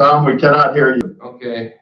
Tom, we cannot hear you. Okay.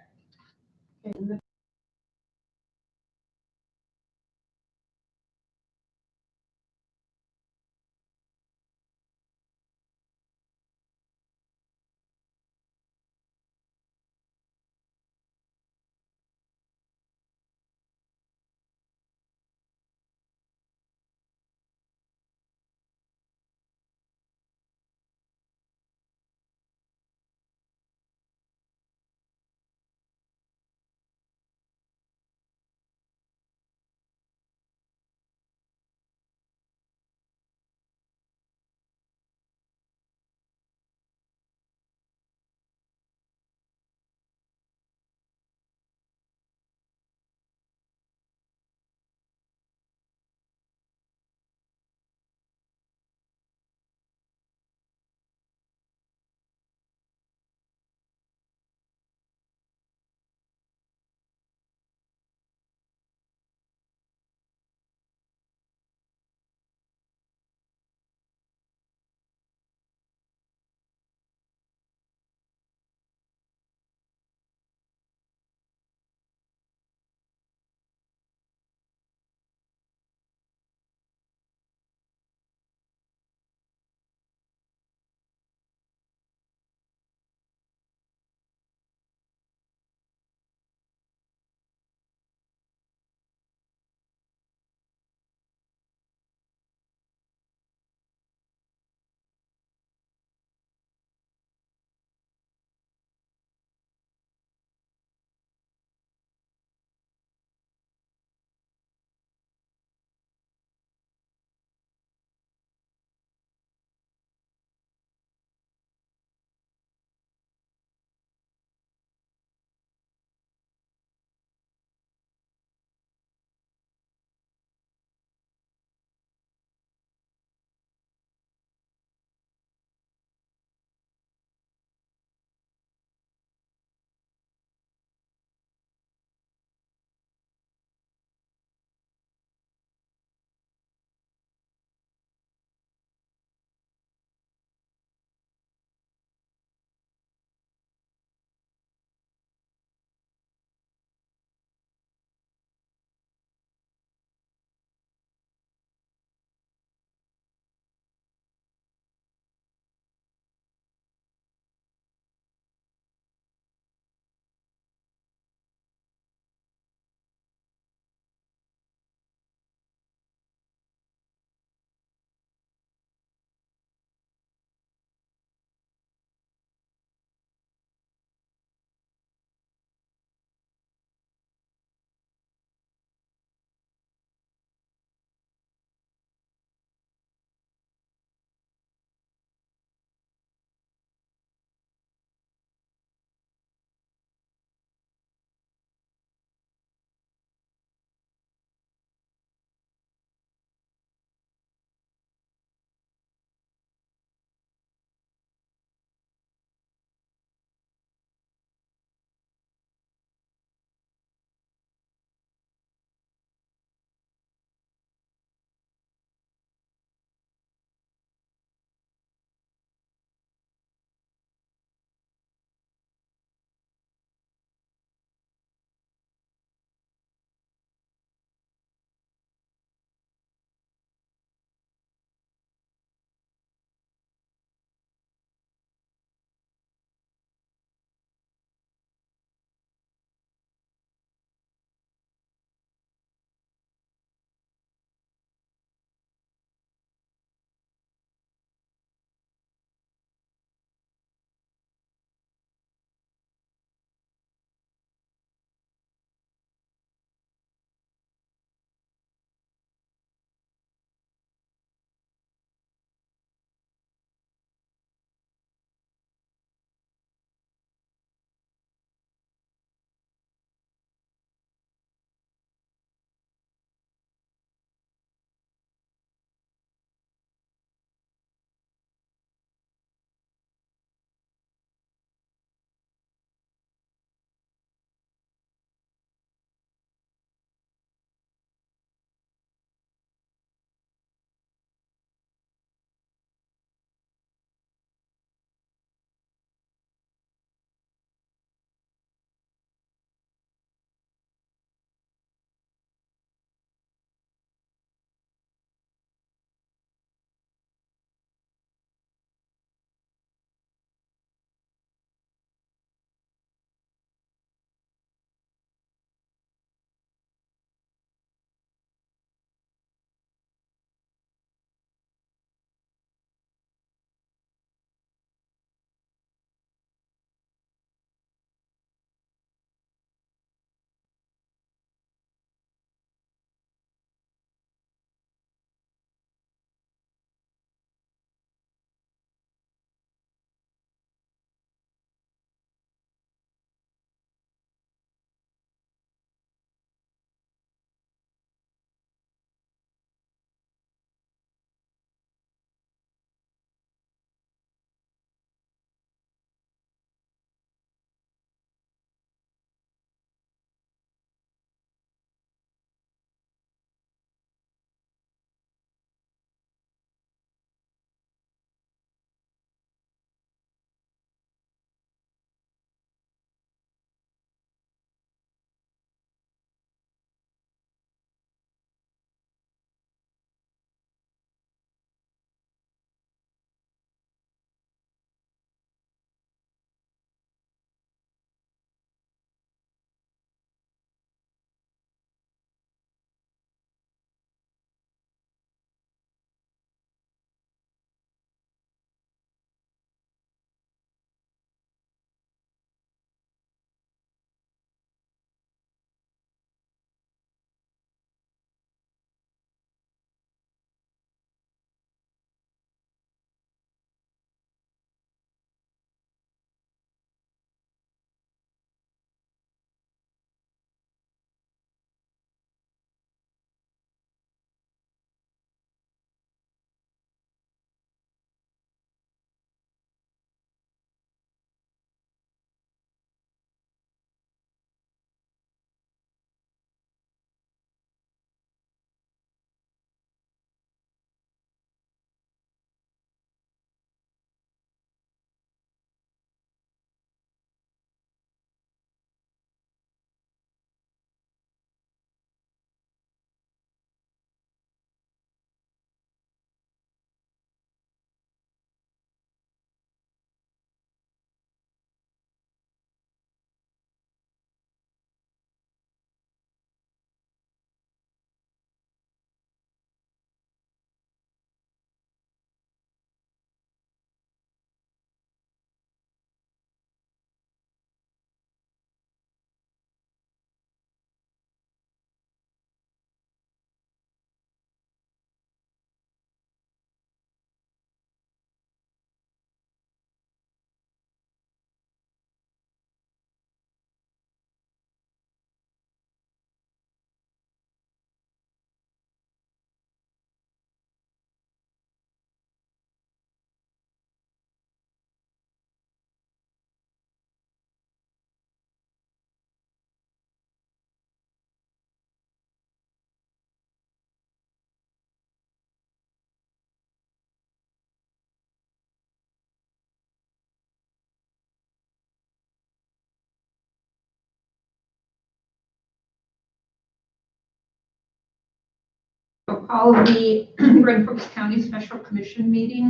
call the Grand Forks County Special Commission meeting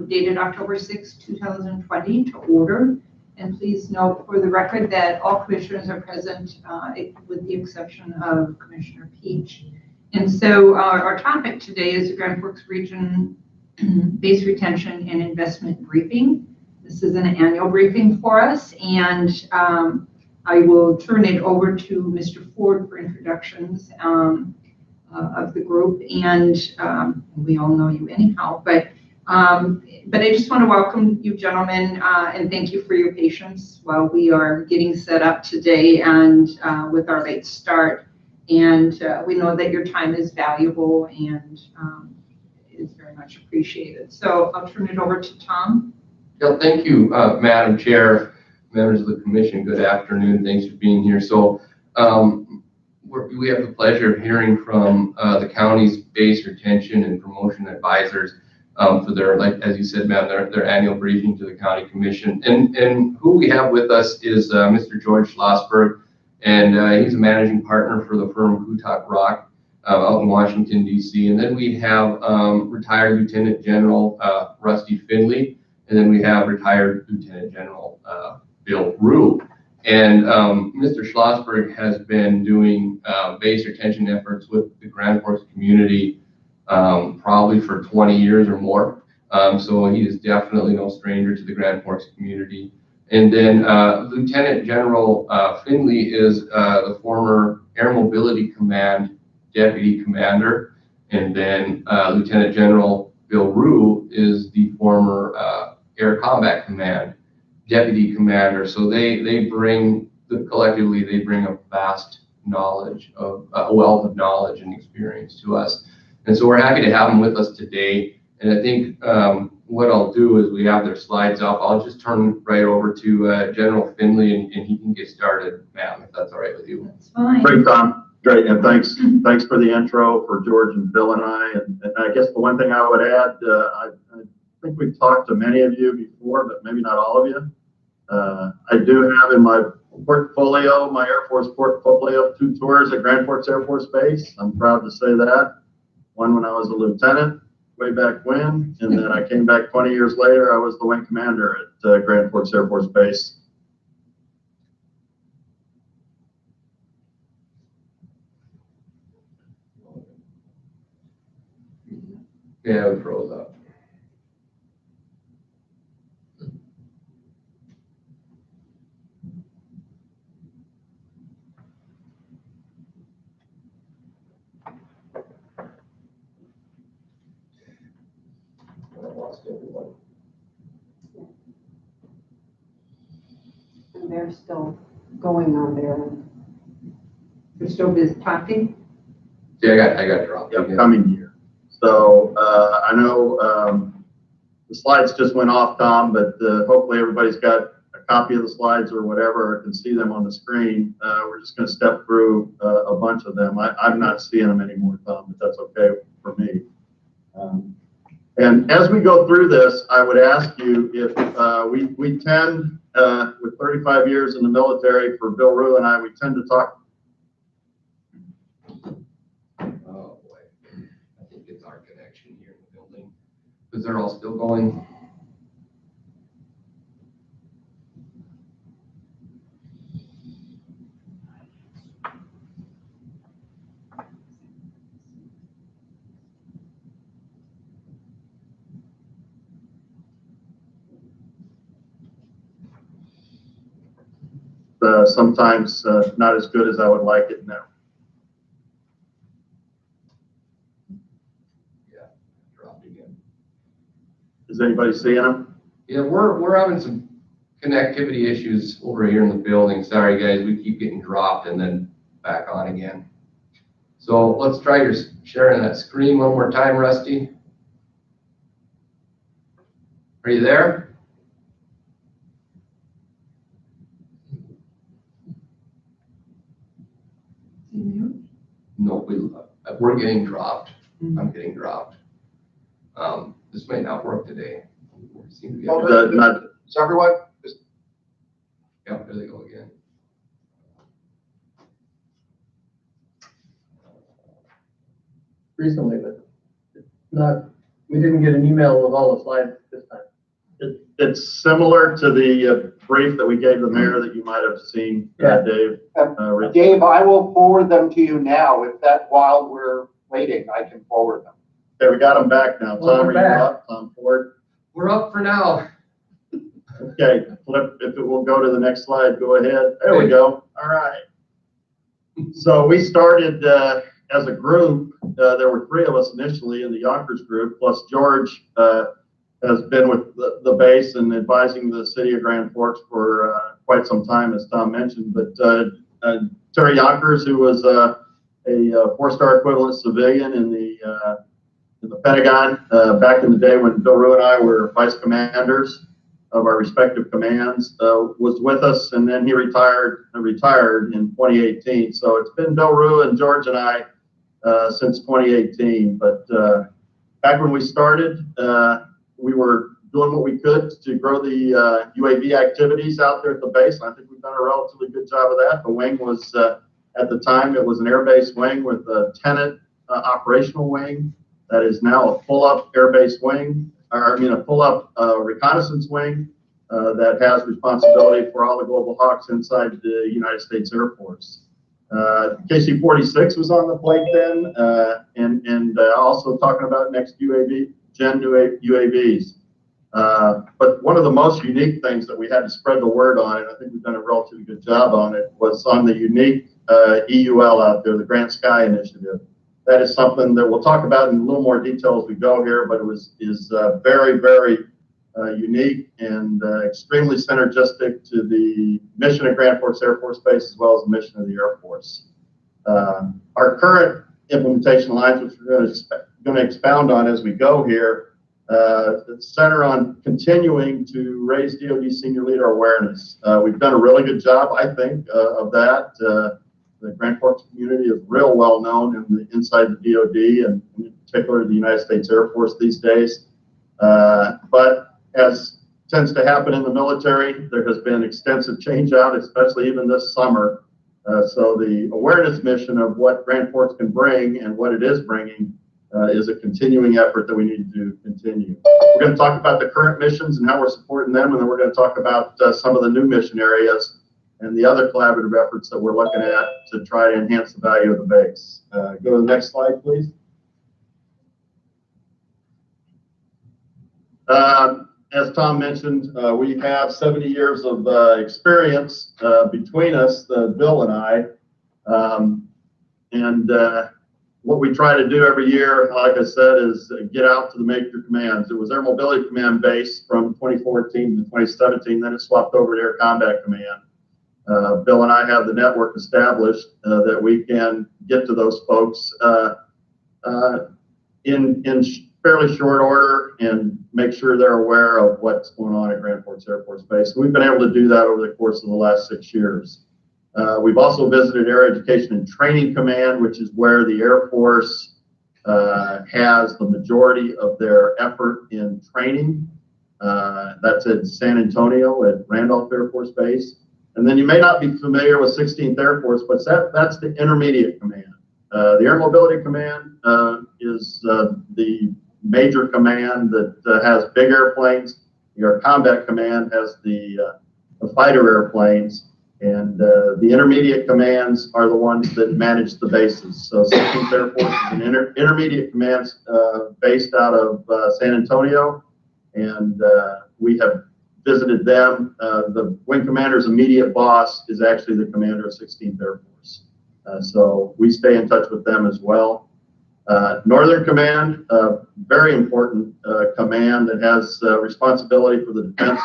dated October 6, 2020 to order. And please note for the record that all commissioners are present with the exception of Commissioner Peach. And so our topic today is the Grand Forks Region Base Retention and Investment Briefing. This is an annual briefing for us, and I will turn it over to Mr. Ford for introductions of the group, and we all know you anyhow, but I just want to welcome you gentlemen and thank you for your patience while we are getting set up today and with our late start. And we know that your time is valuable and is very much appreciated. So I'll turn it over to Tom. Yeah, thank you, Madam Chair, members of the Commission. Good afternoon. Thanks for being here. So we have the pleasure of hearing from the county's base retention and promotion advisors for their, like as you said, ma'am, their annual briefing to the County Commission. And who we have with us is Mr. George Schlossberg, and he's a managing partner for the firm Kutak Rock out in Washington, D.C. And then we have retired Lieutenant General Rusty Finley, and then we have retired Lieutenant General Bill Rue. And Mr. Schlossberg has been doing base retention efforts with the Grand Forks community probably for 20 years or more. So he is definitely no stranger to the Grand Forks community. And then Lieutenant General Finley is the former Air Mobility Command Deputy Commander. And then Lieutenant General Bill Rue is the former Air Combat Command Deputy Commander. So they bring, collectively, they bring a vast knowledge of, a wealth of knowledge and experience to us. And so we're happy to have them with us today. And I think what I'll do is we have their slides up. I'll just turn right over to General Finley and he can get started, ma'am, if that's all right with you. That's fine. Great, Tom. Great, and thanks for the intro for George and Bill and I. And I guess the one thing I would add, I think we've talked to many of you before, but maybe not all of you. I do have in my portfolio, my Air Force portfolio, 2 tours at Grand Forks Air Force Base. I'm proud to say that. One when I was a lieutenant, way back when, and then I came back 20 years later. I was the wing commander at Grand Forks Air Force Base. Yeah, it froze up. And they're still going on there. We're still busy talking. Yeah, I got dropped. Yep, coming year. So I know the slides just went off, Tom, but hopefully everybody's got a copy of the slides or whatever, or can see them on the screen. We're just going to step through a bunch of them. I'm not seeing them anymore, Tom, but that's okay for me. And as we go through this, I would ask you if we tend, with 35 years in the military, for Bill Rue and I, we tend to talk. Oh boy, I think it's our connection here in the building, because they're all still going. Sometimes not as good as I would like it now. Yeah, dropped again. Is anybody seeing them? Yeah, we're having some connectivity issues over here in the building. Sorry guys, we keep getting dropped and then back on again. So let's try sharing that screen one more time, Rusty. Are you there? No, we're getting dropped. I'm getting dropped. This might not work today. Seem to be Is everyone? Yep, there they go again. Recently, but we didn't get an email with all the slides this time. It's similar to the brief that we gave the mayor that you might have seen, Dave. Dave, I will forward them to you now. If that, while we're waiting, I can forward them. Okay, we got them back now. Well, Tom, are we're you back. up? Tom Ford. We're up for now. Okay, flip, if it will go to the next slide, go ahead. There we go. All right. So we started as a group. There were 3 of us initially in the Yonkers group, plus George has been with the base and advising the city of Grand Forks for quite some time, as Tom mentioned. But Terry Yonkers, who was a 4-star equivalent civilian in the Pentagon back in the day when Bill Rue and I were vice commanders of our respective commands, was with us, and then he retired in 2018. So it's been Bill Rue and George and I since 2018. But back when we started, we were doing what we could to grow the UAV activities out there at the base. I think we've done a relatively good job of that. The wing was, at the time, it was an air-based wing with a tenant operational wing that is now a full-up air-based wing, a full-up reconnaissance wing that has responsibility for all the Global Hawks inside the United States Air Force. KC-46 was on the plate then, and also talking about next gen UAVs. But one of the most unique things that we had to spread the word on, and I think we've done a relatively good job on it, was on the unique EUL out there, the Grant Sky Initiative. That is something that we'll talk about in a little more detail as we go here, but it is very, very unique and extremely synergistic to the mission at Grand Forks Air Force Base as well as the mission of the Air Force. Our current implementation lines, which we're going to expound on as we go here, center on continuing to raise DoD senior leader awareness. We've done a really good job, I think, of that. The Grand Forks community is real well known inside the DoD and in particular the United States Air Force these days. But as tends to happen in the military, there has been extensive change out, especially even this summer. So the awareness mission of what Grand Forks can bring and what it is bringing is a continuing effort that we need to continue. We're going to talk about the current missions and how we're supporting them, and then we're going to talk about some of the new mission areas and the other collaborative efforts that we're looking at to try to enhance the value of the base. Go to the next slide, please. As Tom mentioned, we have 70 years of experience between us, Bill and I. What we try to do every year, like I said, is get out to the major commands. It was Air Mobility Command base from 2014 to 2017, then it swapped over to Air Combat Command. Bill and I have the network established that we can get to those folks in fairly short order and make sure they're aware of what's going on at Grand Forks Air Force Base. We've been able to do that over the course of the last 6 years. We've also visited Air Education and Training Command, which is where the Air Force has the majority of their effort in training. That's at San Antonio at Randolph Air Force Base. And then you may not be familiar with 16th Air Force, but that's the intermediate command. The Air Mobility Command is the major command that has big airplanes. The Air Combat Command has the fighter airplanes. And the intermediate commands are the ones that manage the bases. So 16th Air Force is an intermediate command based out of San Antonio. And we have visited them. The wing commander's immediate boss is actually the commander of 16th Air Force. So we stay in touch with them as well. Northern Command, very important command that has responsibility for the defense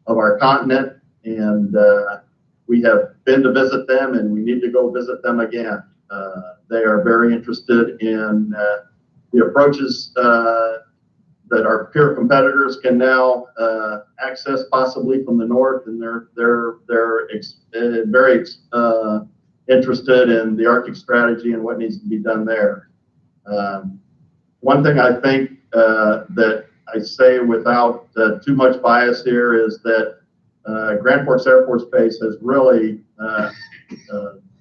of our continent. And we have been to visit them, and we need to go visit them again. They are very interested in the approaches that our peer competitors can now access possibly from the north, and they're very interested in the Arctic strategy and what needs to be done there. One thing I think that I say without too much bias here is that Grand Forks Air Force Base has really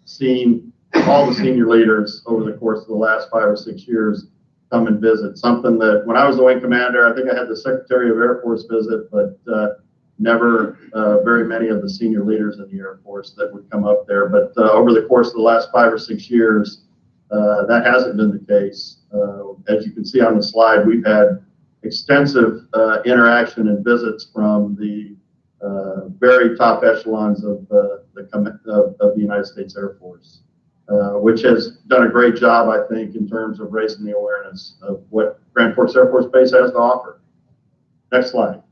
seen all the senior leaders over the course of the last 5 or 6 years come and visit. Something that when I was the wing commander, I think I had the Secretary of Air Force visit, but never very many of the senior leaders in the Air Force that would come up there. But over the course of the last 5 or 6 years, that hasn't been the case. As you can see on the slide, we've had extensive interaction and visits from the very top echelons of the United States Air Force, which has done a great job, I think, in terms of raising the awareness of what Grand Forks Air Force Base has to offer. Next slide.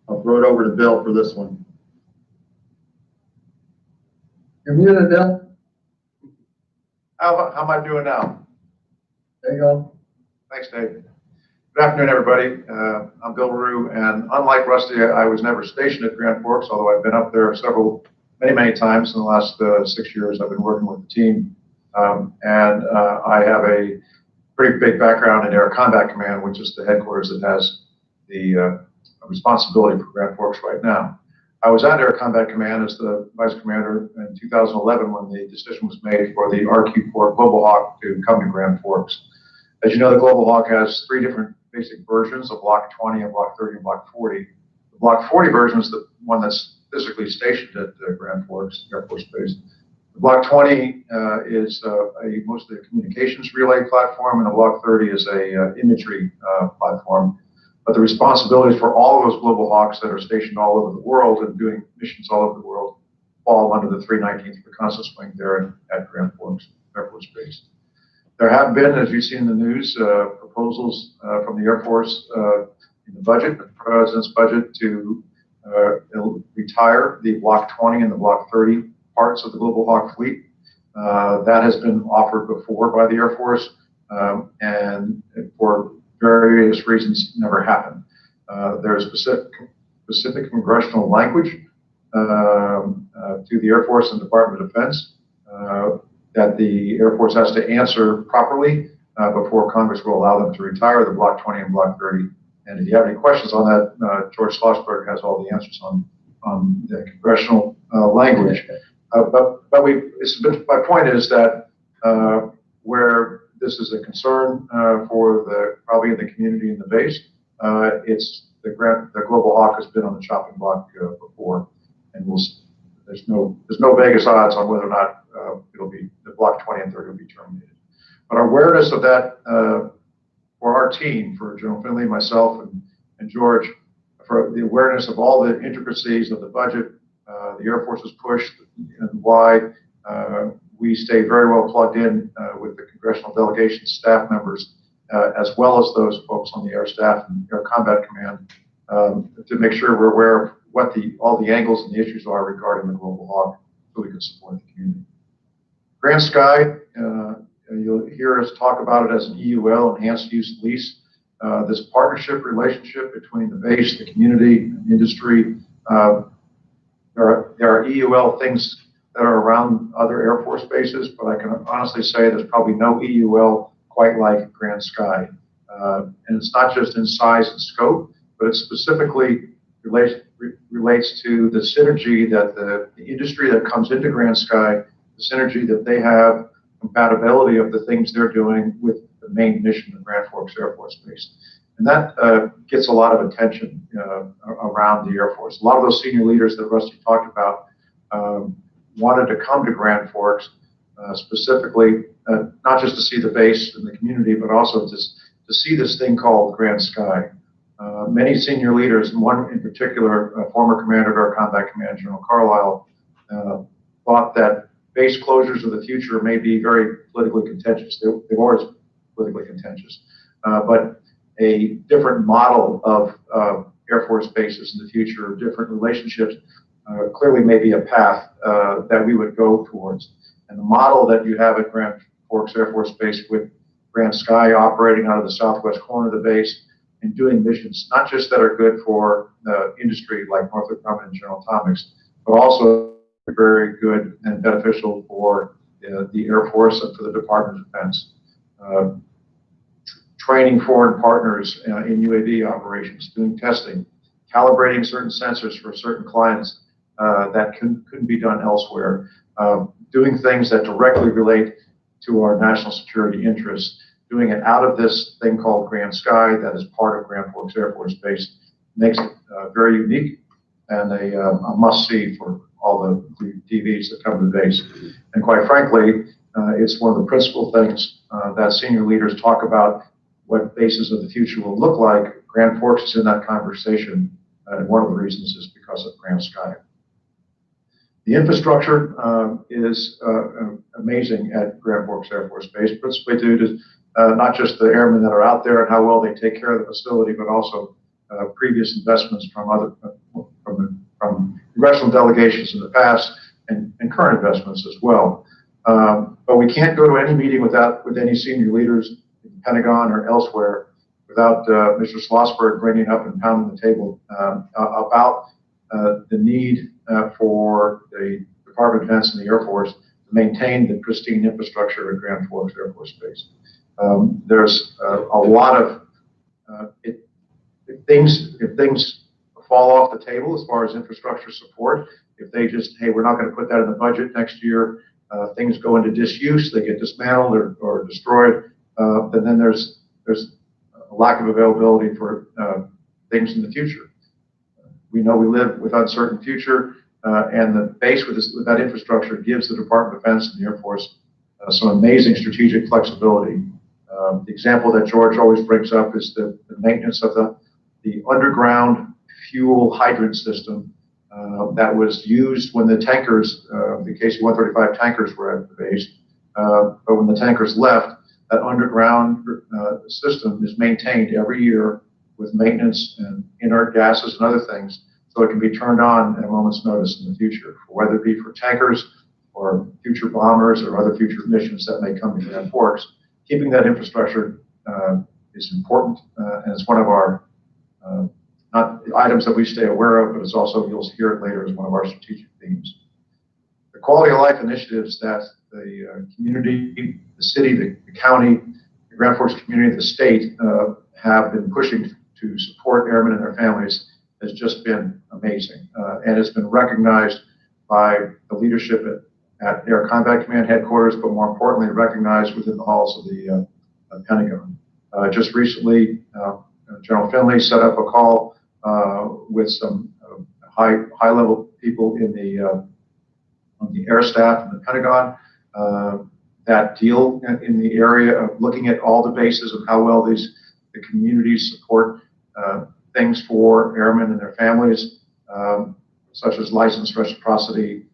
I'll throw it over to Bill for this one. You're muted, Bill. How am I doing now? There you go. Thanks, Dave. Good afternoon, everybody. I'm Bill Rue, and unlike Rusty, I was never stationed at Grand Forks, although I've been up there many times in the last 6 years. I've been working with the team, and I have a pretty big background in Air Combat Command, which is the headquarters that has the responsibility for Grand Forks right now. I was at Air Combat Command as the Vice Commander in 2011 when the decision was made for the RQ-4 Global Hawk to come to Grand Forks. As you know, the Global Hawk has 3 different basic versions, a Block 20, a Block 30, and Block 40. The Block 40 version is the one that's physically stationed at Grand Forks Air Force Base. The Block 20 is mostly a communications relay platform, and the Block 30 is a imagery platform. But the responsibilities for all of those Global Hawks that are stationed all over the world and doing missions all over the world fall under the 319th Reconnaissance Wing there at Grand Forks Air Force Base. There have been, as you've seen in the news, proposals from the Air Force in the budget, the President's budget, to retire the Block 20 and the Block 30 parts of the Global Hawk fleet. That has been offered before by the Air Force, and for various reasons never happened. There's specific congressional language to the Air Force and Department of Defense that the Air Force has to answer properly before Congress will allow them to retire the Block 20 and Block 30. And if you have any questions on that, George Schlossberg has all the answers on the congressional language. My point is that where this is a concern for probably the community and the base, it's the Global Hawk has been on the chopping block before, and there's no Vegas odds on whether or not it'll be the Block 20 and 30 will be terminated. But our awareness of that for our team, for General Finley, myself, and George, for the awareness of all the intricacies of the budget, the Air Force's push, and why we stay very well plugged in with the congressional delegation staff members, as well as those folks on the Air Staff and Air Combat Command, to make sure we're aware of what all the angles and the issues are regarding the Global Hawk, so we can support the community. Grand Sky, you'll hear us talk about it as an EUL, Enhanced Use Lease. This partnership relationship between the base, the community, and industry. There are EUL things that are around other Air Force bases, but I can honestly say there's probably no EUL quite like Grand Sky. And it's not just in size and scope, but it specifically relates to the synergy that the industry that comes into Grand Sky, the synergy that they have, compatibility of the things they're doing with the main mission of Grand Forks Air Force Base. And that gets a lot of attention around the Air Force. A lot of those senior leaders that Rusty talked about wanted to come to Grand Forks specifically, not just to see the base and the community, but also to see this thing called Grand Sky. Many senior leaders, and one in particular, a former commander of Air Combat Command, General Carlisle, thought that base closures of the future may be very politically contentious. They've always politically contentious. But a different model of Air Force bases in the future, different relationships, clearly may be a path that we would go towards. And the model that you have at Grand Forks Air Force Base with Grand Sky operating out of the southwest corner of the base and doing missions, not just that are good for the industry like Northrop Grumman and General Atomics, but also very good and beneficial for the Air Force and for the Department of Defense. Training foreign partners in UAV operations, doing testing, calibrating certain sensors for certain clients that couldn't be done elsewhere, doing things that directly relate to our national security interests. Doing it out of this thing called Grand Sky that is part of Grand Forks Air Force Base makes it very unique and a must-see for all the DVs that come to the base. And quite frankly, it's one of the principal things that senior leaders talk about what bases of the future will look like. Grand Forks is in that conversation, and one of the reasons is because of Grand Sky. The infrastructure is amazing at Grand Forks Air Force Base, principally due to not just the airmen that are out there and how well they take care of the facility, but also previous investments from congressional delegations in the past and current investments as well. But we can't go to any meeting with any senior leaders in the Pentagon or elsewhere without Mr. Schlossberg bringing up and pounding the table about the need for the Department of Defense and the Air Force to maintain the pristine infrastructure at Grand Forks Air Force Base. There's a lot of if things fall off the table as far as infrastructure support, if they just, hey, we're not going to put that in the budget next year, things go into disuse, they get dismantled or destroyed, then there's a lack of availability for things in the future. We know we live with uncertain future, and the base with that infrastructure gives the Department of Defense and the Air Force some amazing strategic flexibility. The example that George always brings up is the maintenance of the underground fuel hydrant system that was used when the tankers, the KC-135 tankers were at the base. But when the tankers left, that underground system is maintained every year with maintenance and inert gases and other things, so it can be turned on at a moment's notice in the future, whether it be for tankers or future bombers or other future missions that may come to Grand Forks. Keeping that infrastructure is important, and it's one of our not items that we stay aware of, but it's also, you'll hear it later, as one of our strategic themes. The quality of life initiatives that the community, the city, the county, the Grand Forks community, the state have been pushing to support airmen and their families has just been amazing, and it's been recognized by the leadership at Air Combat Command headquarters, but more importantly, recognized within the halls of the Pentagon. Just recently, General Finley set up a call with some high-level people in the air staff and the Pentagon that deal in the area of looking at all the bases of how well the communities support things for airmen and their families, such as license reciprocity,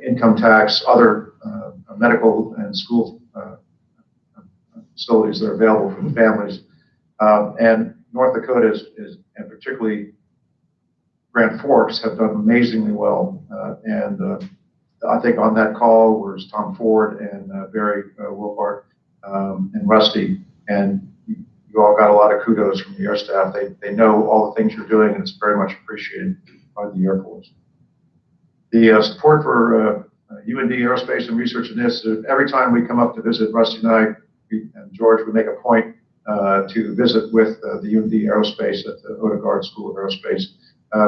income tax, other medical and school facilities that are available for the families. And North Dakota and particularly Grand Forks have done amazingly well. I think on that call was Tom Ford and Barry Wilbart and Rusty, and you all got a lot of kudos from the air staff. They know all the things you're doing, and it's very much appreciated by the Air Force. The support for UND Aerospace and Research Initiative, every time we come up to visit, Rusty and I and George would make a point to visit with the UND Aerospace at the Odegaard School of Aerospace.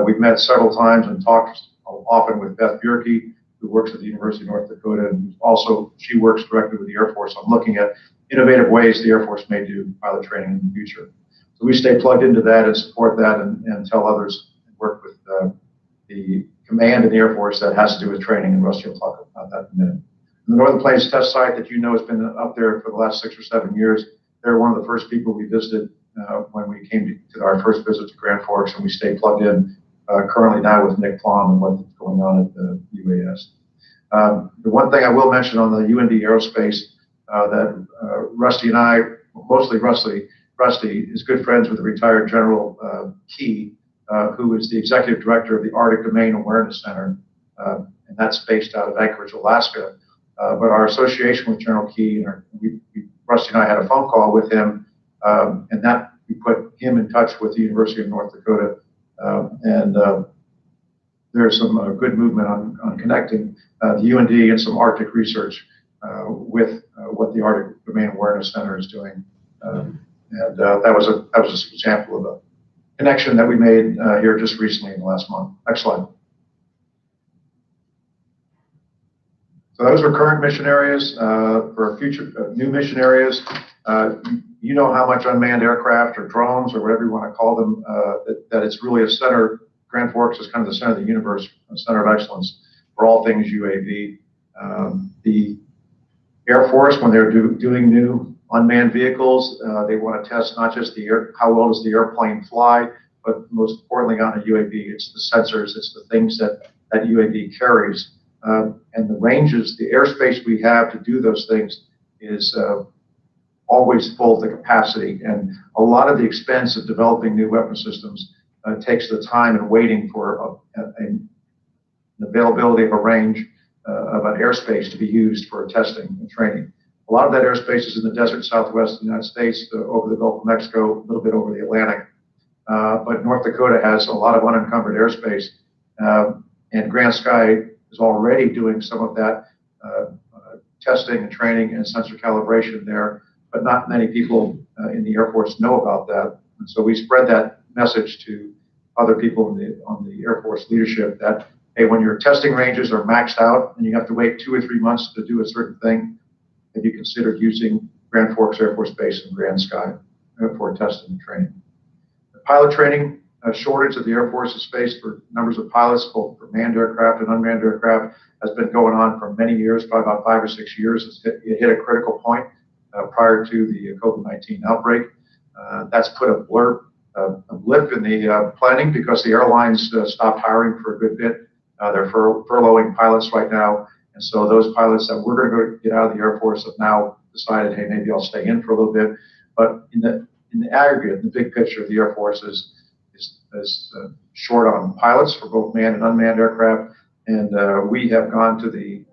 We've met several times and talked often with Beth Bierke, who works at the University of North Dakota, and also she works directly with the Air Force on looking at innovative ways the Air Force may do pilot training in the future. So we stay plugged into that and support that and tell others and work with the command in the Air Force that has to do with training, and Rusty will talk about that in a minute. And the Northern Plains Test Site that you know has been up there for the last 6 or 7 years, they're one of the first people we visited when we came to our first visit to Grand Forks, and we stay plugged in currently now with Nick Plum and what's going on at the UAS. The one thing I will mention on the UND Aerospace that Rusty and I, mostly Rusty is good friends with the retired General Key, who is the executive director of the Arctic Domain Awareness Center, and that's based out of Anchorage, Alaska. But our association with General Key, Rusty and I had a phone call with him, and that we put him in touch with the University of North Dakota, and there's some good movement on connecting the UND and some Arctic research with what the Arctic Domain Awareness Center is doing, and that was just an example of a connection that we made here just recently in the last month. Next slide. So those are current mission areas. For future new mission areas, you know how much unmanned aircraft or drones or whatever you want to call them, that it's really a center. Grand Forks is kind of the center of the universe, a center of excellence for all things UAV. The Air Force, when they're doing new unmanned vehicles, they want to test not just how well does the airplane fly, but most importantly on a UAV, it's the sensors, it's the things that UAV carries. And the ranges, the airspace we have to do those things is always full to capacity. And a lot of the expense of developing new weapon systems takes the time and waiting for an availability of a range of an airspace to be used for testing and training. A lot of that airspace is in the desert southwest of the United States, over the Gulf of Mexico, a little bit over the Atlantic. But North Dakota has a lot of unencumbered airspace, and Grand Sky is already doing some of that testing and training and sensor calibration there, but not many people in the Air Force know about that. And so we spread that message to other people on the Air Force leadership that, hey, when your testing ranges are maxed out and you have to wait 2 or 3 months to do a certain thing, have you considered using Grand Forks Air Force Base and Grand Sky for testing and training? The pilot training shortage that the Air Force has faced for numbers of pilots, both for manned aircraft and unmanned aircraft, has been going on for many years, probably about 5 or 6 years. It hit a critical point prior to the COVID-19 outbreak. That's put a blip in the planning because the airlines stopped hiring for a good bit. They're furloughing pilots right now. And so those pilots that were going to get out of the Air Force have now decided, hey, maybe I'll stay in for a little bit. But in the aggregate, the big picture of the Air Force is short on pilots for both manned and unmanned aircraft. And we have gone to the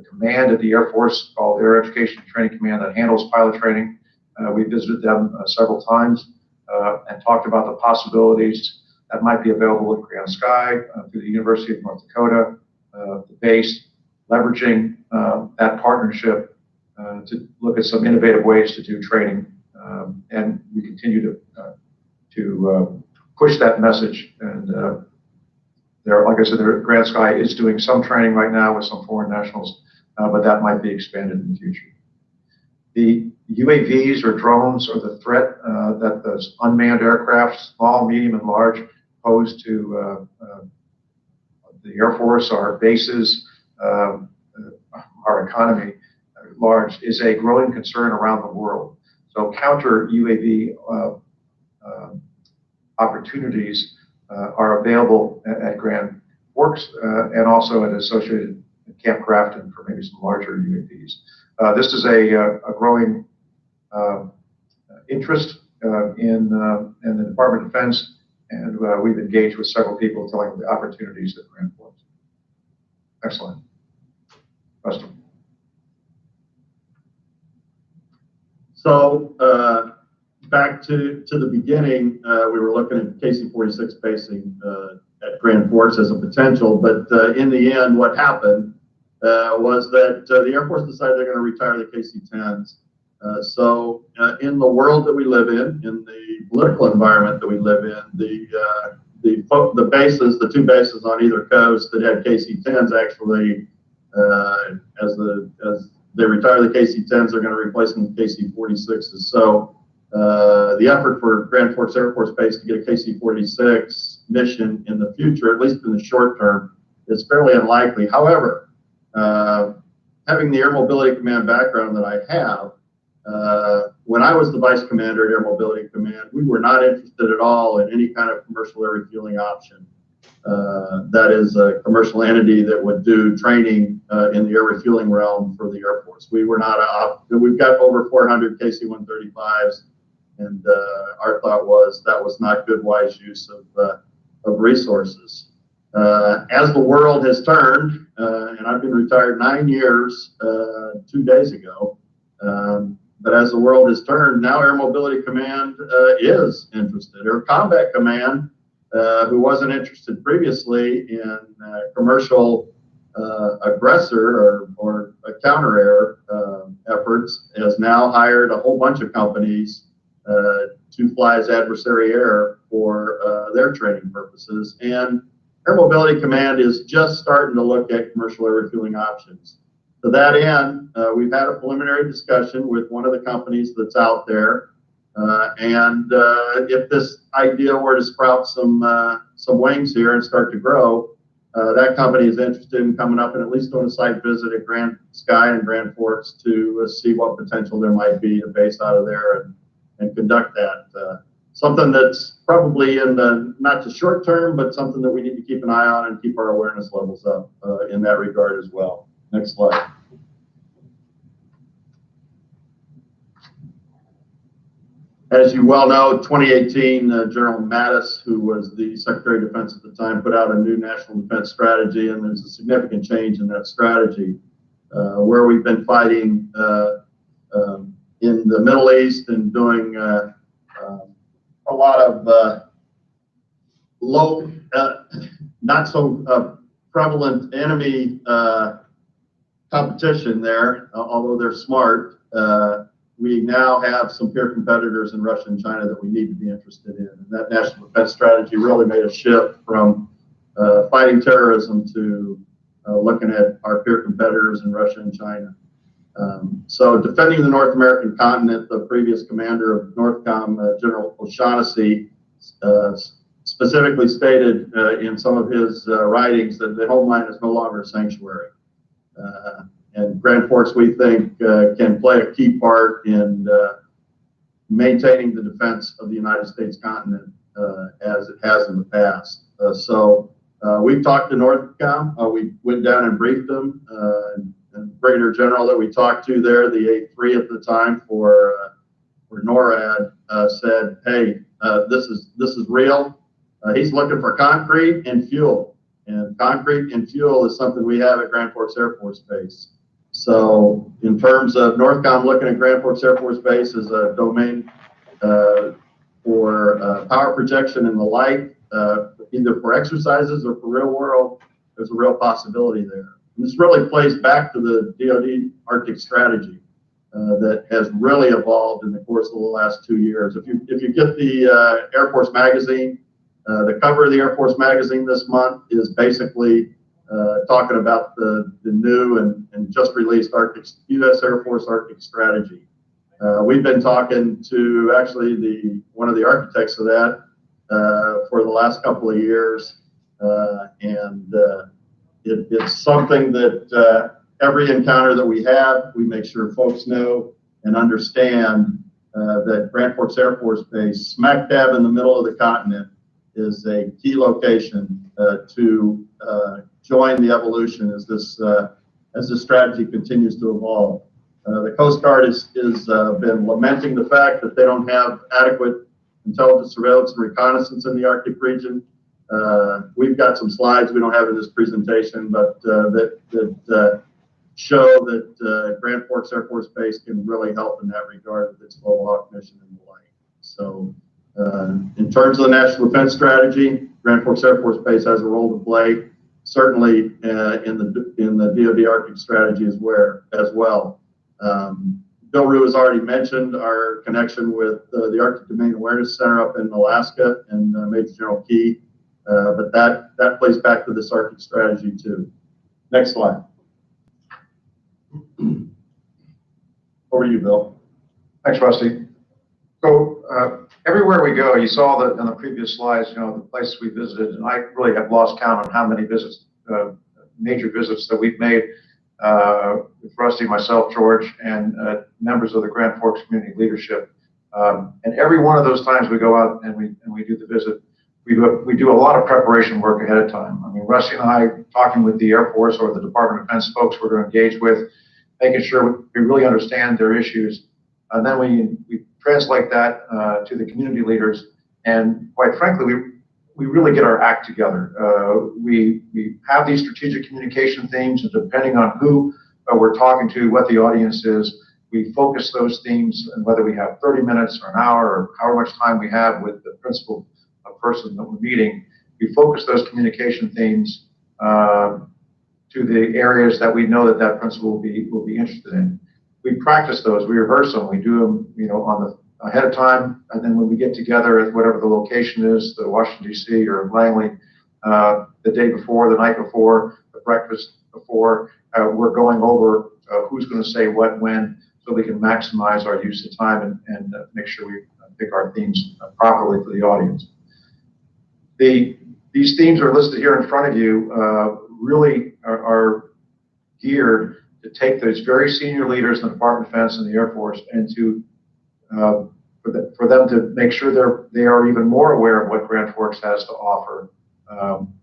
command of the Air Force called Air Education and Training Command that handles pilot training. We visited them several times and talked about the possibilities that might be available at Grand Sky through the University of North Dakota, the base, leveraging that partnership to look at some innovative ways to do training. And we continue to push that message. And like I said, Grand Sky is doing some training right now with some foreign nationals, but that might be expanded in the future. The UAVs or drones are the threat that those unmanned aircraft, small, medium, and large, pose to the Air Force, our bases, our economy at large, is a growing concern around the world. So counter UAV opportunities are available at Grand Forks and also at associated Camp Grafton for maybe some larger UAVs. This is a growing interest in the Department of Defense, and we've engaged with several people telling them the opportunities at Grand Forks. Excellent. Question. So back to the beginning, we were looking at KC-46 basing at Grand Forks as a potential, but in the end, what happened was that the Air Force decided they're going to retire the KC-10s. So in the world that we live in the political environment that we live in, the bases, the 2 bases on either coast that had KC-10s actually, as they retire the KC-10s, they're going to replace them with KC-46s. So the effort for Grand Forks Air Force Base to get a KC-46 mission in the future, at least in the short term, is fairly unlikely. However, having the Air Mobility Command background that I have, when I was the Vice Commander at Air Mobility Command, we were not interested at all in any kind of commercial air refueling option. That is a commercial entity that would do training in the air refueling realm for the Air Force. We were not, we've got over 400 KC-135s, and our thought was that was not good, wise use of resources. As the world has turned, and I've been retired 9 years 2 days ago, but as the world has turned, now Air Mobility Command is interested. Air Combat Command, who wasn't interested previously in commercial aggressor or counter-air efforts, has now hired a whole bunch of companies to fly as adversary air for their training purposes. And Air Mobility Command is just starting to look at commercial air refueling options. To that end, we've had a preliminary discussion with one of the companies that's out there. And if this idea were to sprout some wings here and start to grow, that company is interested in coming up and at least doing a site visit at Grand Sky and Grand Forks to see what potential there might be to base out of there and conduct that. Something that's probably in the not just short term, but something that we need to keep an eye on and keep our awareness levels up in that regard as well. Next slide. As you well know, 2018, General Mattis, who was the Secretary of Defense at the time, put out a new national defense strategy, and there's a significant change in that strategy, where we've been fighting in the Middle East and doing a lot of low, not so prevalent enemy competition there, although they're smart. We now have some peer competitors in Russia and China that we need to be interested in. And that national defense strategy really made a shift from fighting terrorism to looking at our peer competitors in Russia and China. So defending the North American continent, the previous commander of NORTHCOM, General O'Shaughnessy, specifically stated in some of his writings that the homeland is no longer a sanctuary. And Grand Forks, we think, can play a key part in maintaining the defense of the United States continent as it has in the past. So we've talked to NORTHCOM. We went down and briefed them. And Brigadier General that we talked to there, the A3 at the time for NORAD, said, "Hey, this is real." He's looking for concrete and fuel, and concrete and fuel is something we have at Grand Forks Air Force Base. So in terms of NORTHCOM looking at Grand Forks Air Force Base as a domain for power projection and the like, either for exercises or for real world, there's a real possibility there. And this really plays back to the DoD Arctic strategy that has really evolved in the course of the last 2 years. If you get the Air Force magazine, the cover of the Air Force magazine this month is basically talking about the new and just released U.S. Air Force Arctic strategy. We've been talking to actually one of the architects of that for the last couple of years, and it's something that every encounter that we have, we make sure folks know and understand that Grand Forks Air Force Base, smack dab in the middle of the continent, is a key location to join the evolution as this strategy continues to evolve. The Coast Guard has been lamenting the fact that they don't have adequate intelligence, surveillance, and reconnaissance in the Arctic region. We've got some slides we don't have in this presentation, but that show that Grand Forks Air Force Base can really help in that regard with its Global Hawk mission and the like. So in terms of the National Defense Strategy, Grand Forks Air Force Base has a role to play, certainly in the DoD Arctic strategy as well. Bill Rue has already mentioned our connection with the Arctic Domain Awareness Center up in Alaska and Major General Key, but that plays back to this Arctic strategy too. Next slide. Over to you, Bill. Thanks, Rusty. So everywhere we go, you saw that on the previous slides, the places we visited, and I really have lost count on how many visits, major visits that we've made with Rusty, myself, George, and members of the Grand Forks community leadership. And every one of those times we go out and we do the visit, we do a lot of preparation work ahead of time. I mean, Rusty and I, talking with the Air Force or the Department of Defense folks we're going to engage with, making sure we really understand their issues. And then we translate that to the community leaders. And quite frankly, we really get our act together. We have these strategic communication themes, and depending on who we're talking to, what the audience is, we focus those themes, and whether we have 30 minutes or an hour or however much time we have with the principal person that we're meeting, we focus those communication themes to the areas that we know that principal will be interested in. We practice those, we rehearse them, we do them, ahead of time, and then when we get together at whatever the location is, the Washington D.C. or Langley, the day before, the night before, the breakfast before. We're going over who's going to say what when, so we can maximize our use of time and make sure we pick our themes properly for the audience. These themes are listed here in front of you, really are geared to take those very senior leaders in the Department of Defense and the Air Force and to for them to make sure they are even more aware of what Grand Forks has to offer,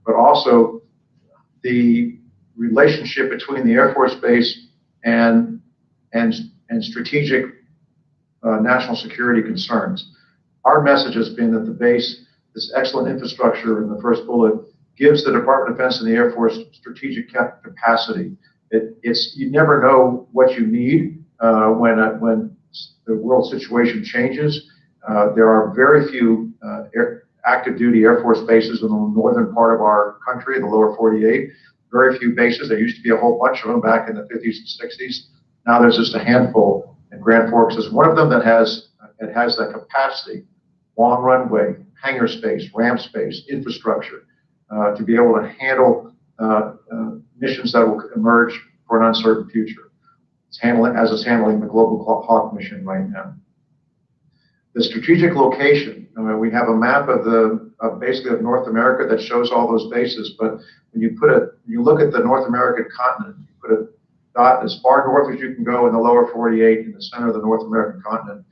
but also the relationship between the Air Force Base and strategic national security concerns. Our message has been that the base, this excellent infrastructure in the first bullet, gives the Department of Defense and the Air Force strategic capacity. You never know what you need when the world situation changes. There are very few active duty Air Force bases in the northern part of our country, the lower 48. Very few bases. There used to be a whole bunch of them back in the 50s and 60s. Now there's just a handful, and Grand Forks is one of them that has that capacity, long runway, hangar space, ramp space, infrastructure, to be able to handle missions that will emerge for an uncertain future. It's handling the Global Hawk mission right now. The strategic location, we have a map of basically of North America that shows all those bases, but when you look at the North American continent, you put a dot as far north as you can go in the lower 48 in the center of the North American continent.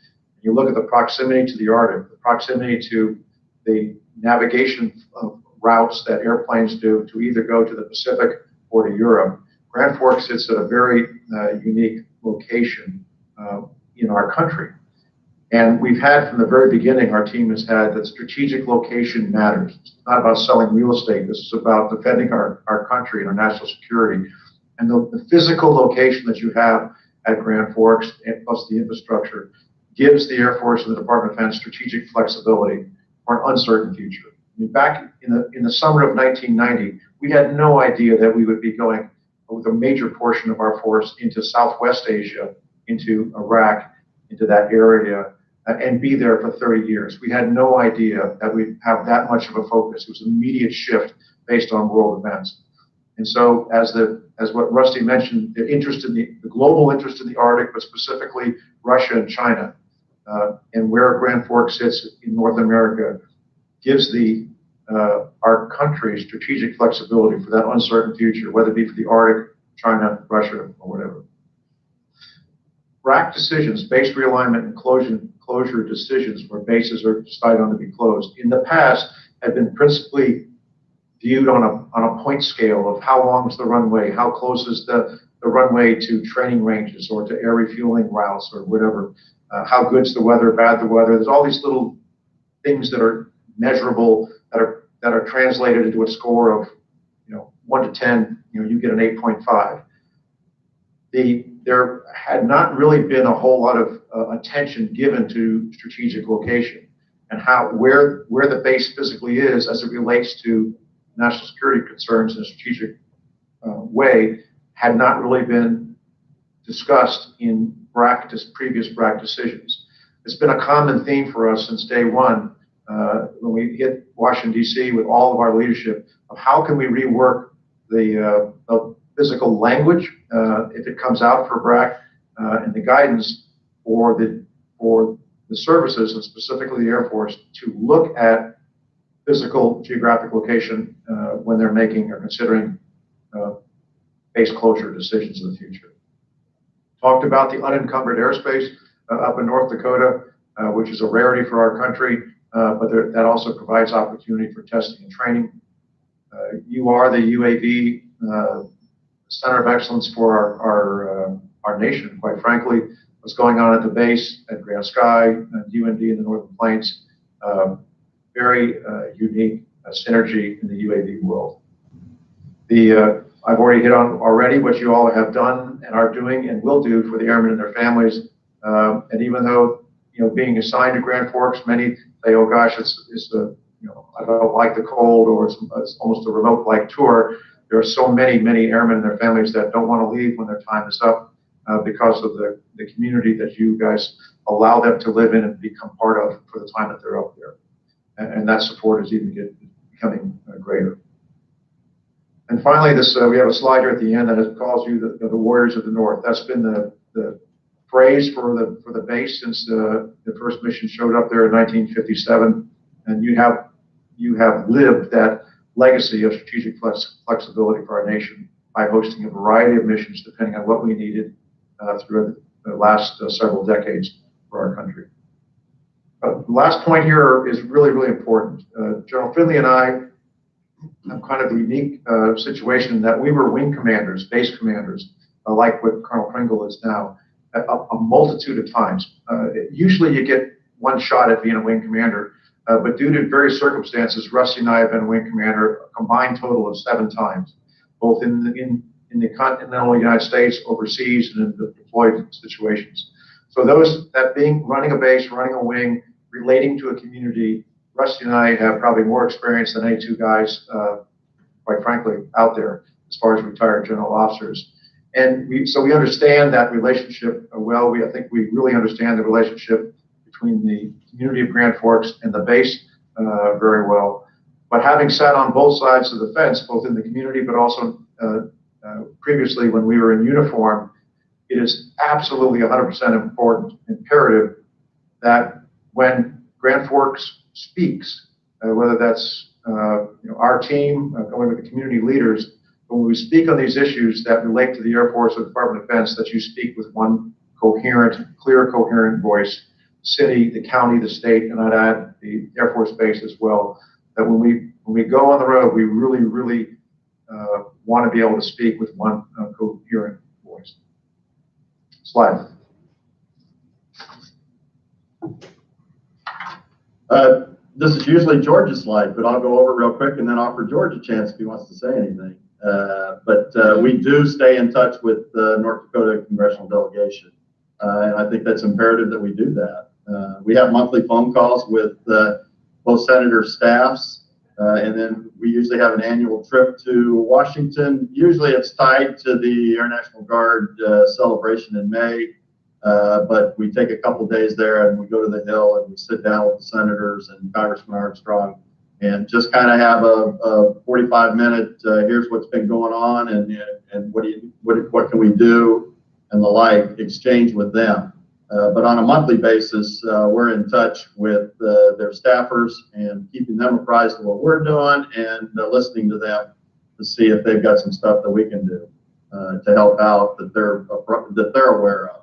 You look at the proximity to the Arctic, the proximity to the navigation routes that airplanes do to either go to the Pacific or to Europe. Grand Forks sits at a very unique location in our country. And we've had from the very beginning, our team has had that strategic location matters. It's not about selling real estate. This is about defending our country and our national security. And the physical location that you have at Grand Forks, and plus the infrastructure, gives the Air Force and the Department of Defense strategic flexibility for an uncertain future. I mean, back in the summer of 1990, we had no idea that we would be going with a major portion of our force into Southwest Asia, into Iraq, into that area, and be there for 30 years. We had no idea that we'd have that much of a focus. It was an immediate shift based on world events. And so as what Rusty mentioned, the global interest in the Arctic, but specifically Russia and China, and where Grand Forks sits in North America, gives our country strategic flexibility for that uncertain future, whether it be for the Arctic, China, Russia, or whatever. BRAC decisions, base realignment and closure decisions where bases are decided on to be closed, in the past have been principally viewed on a point scale of how long is the runway, how close is the runway to training ranges or to air refueling routes or whatever, how good's the weather, bad the weather. There's all these little things that are measurable that are translated into a score of 1 to 10. You get an 8.5. There had not really been a whole lot of attention given to strategic location and where the base physically is as it relates to national security concerns in a strategic way had not really been discussed in previous BRAC decisions. It's been a common theme for us since day one when we hit Washington, D.C. with all of our leadership of how can we rework the physical language if it comes out for BRAC and the guidance for the services and specifically the Air Force to look at physical geographic location when they're making or considering base closure decisions in the future. Talked about the unencumbered airspace up in North Dakota, which is a rarity for our country, but that also provides opportunity for testing and training. You are the UAV center of excellence for our nation, quite frankly. What's going on at the base at Grand Sky, UND in the Northern Plains, very unique synergy in the UAV world. I've already hit on what you all have done and are doing and will do for the airmen and their families. And even though being assigned to Grand Forks, many say, "Oh gosh, it's I don't like the cold," or it's almost a remote-like tour. There are so many airmen and their families that don't want to leave when their time is up because of the community that you guys allow them to live in and become part of for the time that they're up there. And that support is even becoming greater. And finally, we have a slide here at the end that calls you the Warriors of the North. That's been the phrase for the base since the first mission showed up there in 1957. And you have lived that legacy of strategic flexibility for our nation by hosting a variety of missions depending on what we needed through the last several decades for our country. The last point here is really, really important. General Finley and I have kind of a unique situation that we were wing commanders, base commanders, like what Colonel Pringle is now, a multitude of times. Usually you get one shot at being a wing commander, but due to various circumstances, Rusty and I have been wing commander a combined total of 7 times, both in the continental United States, overseas, and in the deployed situations. So running a base, running a wing, relating to a community, Rusty and I have probably more experience than any 2 guys, quite frankly, out there as far as retired general officers. And so we understand that relationship well. I think we really understand the relationship between the community of Grand Forks and the base very well. But having sat on both sides of the fence, both in the community, but also previously when we were in uniform, it is absolutely 100% imperative that when Grand Forks speaks, whether that's our team going with the community leaders, but when we speak on these issues that relate to the Air Force or Department of Defense, that you speak with one coherent, clear, coherent voice, the city, the county, the state, and I'd add the Air Force Base as well, that when we go on the road, we really, really want to be able to speak with one coherent voice. Slide. This is usually George's slide, but I'll go over real quick and then offer George a chance if he wants to say anything. But we do stay in touch with the North Dakota Congressional Delegation. And I think that's imperative that we do that. We have monthly phone calls with both senator staffs, and then we usually have an annual trip to Washington. Usually it's tied to the Air National Guard celebration in May. But we take a couple days there and we go to the Hill and we sit down with the senators and Congressman Armstrong and just kind of have a 45-minute here's what's been going on and what can we do and the like exchange with them. But on a monthly basis, we're in touch with their staffers and keeping them apprised of what we're doing and listening to them to see if they've got some stuff that we can do to help out that they're aware of.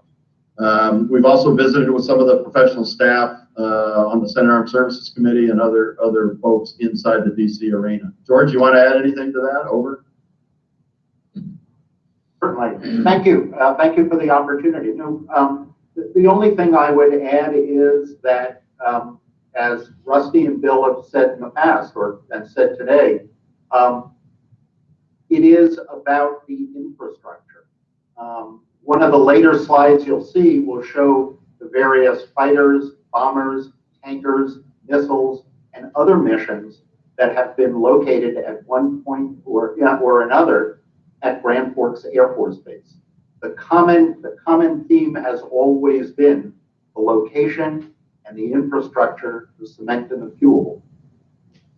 We've also visited with some of the professional staff on the Senate Armed Services Committee and other folks inside the DC arena. George, you want to add anything to that? Over. Certainly. Thank you. Thank you for the opportunity. No, the only thing I would add is that, as Rusty and Bill have said in the past and said today, it is about the infrastructure. One of the later slides you'll see will show the various fighters, bombers, tankers, missiles, and other missions that have been located at one point or another at Grand Forks Air Force Base. The common theme has always been the location and the infrastructure, the cement and the fuel.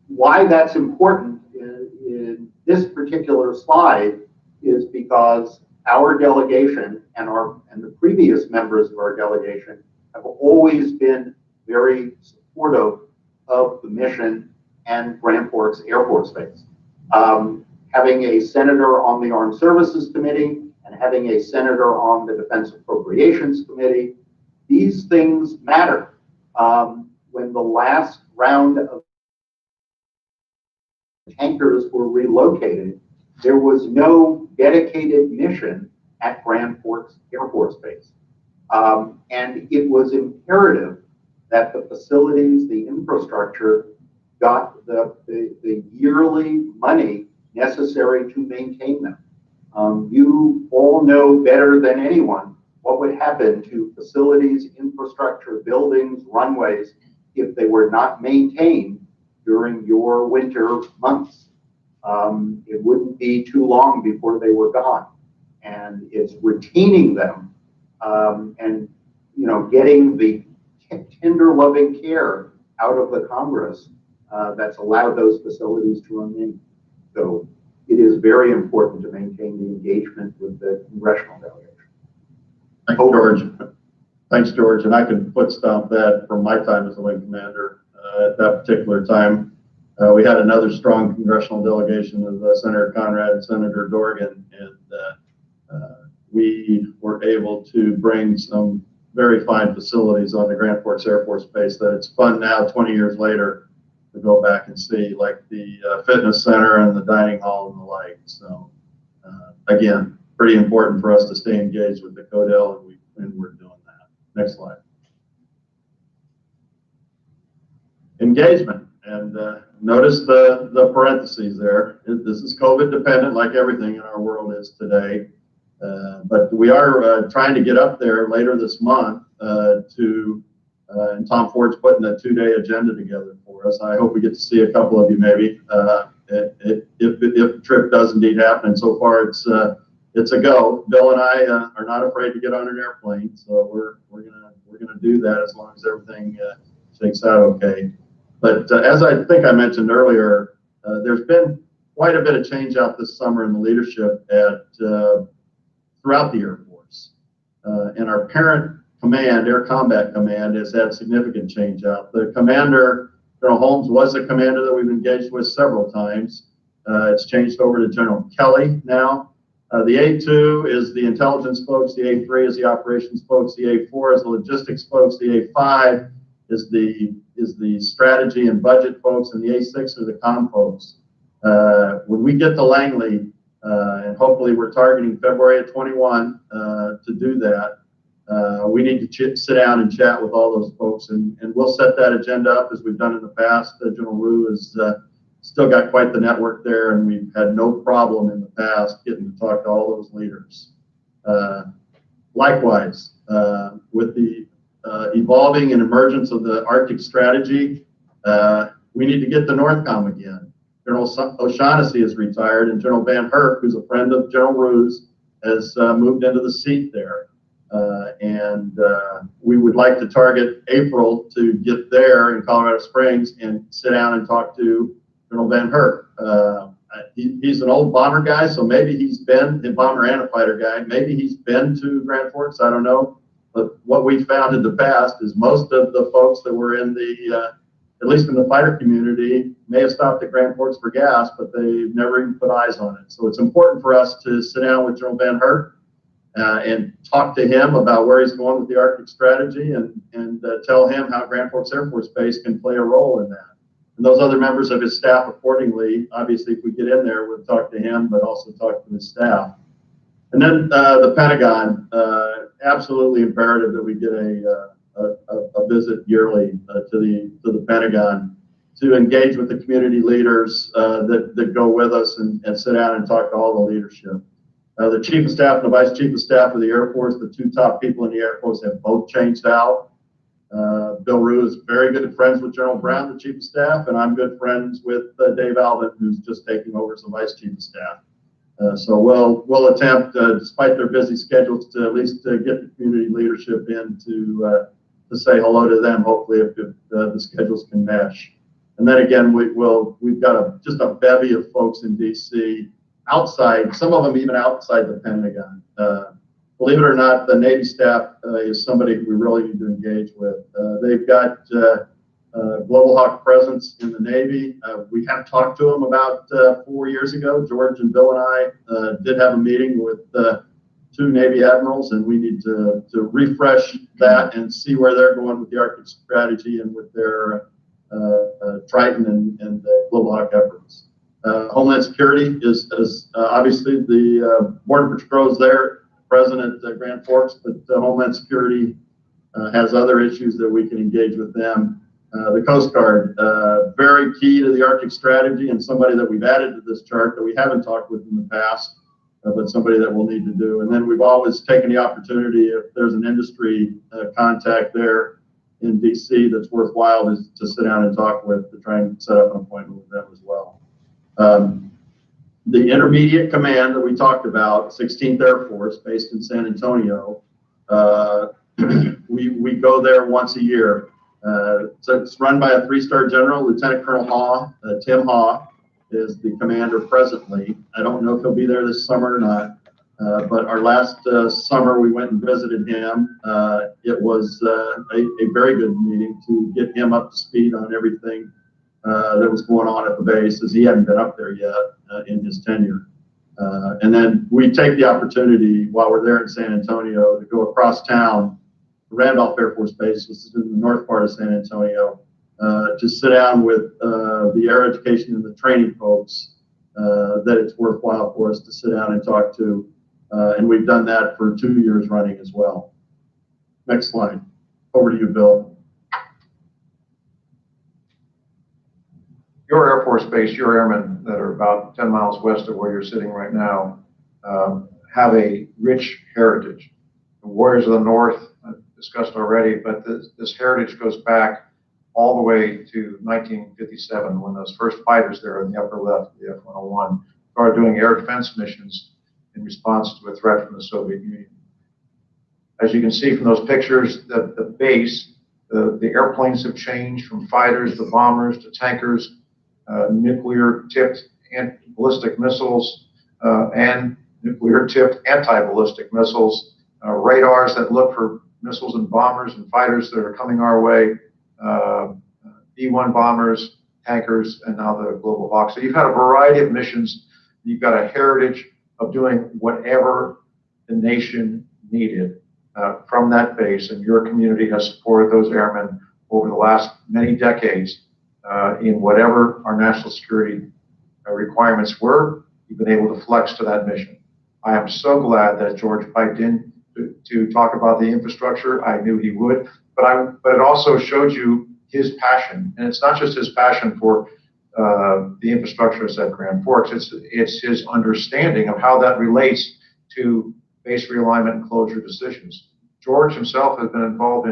Why that's important in this particular slide is because our delegation and the previous members of our delegation have always been very supportive of the mission and Grand Forks Air Force Base. Having a senator on the Armed Services Committee and having a senator on the Defense Appropriations Committee, these things matter. When the last round of tankers were relocated, there was no dedicated mission at Grand Forks Air Force Base. And it was imperative that the facilities, the infrastructure, got the yearly money necessary to maintain them. You all know better than anyone what would happen to facilities, infrastructure, buildings, runways if they were not maintained during your winter months. It wouldn't be too long before they were gone. And it's retaining them and getting the tender loving care out of the Congress that's allowed those facilities to remain. So it is very important to maintain the engagement with the congressional delegation. Thanks, George. Thanks, George. And I can foot stomp that from my time as a wing commander. At that particular time, we had another strong congressional delegation of Senator Conrad and Senator Dorgan, and we were able to bring some very fine facilities on the Grand Forks Air Force Base that it's fun now, 20 years later, to go back and see, like the fitness center and the dining hall and the like. So again, pretty important for us to stay engaged with Dakota, and we're doing that. Next slide. Engagement, and notice the parentheses there. This is COVID dependent, like everything in our world is today. But we are trying to get up there later this month and Tom Ford's putting a 2-day agenda together for us. I hope we get to see a couple of you maybe if the trip does indeed happen. And so far it's a go. Bill and I are not afraid to get on an airplane, so we're gonna do that as long as everything shakes out okay. But as I think I mentioned earlier, there's been quite a bit of change out this summer in the leadership throughout the Air Force. And our parent command, Air Combat Command, has had significant change out. The commander, General Holmes, was a commander that we've engaged with several times. It's changed over to General Kelly now. The A2 is the intelligence folks, the A3 is the operations folks, the A4 is the logistics folks, the A5 is the strategy and budget folks, and the A6 are the comm folks. When we get to Langley, and hopefully we're targeting February of 21 to do that, we need to sit down and chat with all those folks, and we'll set that agenda up as we've done in the past. General Rue has still got quite the network there, and we've had no problem in the past getting to talk to all those leaders. Likewise, with the evolving and emergence of the Arctic strategy, we need to get the NORTHCOM again. General O'Shaughnessy is retired, and General Van Herk, who's a friend of General Rue's, has moved into the seat there. And we would like to target April to get there in Colorado Springs and sit down and talk to General Van Herk. He's an old bomber guy, so maybe he's been a bomber and a fighter guy. Maybe he's been to Grand Forks, I don't know. But what we found in the past is most of the folks that were in the, at least in the fighter community, may have stopped at Grand Forks for gas, but they've never even put eyes on it. So it's important for us to sit down with General Van Herk and talk to him about where he's going with the Arctic strategy, and tell him how Grand Forks Air Force Base can play a role in that. And those other members of his staff accordingly. Obviously, if we get in there, we'll talk to him, but also talk to his staff. And then the Pentagon, absolutely imperative that we get a visit yearly to the Pentagon to engage with the community leaders that go with us and sit down and talk to all the leadership. The Chief of Staff and the Vice Chief of Staff of the Air Force, the two top people in the Air Force, have both changed out. Bill Rue is very good friends with General Brown, the Chief of Staff, and I'm good friends with Dave Alvin, who's just taking over as the Vice Chief of Staff. So we'll attempt, despite their busy schedules, to at least get the community leadership in to say hello to them, hopefully, if the schedules can mesh. And then again, we've got just a bevy of folks in D.C. outside, some of them even outside the Pentagon. Believe it or not, the Navy staff is somebody who we really need to engage with. They've got Global Hawk presence in the Navy. We have talked to them about 4 years ago. George and Bill and I did have a meeting with 2 Navy admirals, and we need to refresh that and see where they're going with the Arctic strategy and with their Triton and the Global Hawk efforts. Homeland Security is obviously the Border Patrol is there, present at Grand Forks, but Homeland Security has other issues that we can engage with them. The Coast Guard, very key to the Arctic strategy, and somebody that we've added to this chart that we haven't talked with in the past, but somebody that we'll need to do. And then we've always taken the opportunity, if there's an industry contact there in DC that's worthwhile, is to sit down and talk with, to try and set up an appointment with them as well. The intermediate command that we talked about, 16th Air Force, based in San Antonio, we go there once a year. So it's run by a 3-star general, Lieutenant Colonel Haw, Tim Haw. is the commander presently. I don't know if he'll be there this summer or not, but our last summer we went and visited him. It was a very good meeting to get him up to speed on everything that was going on at the base, as he hadn't been up there yet in his tenure. And then we take the opportunity while we're there in San Antonio to go across town, Randolph Air Force Base, which is in the north part of San Antonio, to sit down with the air education and the training folks that it's worthwhile for us to sit down and talk to. And we've done that for 2 years running as well. Next slide. Over to you, Bill. Your Air Force Base, your airmen that are about 10 miles west of where you're sitting right now, have a rich heritage. The Warriors of the North, I've discussed already, but this heritage goes back all the way to 1957 when those first fighters there in the upper left, the F-101, started doing air defense missions in response to a threat from the Soviet Union. As you can see from those pictures, the base, the airplanes have changed from fighters to bombers to tankers, nuclear-tipped ballistic missiles, and nuclear-tipped anti-ballistic missiles, radars that look for missiles and bombers and fighters that are coming our way, B-1 bombers, tankers, and now the Global Hawk. So you've had a variety of missions. You've got a heritage of doing whatever the nation needed from that base, and your community has supported those airmen over the last many decades in whatever our national security requirements were. You've been able to flex to that mission. I am so glad that George piped in to talk about the infrastructure. I knew he would, but it also showed you his passion, and it's not just his passion for the infrastructure at Grand Forks. It's his understanding of how that relates to base realignment and closure decisions. George himself has been involved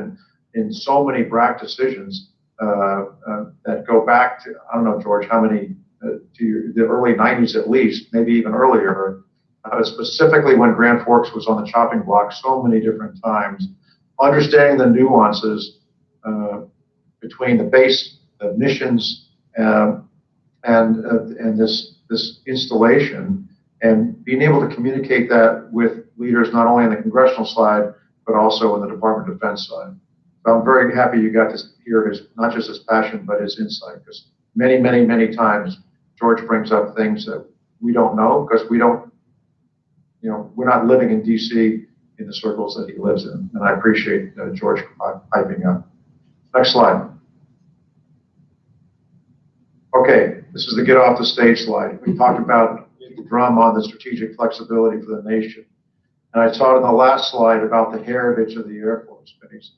in so many BRAC decisions that go back to, I don't know, George, how many, to the early 90s at least, maybe even earlier, specifically when Grand Forks was on the chopping block so many different times, understanding the nuances between the base, the missions, and this installation, and being able to communicate that with leaders not only on the congressional side, but also on the Department of Defense side. So I'm very happy you got to hear his, not just his passion, but his insight, because many, many, many times George brings up things that we don't know because we don't, we're not living in DC in the circles that he lives in. And I appreciate George piping up. Next slide. Okay, this is the get off the stage slide. We talked about the drum on the strategic flexibility for the nation. And I taught in the last slide about the heritage of the Air Force Base.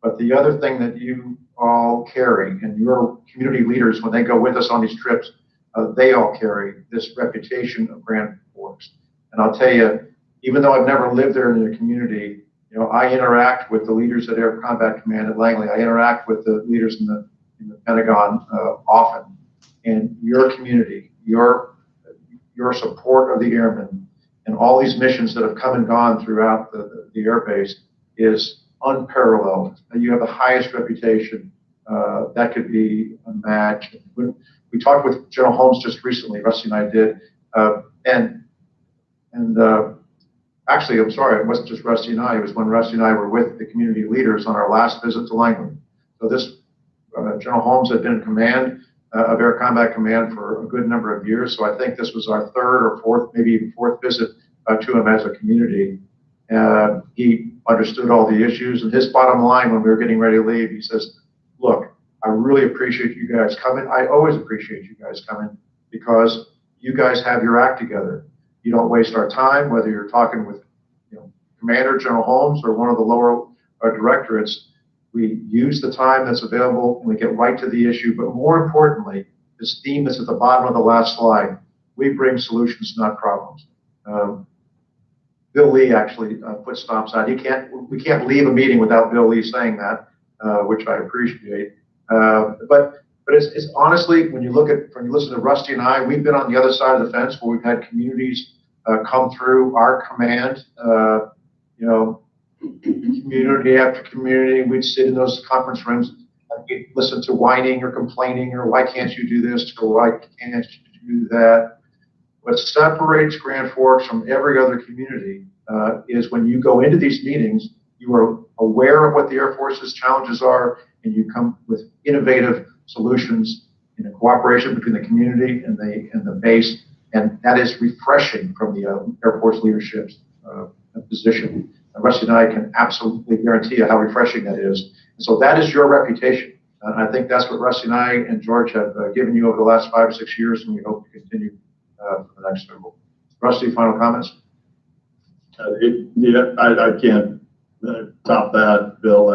But the other thing that you all carry, and your community leaders, when they go with us on these trips, they all carry this reputation of Grand Forks. And I'll tell you, even though I've never lived there in the community, I interact with the leaders at Air Combat Command at Langley. I interact with the leaders in the Pentagon often. And your community, your support of the airmen, and all these missions that have come and gone throughout the air base is unparalleled. And you have the highest reputation that could be imagined. We talked with General Holmes just recently, Rusty and I did, actually, I'm sorry, it wasn't just Rusty and I, it was when Rusty and I were with the community leaders on our last visit to Langley. So this, General Holmes had been in command of Air Combat Command for a good number of years. So I think this was our third or fourth, maybe even fourth visit to him as a community. He understood all the issues, and his bottom line when we were getting ready to leave, he says, look, I really appreciate you guys coming. I always appreciate you guys coming because you guys have your act together. You don't waste our time, whether you're talking with Commander General Holmes or one of the lower directorates. We use the time that's available and we get right to the issue. But more importantly, this theme that's at the bottom of the last slide, we bring solutions, not problems. Bill Lee actually put stops out. We can't leave a meeting without Bill Lee saying that, which I appreciate. But it's honestly, when you listen to Rusty and I, we've been on the other side of the fence where we've had communities come through our command, community after community. We'd sit in those conference rooms and we'd listen to whining or complaining or why can't you do this or why can't you you that what separates Grand Forks from every other community is when you go into these meetings, you are aware of what the Air Force's challenges are, and you come with innovative solutions in a cooperation between the community and the base, and that is refreshing from the Air Force leadership's position. And Rusty and I can absolutely guarantee you how refreshing that is. And so that is your reputation. And I think that's what Rusty and I and George have given you over the last 5 or 6 years, and we hope to continue for the next several. Rusty, final comments? I can't top that, Bill.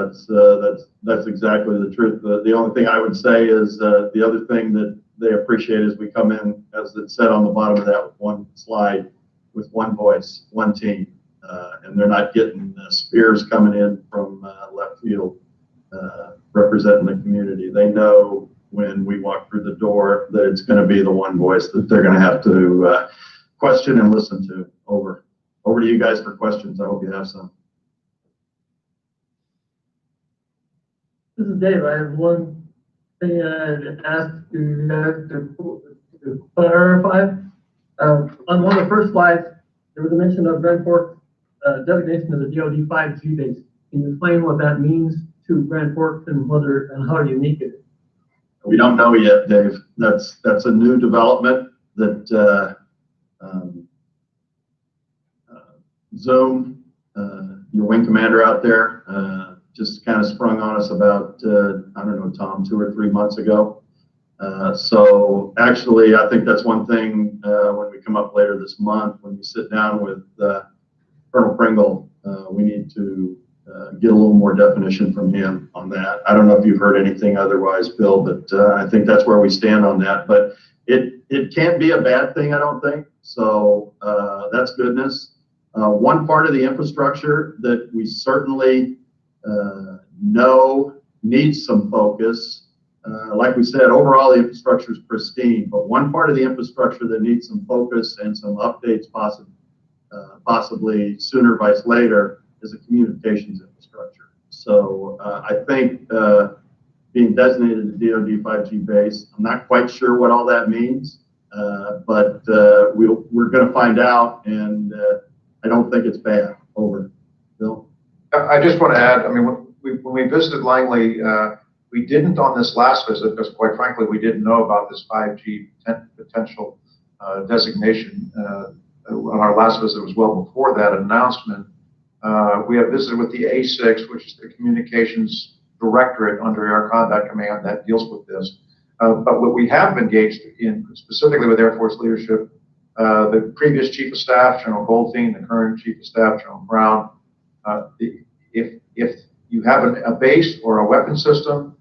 That's exactly the truth. The only thing I would say is the other thing that they appreciate is we come in, as it said on the bottom of that one slide, with one voice, one team, and they're not getting spears coming in from left field representing the community. They know when we walk through the door that it's going to be the one voice that they're going to have to question and listen to. Over to you guys for questions. I hope you have some. This is Dave. I have one thing I'd ask you guys to clarify. On one of the first slides, there was a mention of Grand Forks designation of the DoD 5G base. Can you explain what that means to Grand Forks and how unique it is? We don't know yet, Dave. That's a new development that Zoom, your wing commander out there, just kind of sprung on us about, I don't know, Tom, 2 or 3 months ago. So actually, I think that's one thing when we come up later this month, when we sit down with Colonel Pringle, we need to get a little more definition from him on that. I don't know if you've heard anything otherwise, Bill, but I think that's where we stand on that. But it can't be a bad thing, I don't think. So that's goodness. One part of the infrastructure that we certainly know needs some focus. Like we said, overall the infrastructure is pristine, but one part of the infrastructure that needs some focus and some updates possibly sooner versus later is a communications infrastructure. So I think being designated the DoD 5G base, I'm not quite sure what all that means, but we're going to find out, and I don't think it's bad. Over. Bill? I just want to add, I mean, when we visited Langley, we didn't on this last visit, because quite frankly, we didn't know about this 5G potential designation. On our last visit, it was well before that announcement. We have visited with the A6, which is the Communications Directorate under Air Combat Command that deals with this. But what we have engaged in, specifically with Air Force leadership, the previous Chief of Staff, General Goldfein, the current Chief of Staff, General Brown, if you have a base or a weapon system,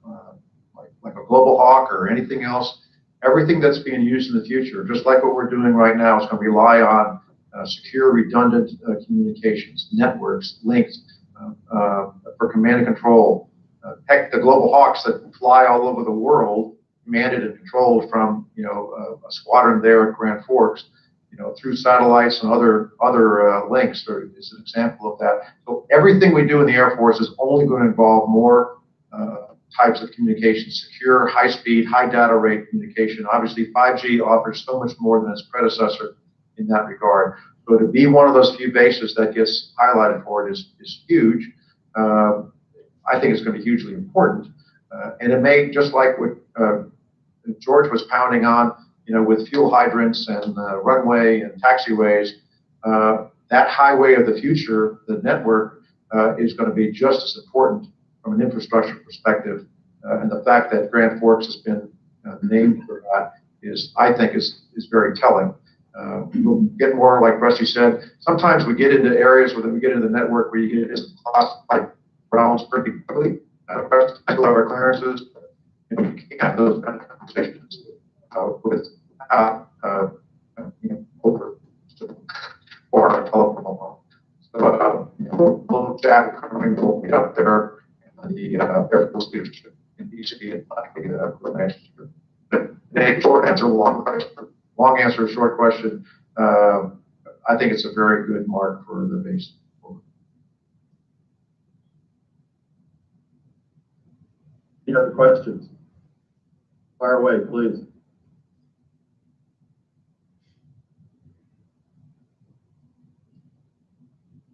like a Global Hawk or anything else, everything that's being used in the future, just like what we're doing right now, is going to rely on secure, redundant communications, networks, links for command and control. Heck, the Global Hawks that fly all over the world, commanded and controlled from a squadron there at Grand Forks, through satellites and other links, is an example of that. So everything we do in the Air Force is only going to involve more types of communication, secure, high-speed, high data rate communication. Obviously, 5G offers so much more than its predecessor in that regard. So to be one of those few bases that gets highlighted for it is huge. I think it's going to be hugely important. And it may, just like what George was pounding on, with fuel hydrants and runway and taxiways, that highway of the future, the network, is going to be just as important from an infrastructure perspective. And the fact that Grand Forks has been named for that I think is very telling. We'll get more, like Rusty said, sometimes we get into areas where we get into the network where you get into classified realms pretty quickly. I love our clearances. You can't have those kind of conversations with over or a telephone. So we'll chat, we'll get up there, and the Air Force leadership can easily short answer, long answer, short question. I think it's a very good mark for the base. Any other questions? Fire away, please.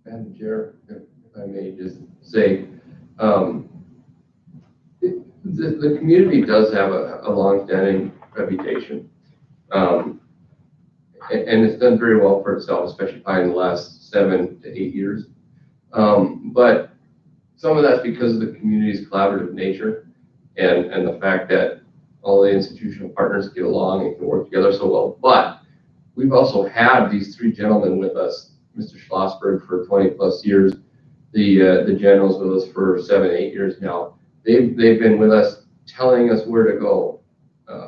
Madam Chair, if I may just say, the community does have a long-standing reputation. And it's done very well for itself, especially probably in the last 7 to 8 years. But some of that's because of the community's collaborative nature and the fact that all the institutional partners get along and can work together so well. But we've also had these 3 gentlemen with us, Mr. Schlossberg for 20 plus years, the generals with us for 7, 8 years now. They've been with us, telling us where to go,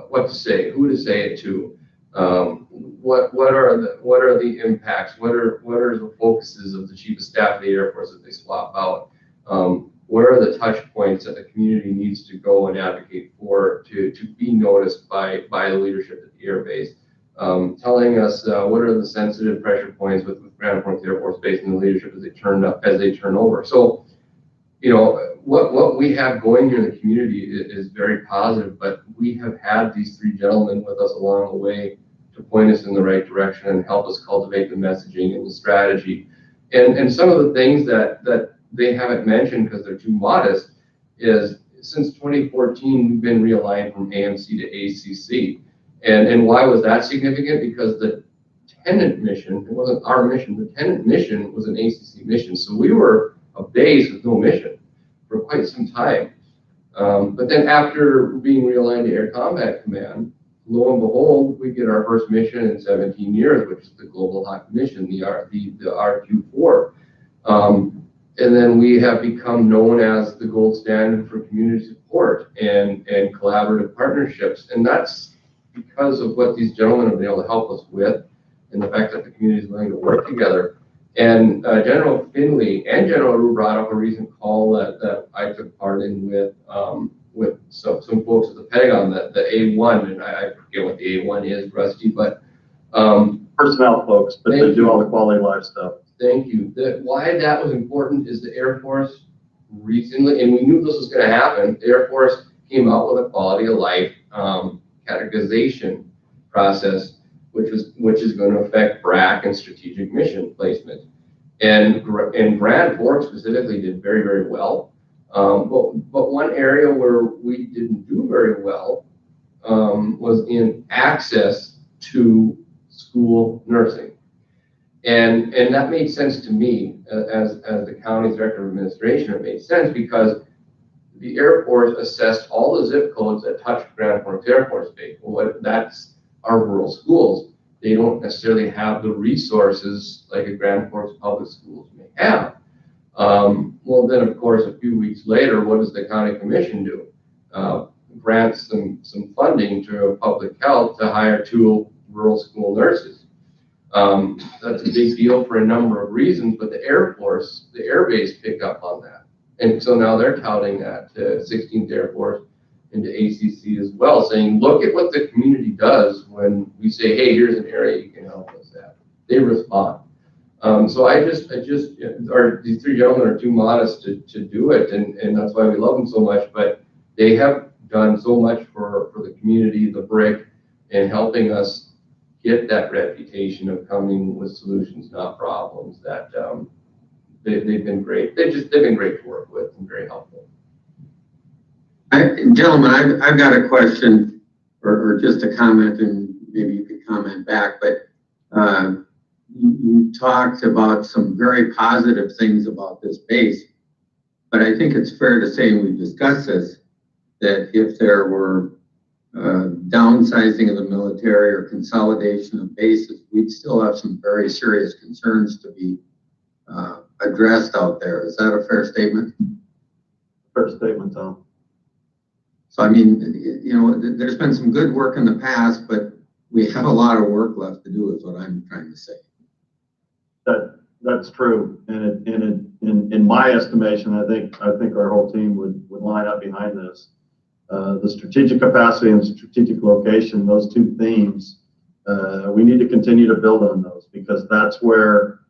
what to say, who to say it to, what are the impacts, what are the focuses of the Chief of Staff of the Air Force that they swap out, where are the touch points that the community needs to go and advocate for to be noticed by the leadership at the Air Base, telling us what are the sensitive pressure points with Grand Forks Air Force Base and the leadership as they turn over. So, you know, what we have going here in the community is very positive, but we have had these 3 gentlemen with us along the way to point us in the right direction and help us cultivate the messaging and the strategy. And some of the things that they haven't mentioned because they're too modest is since 2014, we've been realigned from AMC to ACC. And why was that significant? Because the tenant mission, it wasn't our mission, the tenant mission was an ACC mission. So we were a base with no mission for quite some time. But then after being realigned to Air Combat Command, lo and behold, we get our first mission in 17 years, which is the Global Hawk mission, the RQ4. And then we have become known as the gold standard for community support and collaborative partnerships. And that's because of what these gentlemen have been able to help us with and the fact that the community is willing to work together. And General Finley and General Rue brought up a recent call that I took part in with some folks at the Pentagon, the A1, and I forget what the A1 is, Rusty, but Personnel folks, but they do all the quality of life stuff. Thank you. Why that was important is the Air Force recently, and we knew this was going to happen, the Air Force came out with a quality of life categorization process, which is going to affect BRAC and strategic mission placement. And Grand Forks specifically did very, very well. But one area where we didn't do very well was in access to school nursing. And that made sense to me as the county's director of administration. It made sense because the Air Force assessed all the zip codes that touch Grand Forks Air Force Base. Well, that's our rural schools. They don't necessarily have the resources like a Grand Forks public schools may have. Well, then of course, a few weeks later, what does the county commission do? Grants some funding to public health to hire 2 rural school nurses. That's a big deal for a number of reasons, but the Air Force, the Air Base picked up on that. And so now they're touting that to 16th Air Force and to ACC as well, saying, look at what the community does when we say, hey, here's an area you can help us at. They respond. So these 3 gentlemen are too modest to do it, and that's why we love them so much, but they have done so much for the community, the BRIC, and helping us get that reputation of coming with solutions, not problems, that they've been great. They've been great to work with and very helpful. Gentlemen, I've got a question or just a comment, and maybe you could comment back, but you talked about some very positive things about this base, but I think it's fair to say, and we've discussed this, that if there were downsizing of the military or consolidation of bases, we'd still have some very serious concerns to be addressed out there. Is that a fair statement? Fair statement, Tom. So, I mean, you know, there's been some good work in the past, but we have a lot of work left to do is what I'm trying to say. That's true. And in my estimation, I think our whole team would line up behind this. The strategic capacity and strategic location, those 2 themes, we need to continue to build on those, because that's where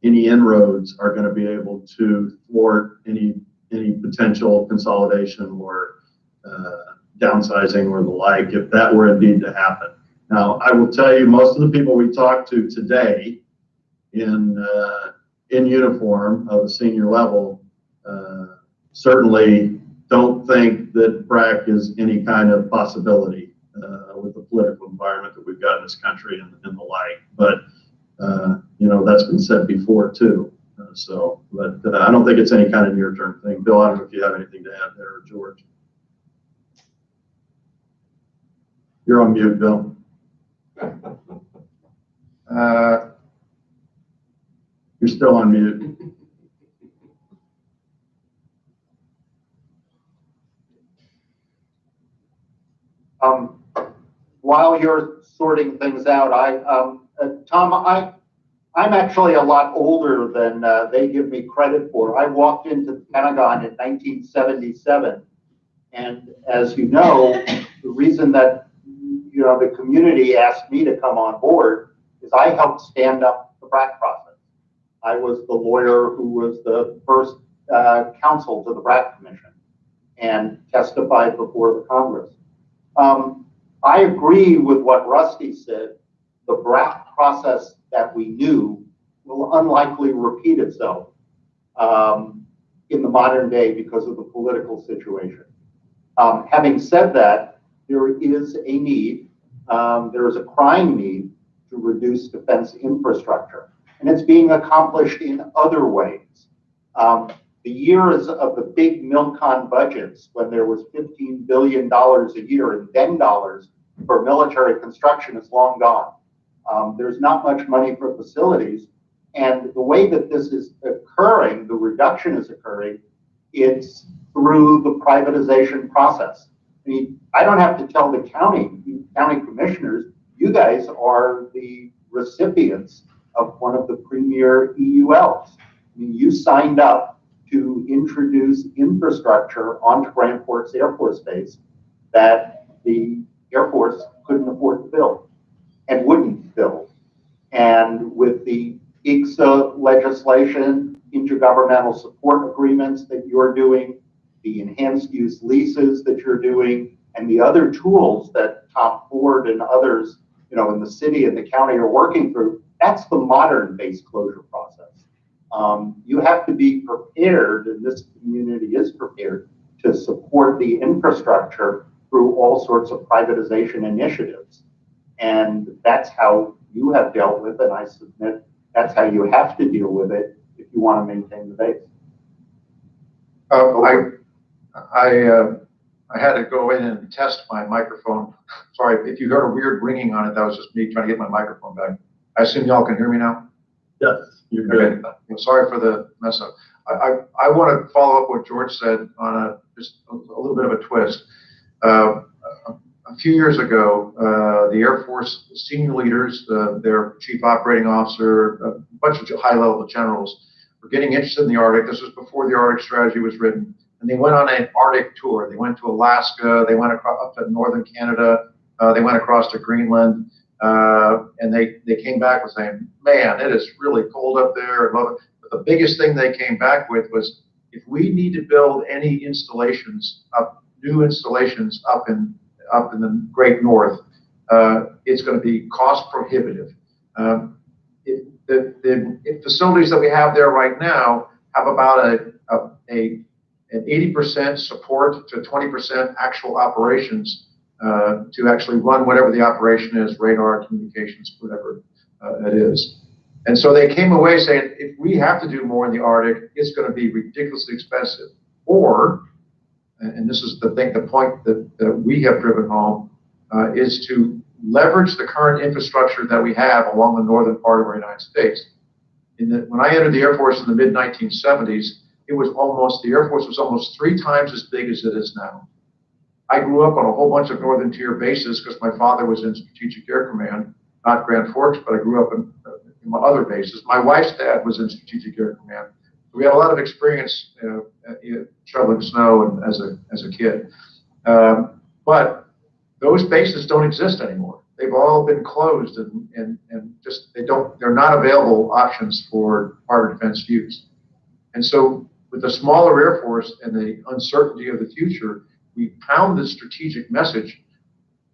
any inroads are going to be able to thwart any potential consolidation or downsizing or the like, if that were indeed to happen. Now, I will tell you, most of the people we talked to today in in uniform of a senior level certainly don't think that BRAC is any kind of possibility with the political environment that we've got in this country and the like. But, that's been said before too. But I don't think it's any kind of near-term thing. Bill, I don't know if you have anything to add there, or George. You're on mute, Bill. You're still on mute. While you're sorting things out, Tom, I'm actually a lot older than they give me credit for. I walked into the Pentagon in 1977, and as you know, the reason that the community asked me to come on board is I helped stand up the BRAC process. I was the lawyer who was the first counsel to the BRAC Commission and testified before the Congress. I agree with what Rusty said. The BRAC process that we knew will unlikely repeat itself in the modern day because of the political situation. Having said that, there is a need, there is a crying need to reduce defense infrastructure, and it's being accomplished in other ways. The years of the big MILCON budgets, when there was $15 billion a year in then dollars for military construction, is long gone. There's not much money for facilities, and the way that this is occurring, the reduction is occurring, it's through the privatization process. I mean, I don't have to tell the county commissioners, you guys are the recipients of one of the premier EULs. I mean, you signed up to introduce infrastructure onto Grand Forks Air Force Base that the Air Force couldn't afford to build and wouldn't build. And with the IGSA legislation, intergovernmental support agreements that you're doing, the enhanced use leases that you're doing, and the other tools that Tom Ford and others, in the city and the county are working through, that's the modern base closure process. You have to be prepared, and this community is prepared, to support the infrastructure through all sorts of privatization initiatives. And that's how you have dealt with it, and I submit that's how you have to deal with it if you want to maintain the base. I had to go in and test my microphone. Sorry, if you heard a weird ringing on it, that was just me trying to get my microphone back. I assume y'all can hear me now? Yes, you're good. Okay. Well, sorry for the mess up. I want to follow up what George said on just a little bit of a twist. A few years ago, the Air Force senior leaders, their chief operating officer, a bunch of high-level generals were getting interested in the Arctic. This was before the Arctic strategy was written. And they went on an Arctic tour. They went to Alaska. They went up to northern Canada. They went across to Greenland. And they came back with saying, man, it is really cold up there. But the biggest thing they came back with was, if we need to build any installations, new installations up in the Great North, it's going to be cost prohibitive. The facilities that we have there right now have about an 80% support to 20% actual operations to actually run whatever the operation is, radar, communications, whatever it is. And so they came away saying, if we have to do more in the Arctic, it's going to be ridiculously expensive. Or, and this is the point that we have driven home, is to leverage the current infrastructure that we have along the northern part of our United States. When I entered the Air Force in the mid-1970s, the Air Force was almost 3 times as big as it is now. I grew up on a whole bunch of northern tier bases because my father was in Strategic Air Command, not Grand Forks, but I grew up in other bases. My wife's dad was in Strategic Air Command. We had a lot of experience shoveling snow as a kid. But those bases don't exist anymore. They've all been closed and just they're not available options for Department of Defense use. And so with the smaller Air Force and the uncertainty of the future, we pound this strategic message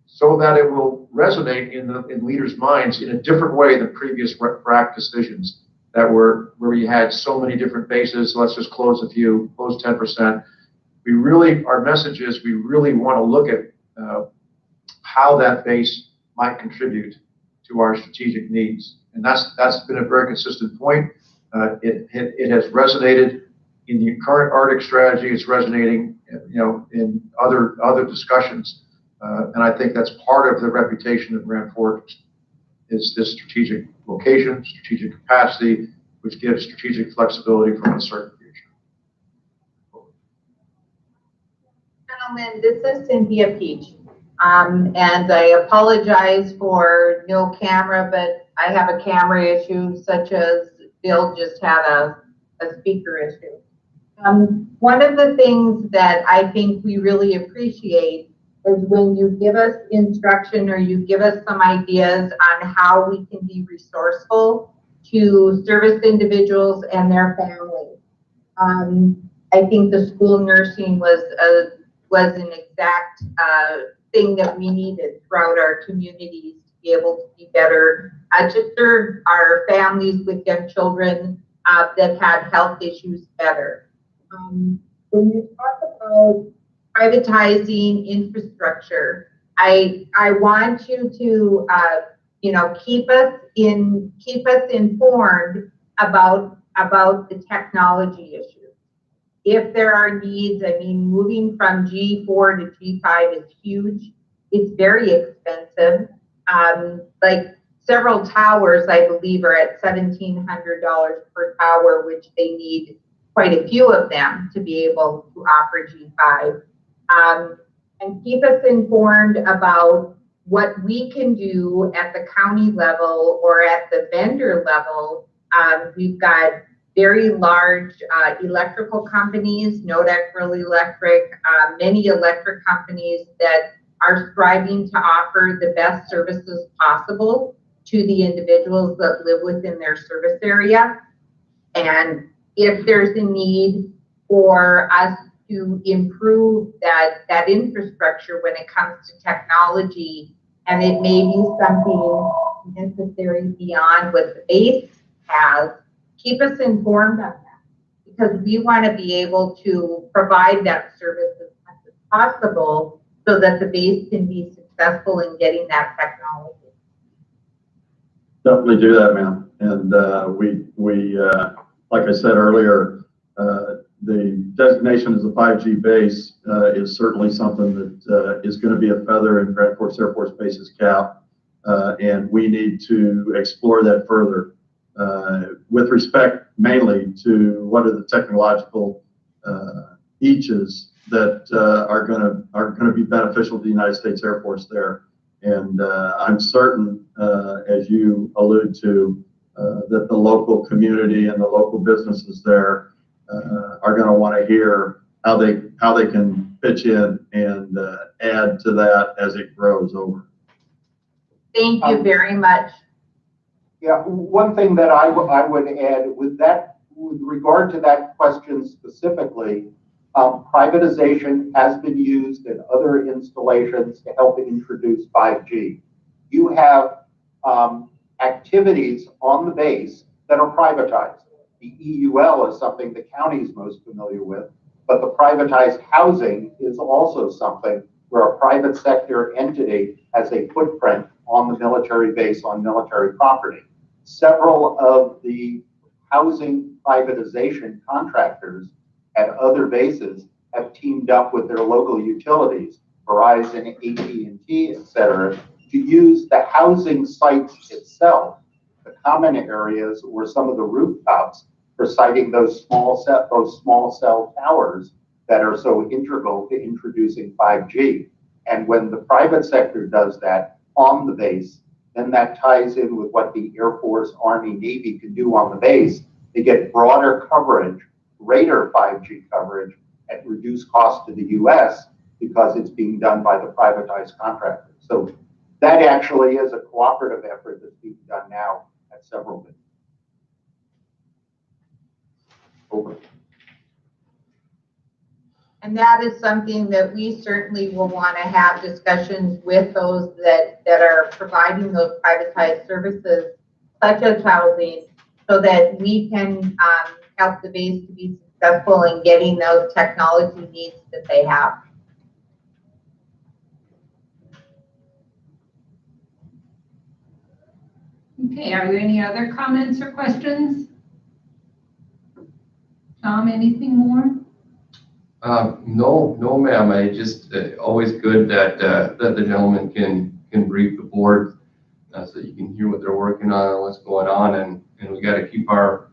so that it will resonate in leaders' minds in a different way than previous BRAC decisions. that were where you had so many different bases. So let's just close a few, close 10%. Our message is we really want to look at how that base might contribute to our strategic needs. And that's been a very consistent point. It has resonated in the current Arctic strategy. It's resonating, in other discussions. And I think that's part of the reputation of Grand Forks is this strategic location, strategic capacity, which gives strategic flexibility for an uncertain future. Gentlemen, this is Cynthia Peach. And I apologize for no camera, but I have a camera issue such as Bill just had a speaker issue. One of the things that I think we really appreciate is when you give us instruction or you give us some ideas on how we can be resourceful to service individuals and their families. I think the school nursing was an exact thing that we needed throughout our communities to be able to be better, to serve our families with young children that had health issues better. When you talk about privatizing infrastructure, I want you to keep us informed about the technology issues. If there are needs, I mean, moving from G4 to G5 is huge. It's very expensive. Like several towers, I believe, are at $1,700 per tower, which they need quite a few of them to be able to offer G5. And keep us informed about what we can do at the county level or at the vendor level. We've got very large electrical companies, Nodex, Really Electric, many electric companies that are striving to offer the best services possible to the individuals that live within their service area. And if there's a need for us to improve that infrastructure when it comes to technology, and it may be something necessary beyond what the base has, keep us informed on that, because we want to be able to provide that service as much as possible so that the base can be successful in getting that technology. Definitely do that, ma'am. And we like I said earlier, the designation as a 5G base is certainly something that is going to be a feather in Grand Forks Air Force Base's cap, and we need to explore that further with respect mainly to what are the technological eaches that are going to be beneficial to the United States Air Force there. And I'm certain, as you allude to, that the local community and the local businesses there are going to want to hear how they can pitch in and add to that as it grows over. Thank you very much. Yeah, one thing that I would add with regard to that question specifically, privatization has been used in other installations to help introduce 5G. You have activities on the base that are privatized. The EUL is something the county is most familiar with, but the privatized housing is also something where a private sector entity has a footprint on the military base, on military property. Several of the housing privatization contractors at other bases have teamed up with their local utilities, Verizon, AT&T, et cetera, to use the housing site itself, the common areas or some of the rooftops, for siting those small cell towers that are so integral to introducing 5G. And when the private sector does that on the base, then that ties in with what the Air Force, Army, Navy can do on the base. They get broader coverage, greater 5G coverage at reduced cost to the US because it's being done by the privatized contractors. So that actually is a cooperative effort that's being done now at several bases. Over. And that is something that we certainly will want to have discussions with those that are providing those privatized services, such as housing, so that we can help the base to be successful in getting those technology needs that they have. Okay, are there any other comments or questions? Tom, anything more? No, ma'am. I just always good that that the gentleman can brief the board so that you can hear what they're working on and what's going on, and we got to keep our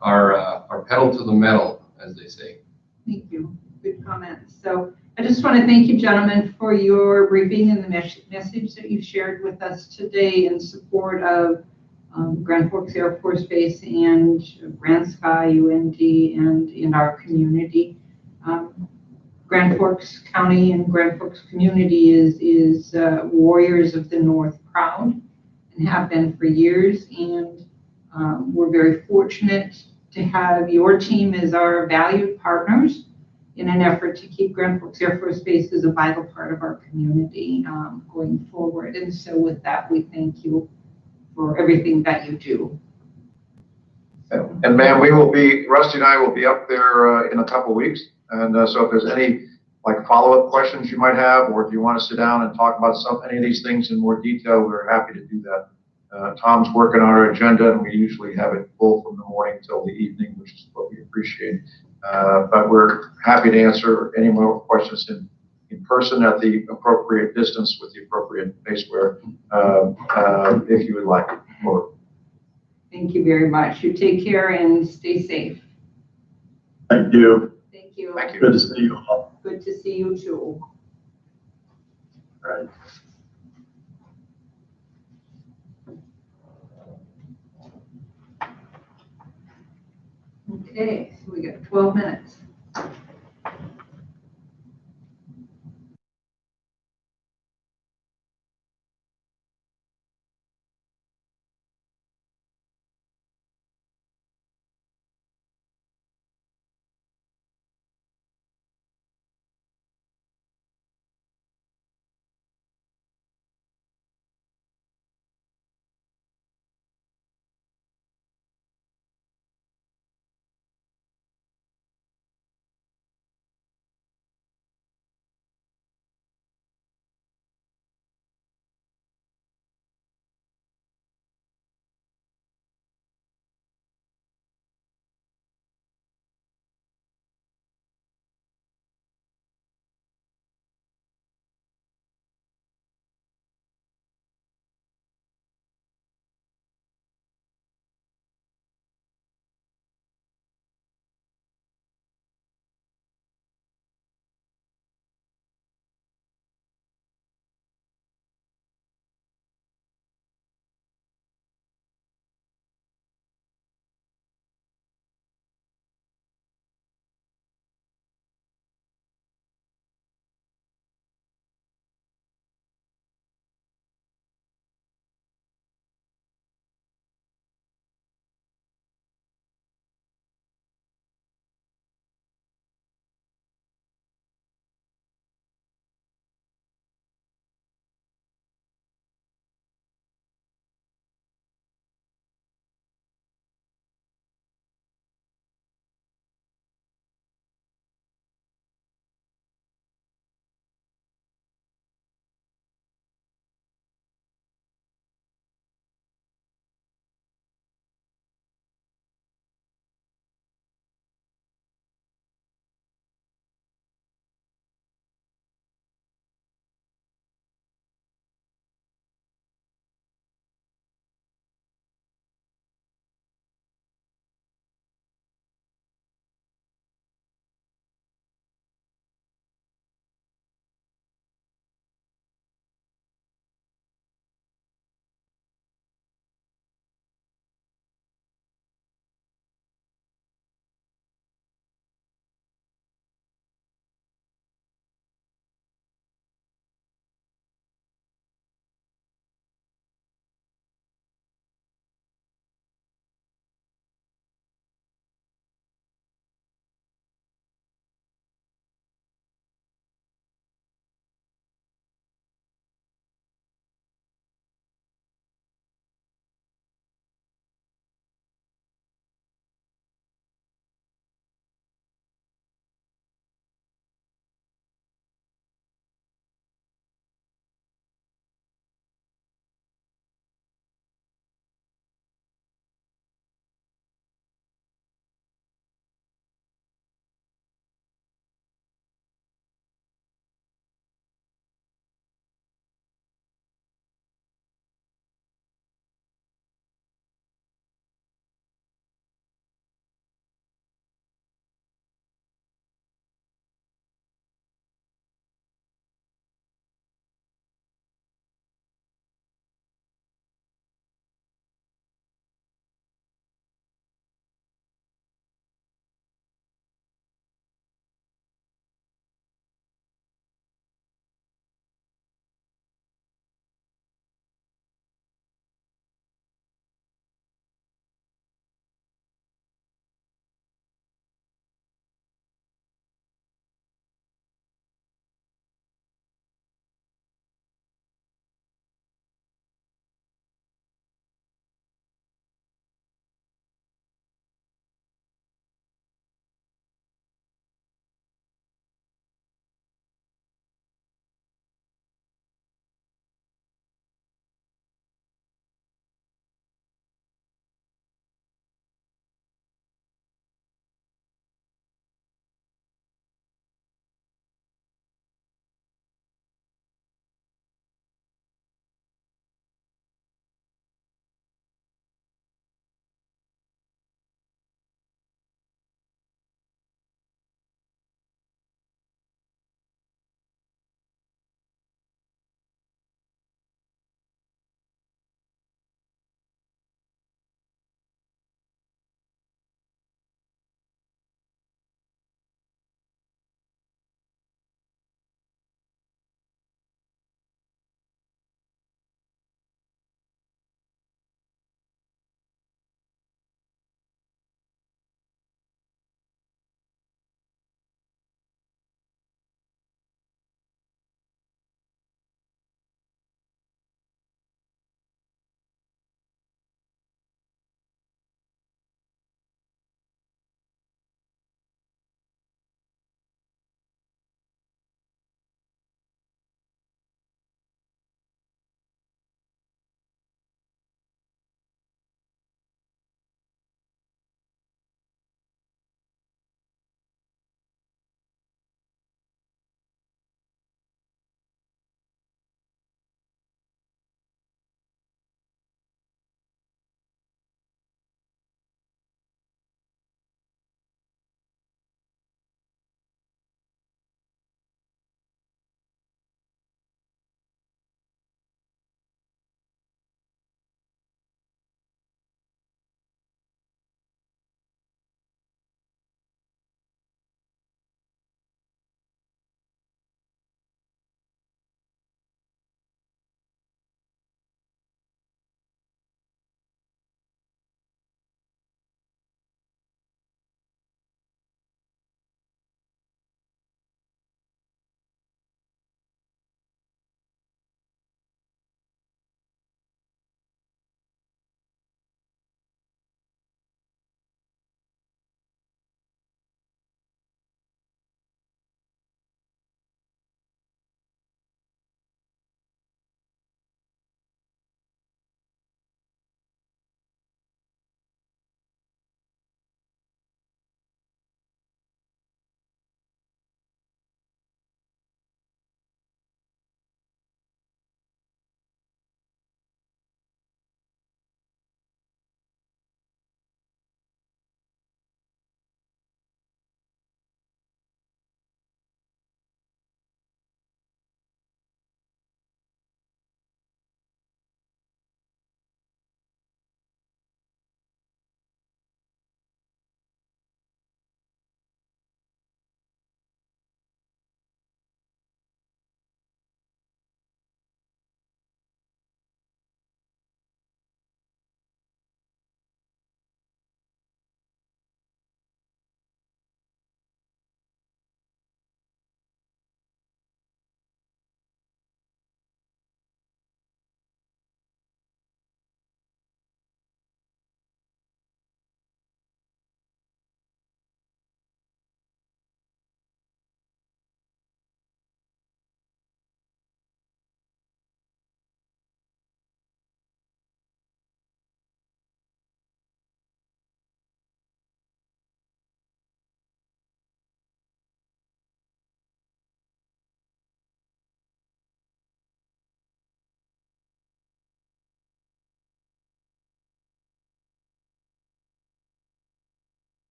pedal to the metal, as they say. Thank you. Good comments. So I just want to thank you, gentlemen, for your briefing and the message that you shared with us today in support of Grand Forks Air Force Base and Grand Sky, UND, and in our community. Grand Forks County and Grand Forks community is warriors of the North proud and have been for years. And we're very fortunate to have your team as our valued partners in an effort to keep Grand Forks Air Force Base as a vital part of our community going forward. And so with that, we thank you for everything that you do. And ma'am, Rusty and I will be up there in a couple of weeks. And so if there's any like follow-up questions you might have, or if you want to sit down and talk about any of these things in more detail, we're happy to do that. Tom's working on our agenda, and we usually have it full from the morning till the evening, which is what we appreciate. But we're happy to answer any more questions in person at the appropriate distance with the appropriate baseware, if you would like. Thank you very much. You take care and stay safe. Thank you. Thank you. Thank you. Good to see you all. Good to see you too. Right. Okay, so we got 12 minutes.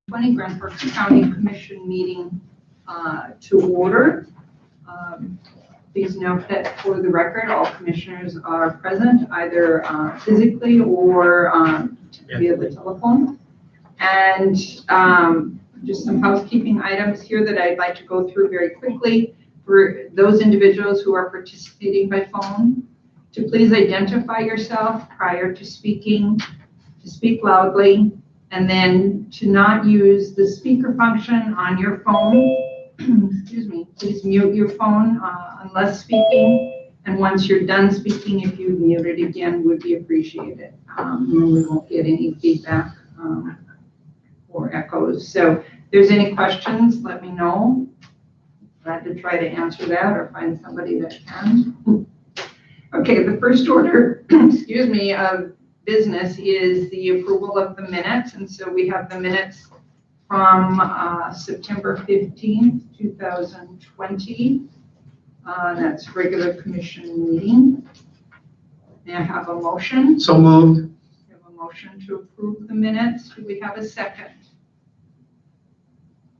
20 Grand Forks County Commission meeting to order. Please note that for the record, all commissioners are present either physically or via the telephone. And just some housekeeping items here that I'd like to go through very quickly for those individuals who are participating by phone, to please identify yourself prior to speaking, to speak loudly, and then to not use the speaker function on your phone. Excuse me, please mute your phone unless speaking. And once you're done speaking, if you mute it again, would be appreciated. We won't get any feedback or echoes. So if there's any questions, let me know. Glad to try to answer that or find somebody that can. Okay, the first order, excuse me, of business is the approval of the minutes. And so we have the minutes from September 15th, 2020. That's regular commission meeting. May I have a motion? So moved. We have a motion to approve the minutes. Do we have a second?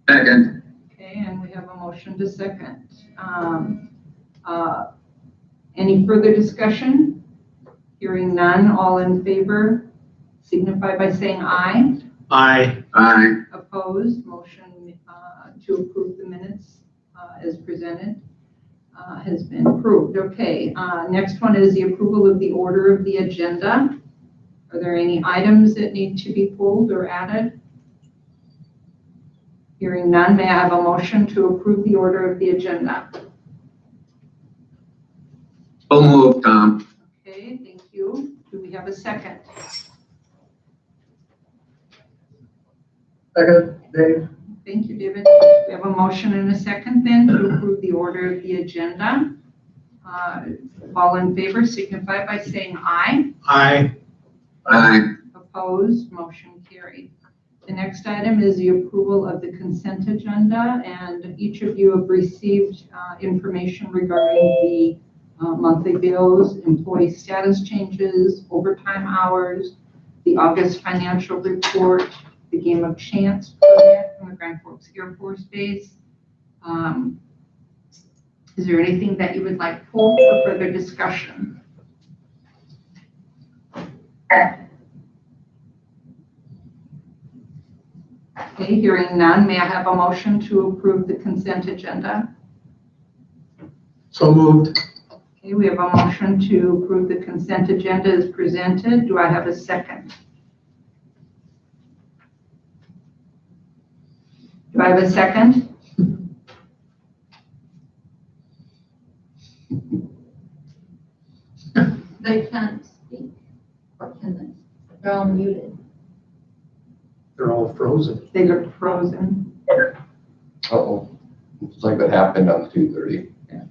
Second. Okay, and we have a motion to second. Any further discussion? Hearing none, all in favor signify by saying aye. Aye. Aye. Opposed, motion to approve the minutes as presented has been approved. Okay, next one is the approval of the order of the agenda. Are there any items that need to be pulled or added? Hearing none, may I have a motion to approve the order of the agenda? So moved, Tom. Okay, thank you. Do we have a second? Second, Dave. Thank you, David. We have a motion and a second then to approve the order of the agenda. All in favor signify by saying aye. Aye. Aye. Opposed, motion carried. The next item is the approval of the consent agenda, and each of you have received information regarding the monthly bills, employee status changes, overtime hours, the August financial report, the game of chance permit from the Grand Forks Air Force Base. Is there anything that you would like pulled for further discussion? Okay, hearing none, may I have a motion to approve the consent agenda? So moved. Okay, we have a motion to approve the consent agenda as presented. Do I have a second? Do I have a second? They can't speak, or can they? They're all muted. They're all frozen. They look frozen. Uh-oh. It's like that happened on 2:30. And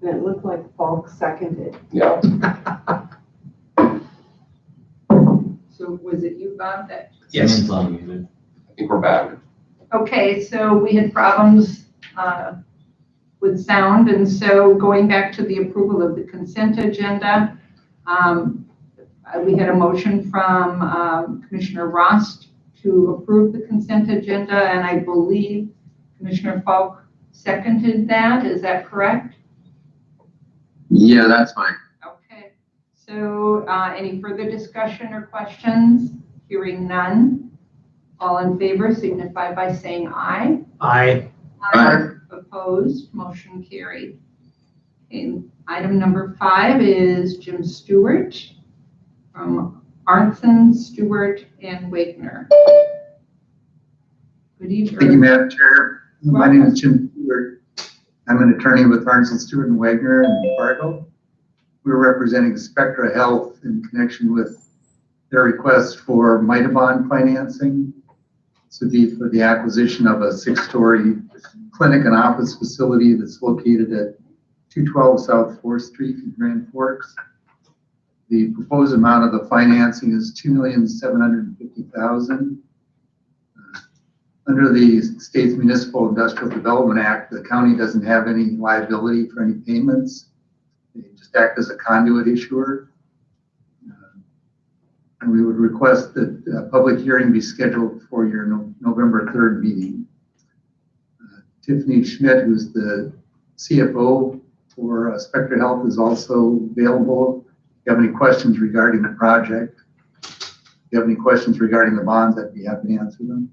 it looked like Falk seconded. Yeah. So was it you, Bob, that? Yes. I think we're back. Okay, so we had problems with sound, and so going back to the approval of the consent agenda, we had a motion from Commissioner Rost to approve the consent agenda, and I believe Commissioner Falk seconded that. Is that correct? Yeah, that's fine. Okay. So any further discussion or questions? Hearing none. All in favor signify by saying aye. Aye. Aye. Opposed, motion carried. Okay, item number 5 is Jim Stewart from Arnson, Stewart, and Wagner. Good evening. Thank you, Madam Chair. My name is Jim Stewart. I'm an attorney with Arnson, Stewart, and Wagner in Fargo. We're representing Spectra Health in connection with their request for Mitabond financing. This would be for the acquisition of a 6-story clinic and office facility that's located at 212 South 4th Street in Grand Forks. The proposed amount of the financing is $2,750,000. Under the state's Municipal Industrial Development Act, the county doesn't have any liability for any payments. They just act as a conduit issuer. And we would request that a public hearing be scheduled for your November 3rd meeting. Tiffany Schmidt, who's the CFO for Spectra Health, is also available. If you have any questions regarding the project, if you have any questions regarding the bonds, I'd be happy to answer them.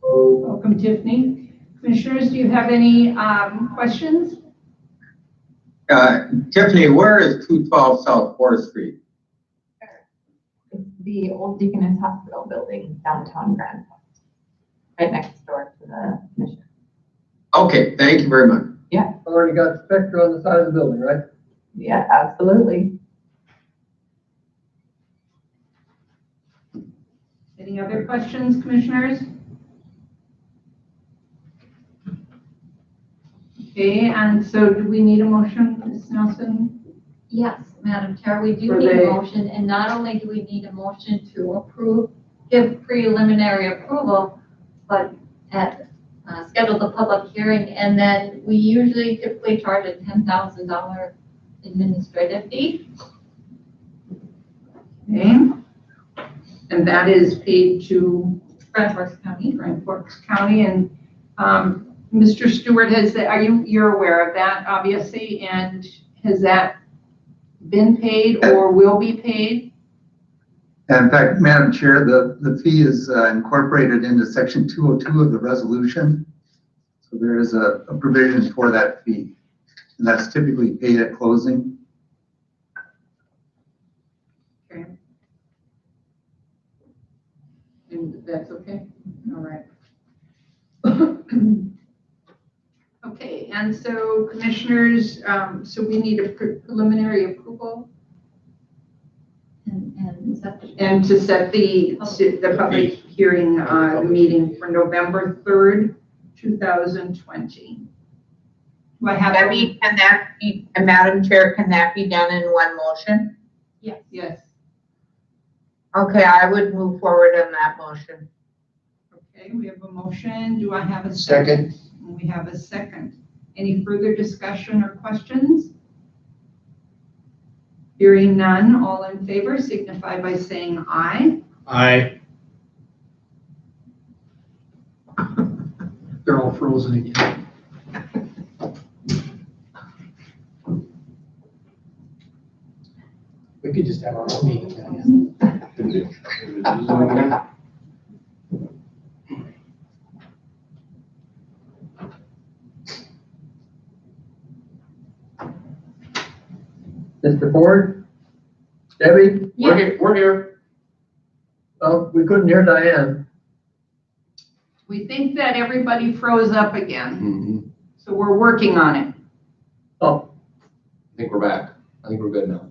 Welcome, Tiffany. Commissioners, do you have any questions? Tiffany, where is 212 South 4th Street? It's the old Deaconess Hospital building downtown Grad, right next door to the mission. Okay, thank you very much. Already got Spectra on the side of the building, right? Yeah, absolutely. Any other questions, commissioners? Okay, and so do we need a motion, Ms. Nelson? Yes, Madam Chair, we do For need the- a motion, and not only do we need a motion to approve, give preliminary approval, but schedule the public hearing, and then we usually typically charge a $10,000 administrative fee. Okay. And that is paid to Grand Forks County. Grand Forks County, and Mr. Stewart, you're aware of that, obviously, and has that been paid or will be paid? And in fact, Madam Chair, the fee is incorporated into Section 202 of the resolution. So there is a provision for that fee, and that's typically paid at closing. Okay. And that's okay? All right. Okay, and so commissioners, so we need a preliminary approval And set the- and to set the public hearing, meeting for November 3rd, 2020. Do I have? Debbie, can that be, Madam Chair, can that be done in one motion? Yes. Yes. Okay, I would move forward on that motion. Okay, we have a motion. Do I have a second? And we have a second. Any further discussion or questions? Hearing none, all in favor signify by saying aye. Aye. They're all frozen again. We could just have our own meeting. Mr. Ford? Debbie? We're here. Oh, we couldn't hear Diane. We think that everybody froze up again, Mhm. so we're working on it. Oh, I think we're back. I think we're good now.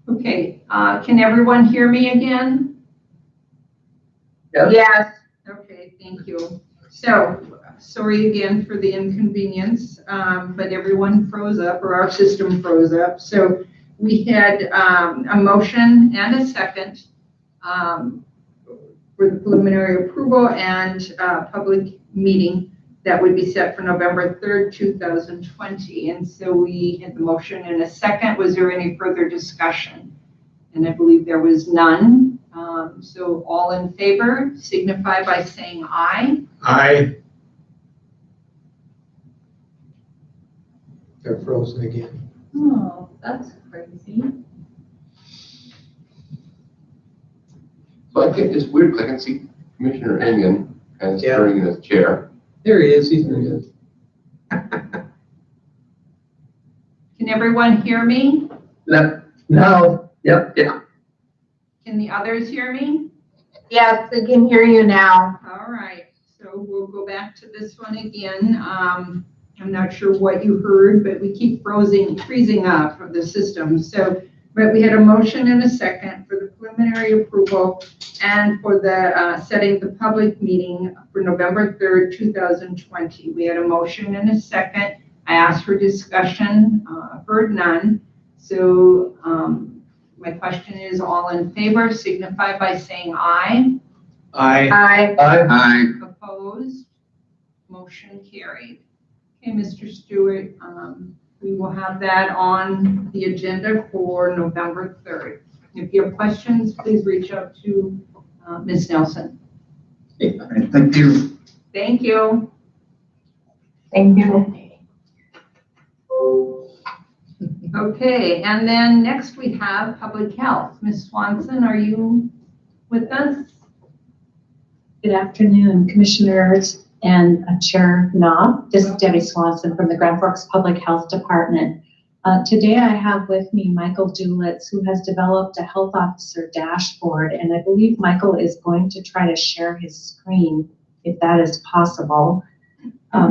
Okay, can everyone hear me again? yes. Yes, Okay, thank you. So, sorry again for the inconvenience, but everyone froze up, or our system froze up. So we had a motion and a second for the preliminary approval and public meeting that would be set for November 3rd, 2020. And so we had the motion and a second. Was there any further discussion? And I believe there was none. So all in favor signify by saying aye. Aye. They're frozen again. Oh, that's crazy. So I think it's weird, 'cause I can see Commissioner Engen kind of Yeah. stirring in his chair. There he is, he's good. Can everyone hear me? Now, yep, yeah. Can the others hear me? yes, I can hear you now. All right, so we'll go back to this one again. I'm not sure what you heard, but we keep freezing up of the system. So, but we had a motion and a second for the preliminary approval and for the setting the public meeting for November 3rd, 2020. We had a motion and a second. I asked for discussion, heard none. So my question is, all in favor signify by saying aye. Aye. Aye. Aye. Opposed? Motion carried. Okay, Mr. Stewart, We will have that on the agenda for November 3rd. If you have questions, please reach out to Ms. Nelson. All right, thank you. Thank you. Thank you. Okay, and then next we have public health. Ms. Swanson, are you with us? Good afternoon, Commissioners and Chair Knob. This is Debbie Swanson from the Grand Forks Public Health Department. Today I have with me Michael Dulitz, who has developed a health officer dashboard, and I believe Michael is going to try to share his screen, if that is possible,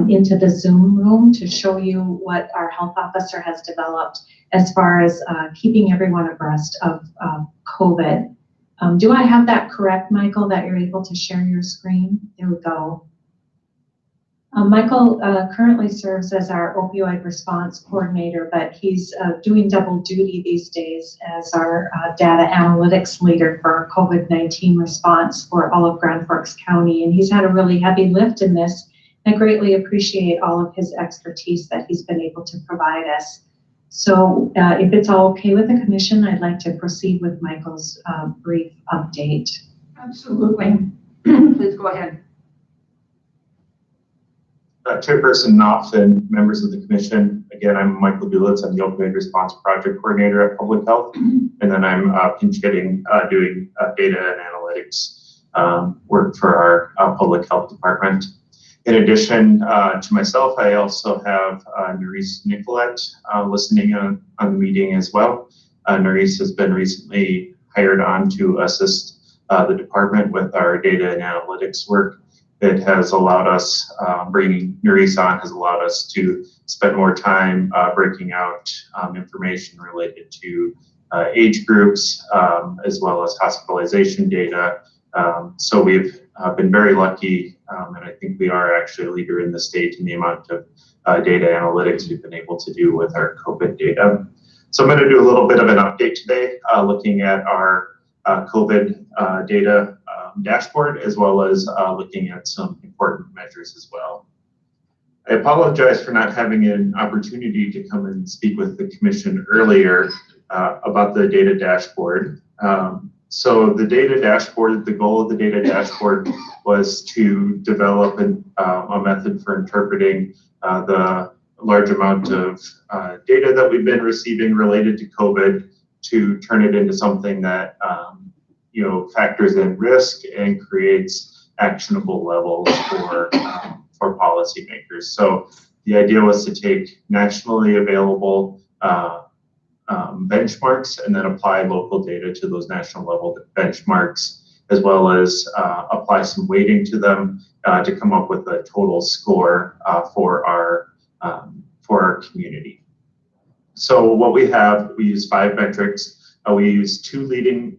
into the Zoom room to show you what our health officer has developed as far as keeping everyone abreast of COVID. Do I have that correct, Michael, that you're able to share your screen? There we go. Michael currently serves as our opioid response coordinator, but he's doing double duty these days as our data analytics leader for COVID-19 response for all of Grand Forks County. And he's had a really heavy lift in this. I greatly appreciate all of his expertise that he's been able to provide us. So if it's all okay with the commission, I'd like to proceed with Michael's brief update. Absolutely. Please go ahead. Chairperson Knopf and members of the commission, again, I'm Michael Dulitz. I'm the Opioid Response Project Coordinator at Public Health, and then I'm pinch hitting doing data and analytics work for our Public Health Department. In addition to myself, I also have Nerys Nicolette listening on the meeting as well. Nerys has been recently hired on to assist the department with our data and analytics work. It has allowed us, bringing Nerys on has allowed us to spend more time breaking out information related to age groups, as well as hospitalization data. So we've been very lucky, and I think we are actually a leader in the state in the amount of data analytics we've been able to do with our COVID data. So I'm going to do a little bit of an update today, looking at our COVID data dashboard, as well as looking at some important measures as well. I apologize for not having an opportunity to come and speak with the commission earlier about the data dashboard. So the data dashboard, the goal of the data dashboard was to develop a method for interpreting the large amount of data that we've been receiving related to COVID, to turn it into something that factors in risk and creates actionable levels for policymakers. So the idea was to take nationally available benchmarks and then apply local data to those national level benchmarks, as well as apply some weighting to them to come up with a total score for our community. So what we have, we use 5 metrics. We use two leading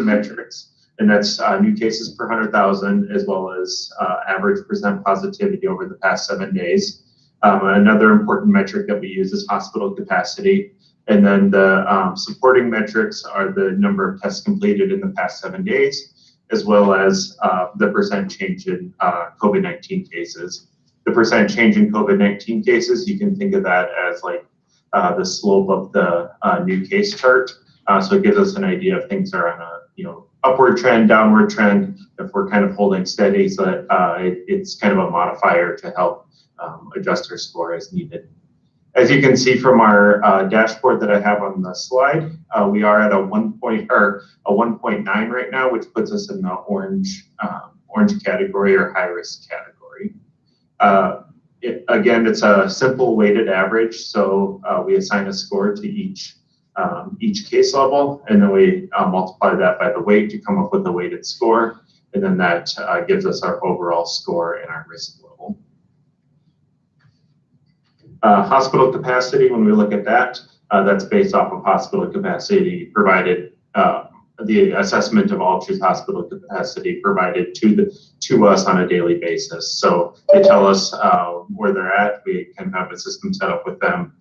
metrics, and that's new cases per 100,000, as well as average percent positivity over the past 7 days. Another important metric that we use is hospital capacity. And then the supporting metrics are the number of tests completed in the past 7 days, as well as the percent change in COVID-19 cases. The percent change in COVID-19 cases, you can think of that as like the slope of the new case chart. So it gives us an idea if things are on a upward trend, downward trend, if we're kind of holding steady, so that it's kind of a modifier to help adjust our score as needed. As you can see from our dashboard that I have on the slide, we are at a 1.9 right now, which puts us in the orange category or high risk category. Again, it's a simple weighted average, so we assign a score to each case level, and then we multiply that by the weight to come up with a weighted score, and then that gives us our overall score and our risk level. Hospital capacity, when we look at that, that's based off of hospital capacity provided, the assessment of all choose hospital capacity provided to us on a daily basis. So they tell us where they're at. We can have a system set up with them.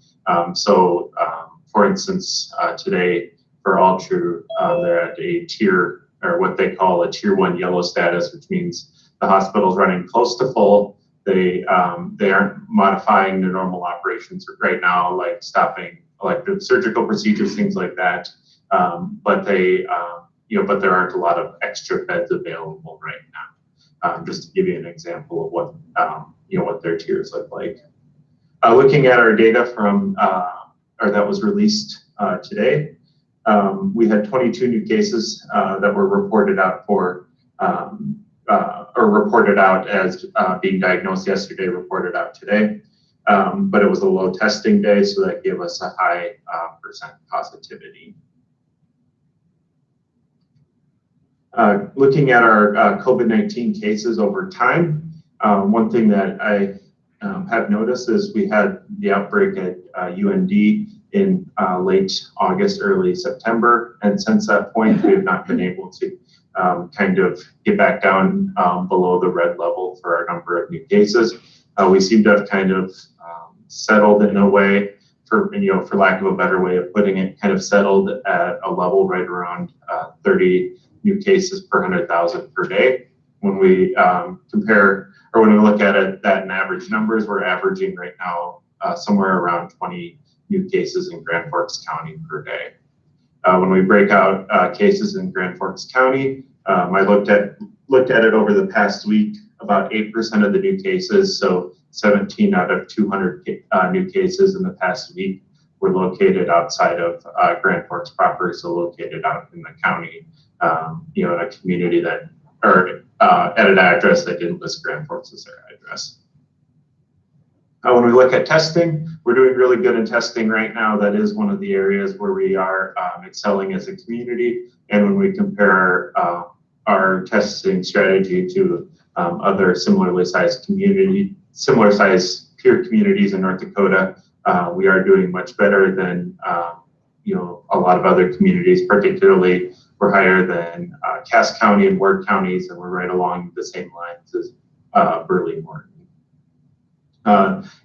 For instance, today for all true, they're at a tier, or what they call a tier 1 yellow status, which means the hospital's running close to full. they aren't modifying their normal operations right now, like stopping elective surgical procedures, things like that. But but there aren't a lot of extra beds available right now. Just to give you an example of what what their tiers look like. Looking at our data from or that was released today, we had 22 new cases that were reported out for or reported out as being diagnosed yesterday, reported out today. But it was a low testing day, so that gave us a high percent positivity. Looking at our COVID-19 cases over time, one thing that I have noticed is we had the outbreak at UND in late August, early September, and since that point, we have not been able to kind of get back down below the red level for our number of new cases. We seem to have kind of settled in a way, for lack of a better way of putting it, kind of settled at a level right around 30 new cases per 100,000 per day. When we compare, or when we look at it, that in average numbers, we're averaging right now somewhere around 20 new cases in Grand Forks County per day. When we break out cases in Grand Forks County, I looked at it over the past week. About 8% of the new cases, so 17 out of 200 new cases in the past week, were located outside of Grand Forks proper, so located out in the county, in a community that, or at an address that didn't list Grand Forks as their address. When we look at testing, we're doing really good in testing right now. That is one of the areas where we are excelling as a community. And when we compare our testing strategy to other similar sized peer communities in North Dakota, we are doing much better than a lot of other communities. Particularly, we're higher than Cass County and Ward counties, and we're right along the same lines as Burley Morton.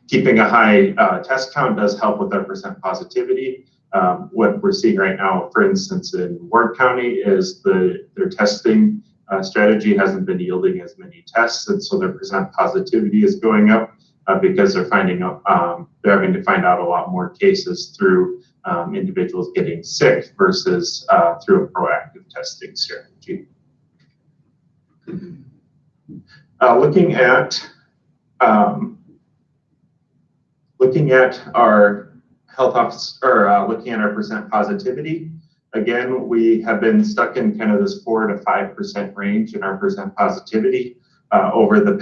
Keeping a high test count does help with our percent positivity. What we're seeing right now, for instance, in Ward County, is their testing strategy hasn't been yielding as many tests, and so their percent positivity is going up because they're having to find out a lot more cases through individuals getting sick versus through a proactive testing strategy. Looking at our health office, or looking at our percent positivity, again, we have been stuck in kind of this 4 to 5% range in our percent positivity over about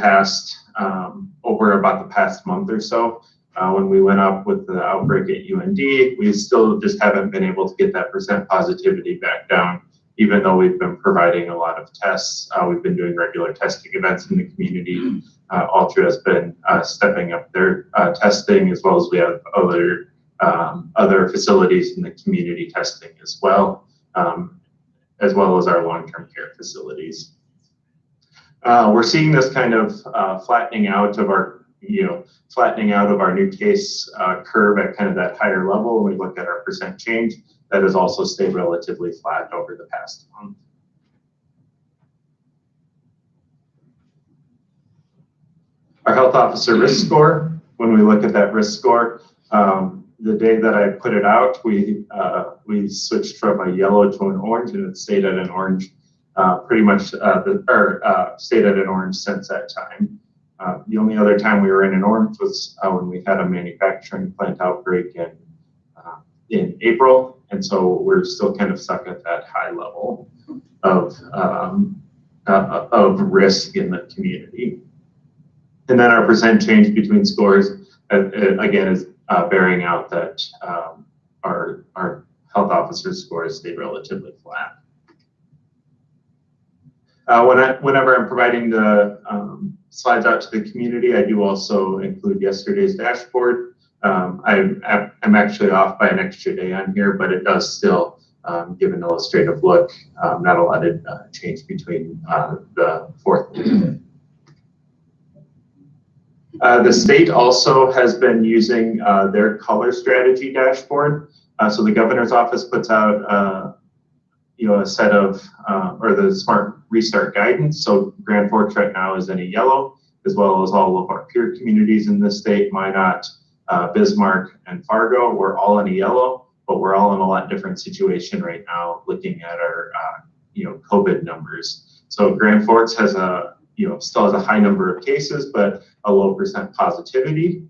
the past month or so. When we went up with the outbreak at UND, we still just haven't been able to get that percent positivity back down, even though we've been providing a lot of tests. We've been doing regular testing events in the community. Ultra has been stepping up their testing, as well as we have other facilities in the community testing as well as our long-term care facilities. We're seeing this kind of flattening out of our new case curve at kind of that higher level. When we look at our percent change, that has also stayed relatively flat over the past month. Our health officer risk score, when we look at that risk score, the day that I put it out, we switched from a yellow to an orange, and it stayed at an orange pretty much, stayed at an orange since that time. The only other time we were in an orange was when we had a manufacturing plant outbreak in April, and so we're still kind of stuck at that high level of risk in the community. And then our percent change between scores, again, is bearing out that our health officer scores stay relatively flat. Whenever I'm providing the slides out to the community, I do also include yesterday's dashboard. I'm actually off by an extra day on here, but it does still give an illustrative look. Not a lot of change between the fourth and fifth. The state also has been using their color strategy dashboard. So the governor's office puts out a set of, or the smart restart guidance. So Grand Forks right now is in a yellow. as well as all of our peer communities in the state, Minot, Bismarck, and Fargo. We're all in yellow, but we're all in a lot different situation right now looking at our COVID numbers. So Grand Forks has still has a high number of cases, but a low percent positivity.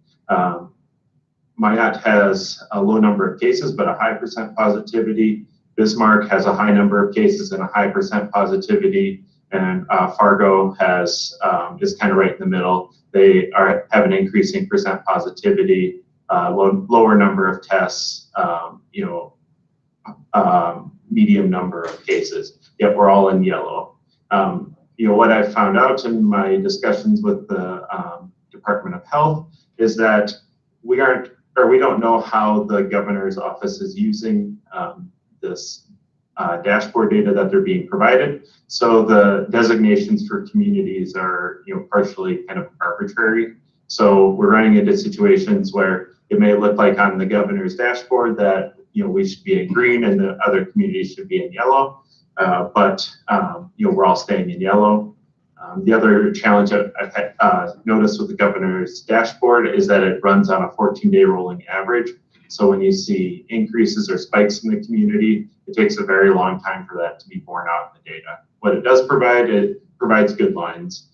Minot has a low number of cases, but a high percent positivity. Bismarck has a high number of cases and a high percent positivity. And Fargo has is kind of right in the middle. They have an increasing percent positivity, lower number of tests, medium number of cases. Yet we're all in yellow. What I've found out in my discussions with the Department of Health is that we don't know how the governor's office is using this dashboard data that they're being provided. So the designations for communities are, partially kind of arbitrary. So we're running into situations where it may look like on the governor's dashboard that, we should be in green and the other communities should be in yellow. But we're all staying in yellow. The other challenge I've had, noticed with the governor's dashboard is that it runs on a 14-day rolling average. So when you see increases or spikes in the community, it takes a very long time for that to be borne out in the data. What it does provide, it provides good lines.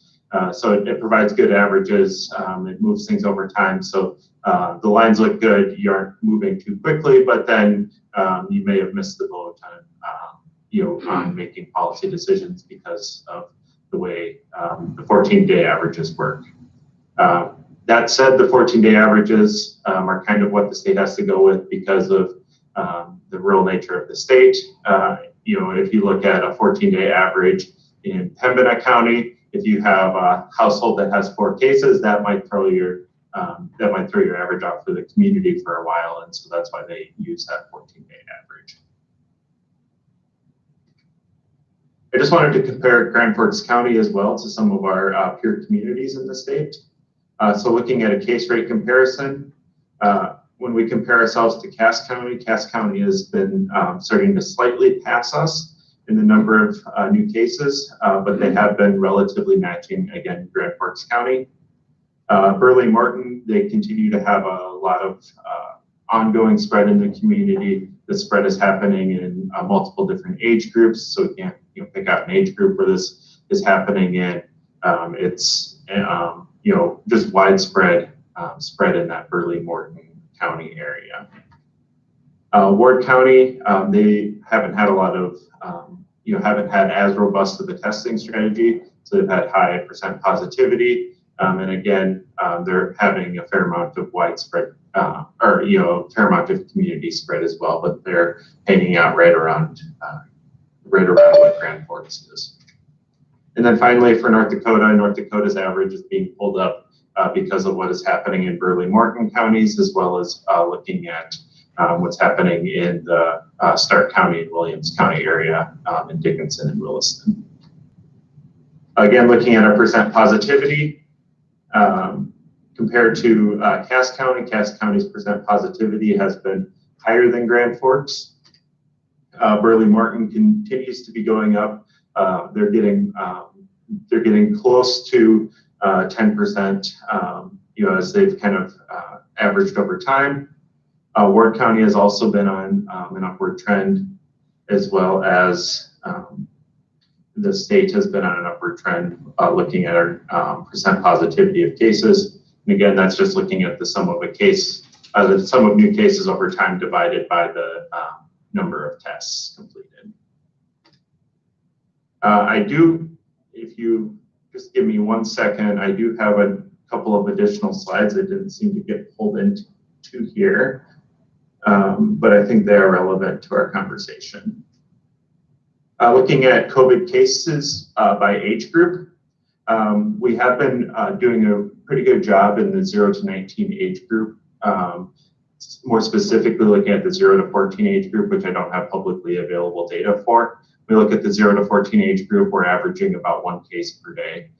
So it provides good averages. It moves things over time. So the lines look good. You aren't moving too quickly, but then you may have missed the boat on making policy decisions because of the way the 14-day averages work. That said, the 14-day averages are kind of what the state has to go with because of the rural nature of the state. If you look at a 14-day average in Pembina County, if you have a household that has 4 cases, that might throw your average off for the community for a while, and so that's why they use that 14-day average. I just wanted to compare Grand Forks County as well to some of our peer communities in the state. So looking at a case rate comparison, when we compare ourselves to Cass County has been starting to slightly pass us in the number of new cases, but they have been relatively matching, again, Grand Forks County. Burley Martin, they continue to have a lot of ongoing spread in the community. The spread is happening in multiple different age groups, so we can't pick out an age group where this is happening in. It's just widespread spread in that Burley Martin County area. Ward County, they haven't had a lot of, haven't had as robust of a testing strategy, so they've had high percent positivity. And again, they're having a fair amount of widespread, a fair amount of community spread as well, but they're hanging out right around what Grand Forks is. And then finally for North Dakota's average is being pulled up because of what is happening in Burley Martin counties, as well as looking at what's happening in the Stark County and Williams County area, in Dickinson and Williston. Again, looking at our percent positivity, compared to Cass County's percent positivity has been higher than Grand Forks. Burley Martin continues to be going up. They're getting close to 10%, as they've kind of averaged over time. Ward County has also been on an upward trend, as well as the state has been on an upward trend, looking at our percent positivity of cases. And again, that's just looking at the sum of the sum of new cases over time divided by the number of tests completed. If you just give me 1 second, I do have a couple of additional slides that didn't seem to get pulled into here, but I think they are relevant to our conversation. Looking at COVID cases by age group, we have been doing a pretty good job in the 0 to 19 age group, more specifically looking at the 0 to 14 age group, which I don't have publicly available data for. We look at the 0 to 14 age group, we're averaging about 1 case per day.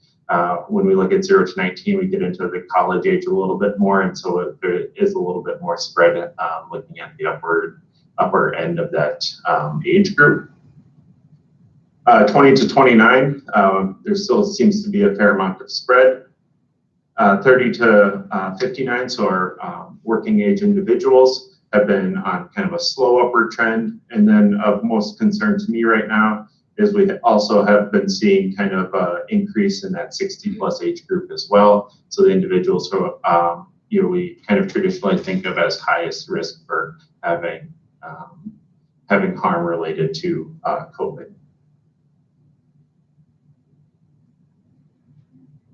When we look at 0 to 19, we get into the college age a little bit more, and so there is a little bit more spread looking at the upper end of that age group. 20 to 29, there still seems to be a fair amount of spread. 30 to 59, so our working age individuals have been on kind of a slow upward trend. And then of most concern to me right now is we also have been seeing kind of an increase in that 60 plus age group as well. So the individuals who, we kind of traditionally think of as highest risk for having harm related to COVID.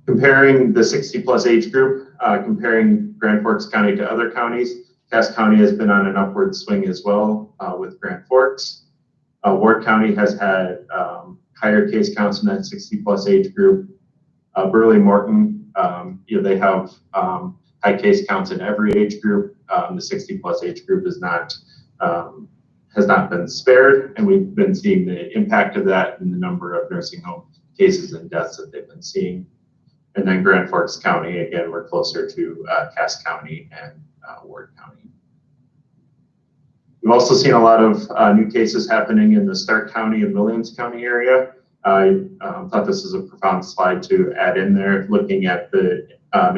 Comparing the 60 plus age group, comparing Grand Forks County to other counties, Cass County has been on an upward swing as well with Grand Forks. Ward County has had higher case counts in that 60 plus age group. Burley Morton, they have high case counts in every age group. The 60 plus age group is has not been spared, and we've been seeing the impact of that in the number of nursing home cases and deaths that they've been seeing. And then Grand Forks County, again, we're closer to Cass County and Ward County. We've also seen a lot of new cases happening in the Stark County and Williams County area. I thought this was a profound slide to add in there, looking at the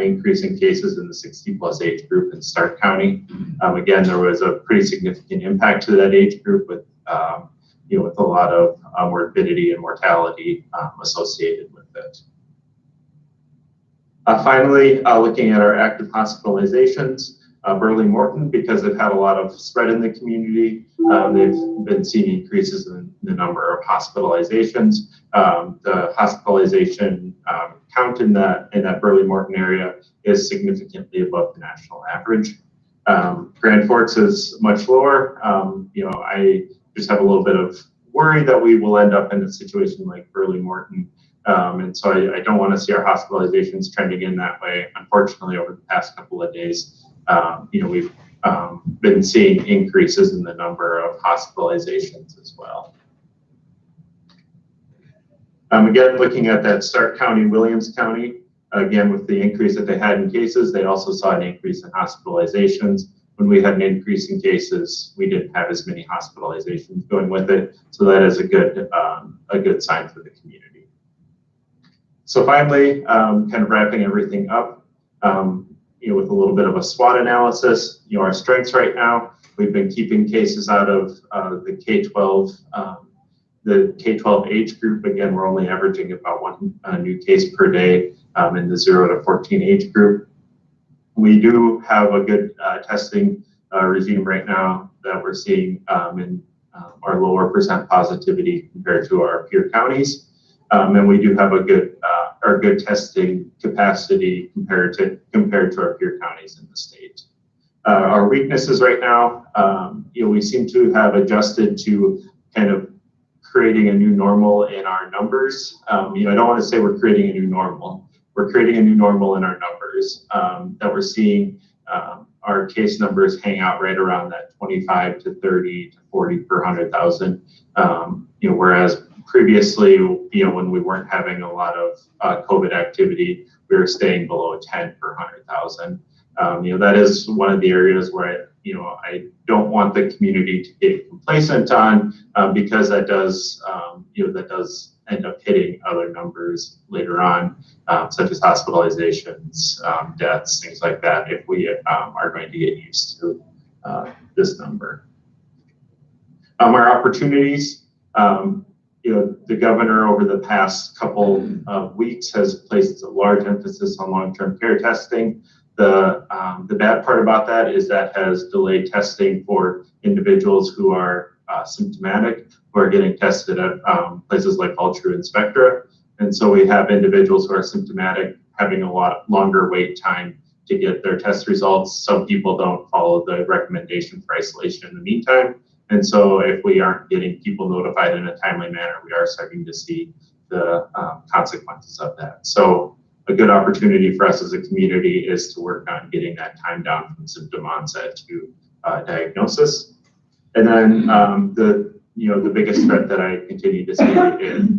increase in cases in the 60 plus age group in Stark County. Again, there was a pretty significant impact to that age group with a lot of morbidity and mortality associated with it. Finally, looking at our active hospitalizations, Burley Morton, because they've had a lot of spread in the community, they've been seeing increases in the number of hospitalizations. The hospitalization count in that Burley Morton area is significantly above the national average. Grand Forks is much lower. I just have a little bit of worry that we will end up in a situation like Burley Morton. And so I don't want to see our hospitalizations trending in that way. Unfortunately, over the past couple of days, we've been seeing increases in the number of hospitalizations as well. Again, looking at that Stark County, Williams County, again, with the increase that they had in cases, they also saw an increase in hospitalizations. When we had an increase in cases, we didn't have as many hospitalizations going with it. So that is a good sign for the community. So finally, kind of wrapping everything up, with a little bit of a SWOT analysis, our strengths right now, we've been keeping cases out of the K-12 age group. Again, we're only averaging about one new case per day in the 0 to 14 age group. We do have a good testing regime right now that we're seeing in our lower percent positivity compared to our peer counties. And we do have a good testing capacity compared to our peer counties in the state. Our weaknesses right now, we seem to have adjusted to kind of creating a new normal in our numbers. I don't want to say we're creating a new normal. We're creating a new normal in our numbers that we're seeing our case numbers hang out right around that 25 to 30 to 40 per 100,000. Whereas previously, when we weren't having a lot of COVID activity, we were staying below 10 per 100,000. That is one of the areas where I don't want the community to get complacent on because that does end up hitting other numbers later on, such as hospitalizations, deaths, things like that, if we are going to get used to this number. Our opportunities, the governor over the past couple of weeks has placed a large emphasis on long-term care testing. The bad part about that is that has delayed testing for individuals who are symptomatic, who are getting tested at places like Ultra and Spectra. And so we have individuals who are symptomatic having a lot longer wait time to get their test results. Some people don't follow the recommendation for isolation in the meantime. And so if we aren't getting people notified in a timely manner, we are starting to see the consequences of that. So a good opportunity for us as a community is to work on getting that time down from symptom onset to diagnosis. And then the biggest threat that I continue to see is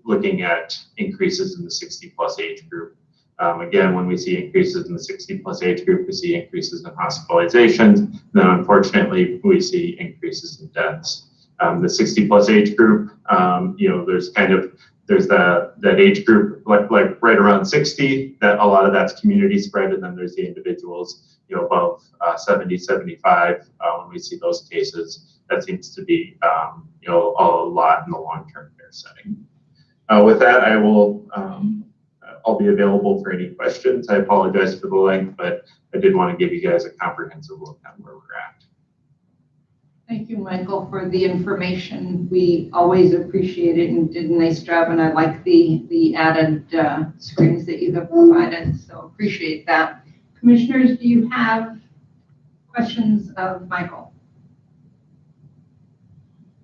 looking at increases in the 60 plus age group. Again, when we see increases in the 60 plus age group, we see increases in hospitalizations. Then unfortunately, we see increases in deaths. The 60 plus age group, there's kind of there's that age group, like right around 60, that a lot of that's community spread, and then there's the individuals, above 70, 75. When we see those cases, that seems to be, a lot in the long-term care setting. With that, I'll be available for any questions. I apologize for the length, but I did want to give you guys a comprehensive look at where we're at. Thank you, Michael, for the information. We always appreciate it and did a nice job, and I like the added screens that you have provided, so appreciate that. Commissioners, do you have questions of Michael?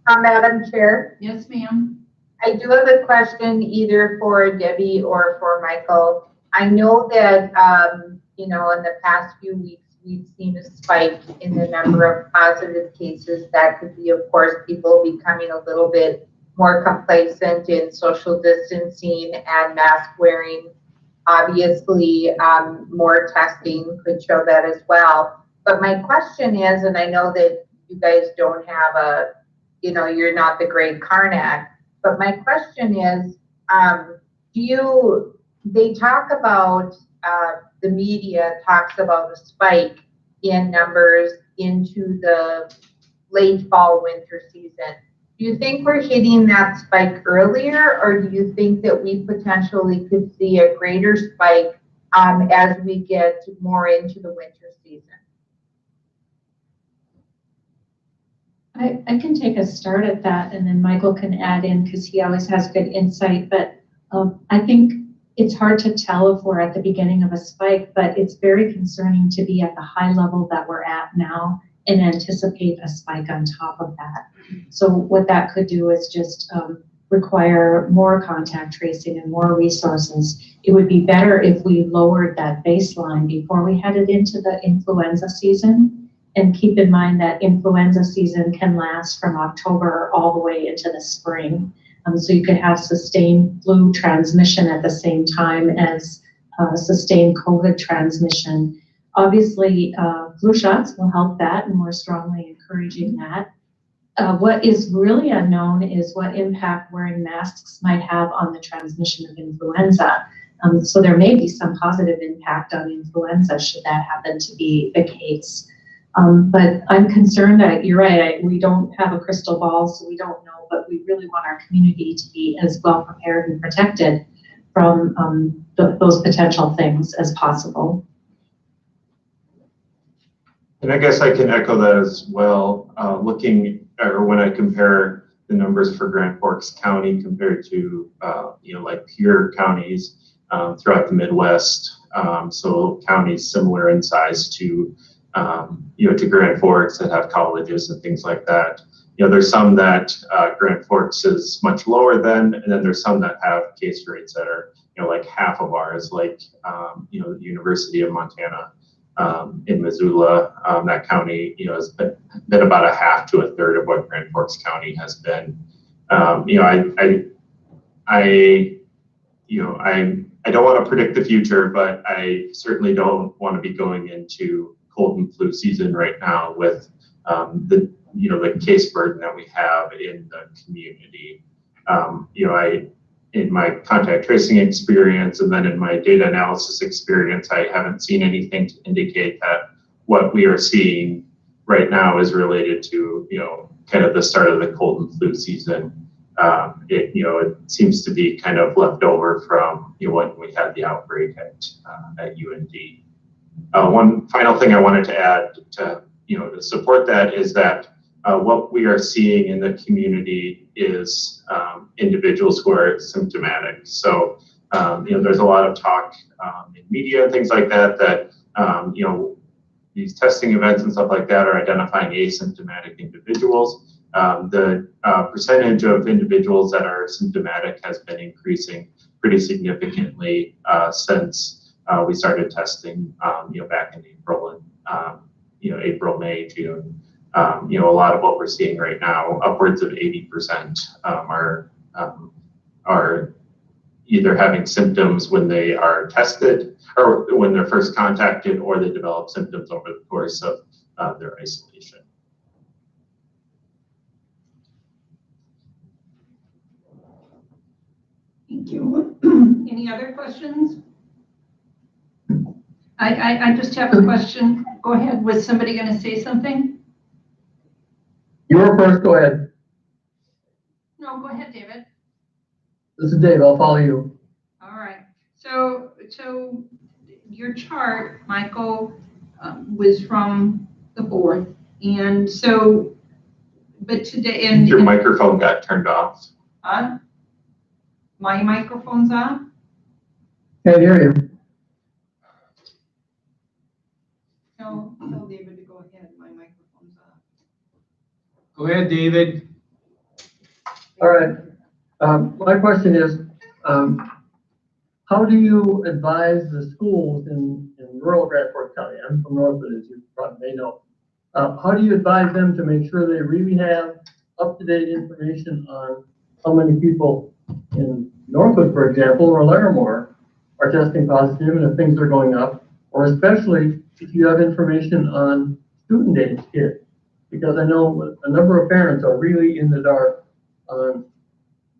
Madam Chair, Yes, ma'am. I do have a question either for Debbie or for Michael. I know that, in the past few weeks, we've seen a spike in the number of positive cases. That could be, of course, people becoming a little bit more complacent in social distancing and mask wearing. Obviously, more testing could show that as well. But my question is, and I know that you guys don't have you're not the Greg Karnak, but my question is, they talk about, the media talks about a spike in numbers into the late fall winter season. Do you think we're hitting that spike earlier, or do you think that we potentially could see a greater spike as we get more into the winter season? I can take a start at that, and then Michael can add in because he always has good insight. But I think it's hard to tell if we're at the beginning of a spike, but it's very concerning to be at the high level that we're at now and anticipate a spike on top of that. So what that could do is just require more contact tracing and more resources. It would be better if we lowered that baseline before we headed into the influenza season. And keep in mind that influenza season can last from October all the way into the spring. So you could have sustained flu transmission at the same time as sustained COVID transmission. Obviously, flu shots will help that, and we're strongly encouraging that. What is really unknown is what impact wearing masks might have on the transmission of influenza. So there may be some positive impact on influenza should that happen to be the case. But I'm concerned that you're right, we don't have a crystal ball, so we don't know, but we really want our community to be as well prepared and protected from those potential things as possible. And I guess I can echo that as well. When I compare the numbers for Grand Forks County compared to, like peer counties throughout the Midwest, so counties similar in size to Grand Forks that have colleges and things like that. There's some that Grand Forks is much lower than, and then there's some that have case rates that are, like half of ours, like, the University of Montana in Missoula, that county, has been about a half to a third of what Grand Forks County has been. I don't want to predict the future, but I certainly don't want to be going into cold and flu season right now with the case burden that we have in the community. In my contact tracing experience and then in my data analysis experience, I haven't seen anything to indicate that what we are seeing right now is related to, kind of the start of the cold and flu season. It seems to be kind of left over from when we had the outbreak at UND. One final thing I wanted to add to support that is that what we are seeing in the community is individuals who are symptomatic. So there's a lot of talk in media and things like that these testing events and stuff like that are identifying asymptomatic individuals. The percentage of individuals that are symptomatic has been increasing pretty significantly since we started testing, back in April and, April, May, June. A lot of what we're seeing right now, upwards of 80% are either having symptoms when they are tested or when they're first contacted, or they develop symptoms over the course of their isolation. Thank you. Any other questions? I just have a question. Go ahead. Was somebody going to say something? You were first, go ahead. No, go ahead, David. This is Dave, I'll follow you. All right. So your chart, Michael, was from the 4th. And so, but today, and Your microphone got turned off. My microphone's off? Can't hear you. Tell David to go ahead. My microphone's off. Go ahead, David. All right. My question is, how do you advise the schools in rural Grand Forks County? I'm from Northwood, as you probably may know. How do you advise them to make sure they really have up-to-date information on how many people in Northwood, for example, or Larimore are testing positive and if things are going up, or especially if you have information on student-age kids? Because I know a number of parents are really in the dark on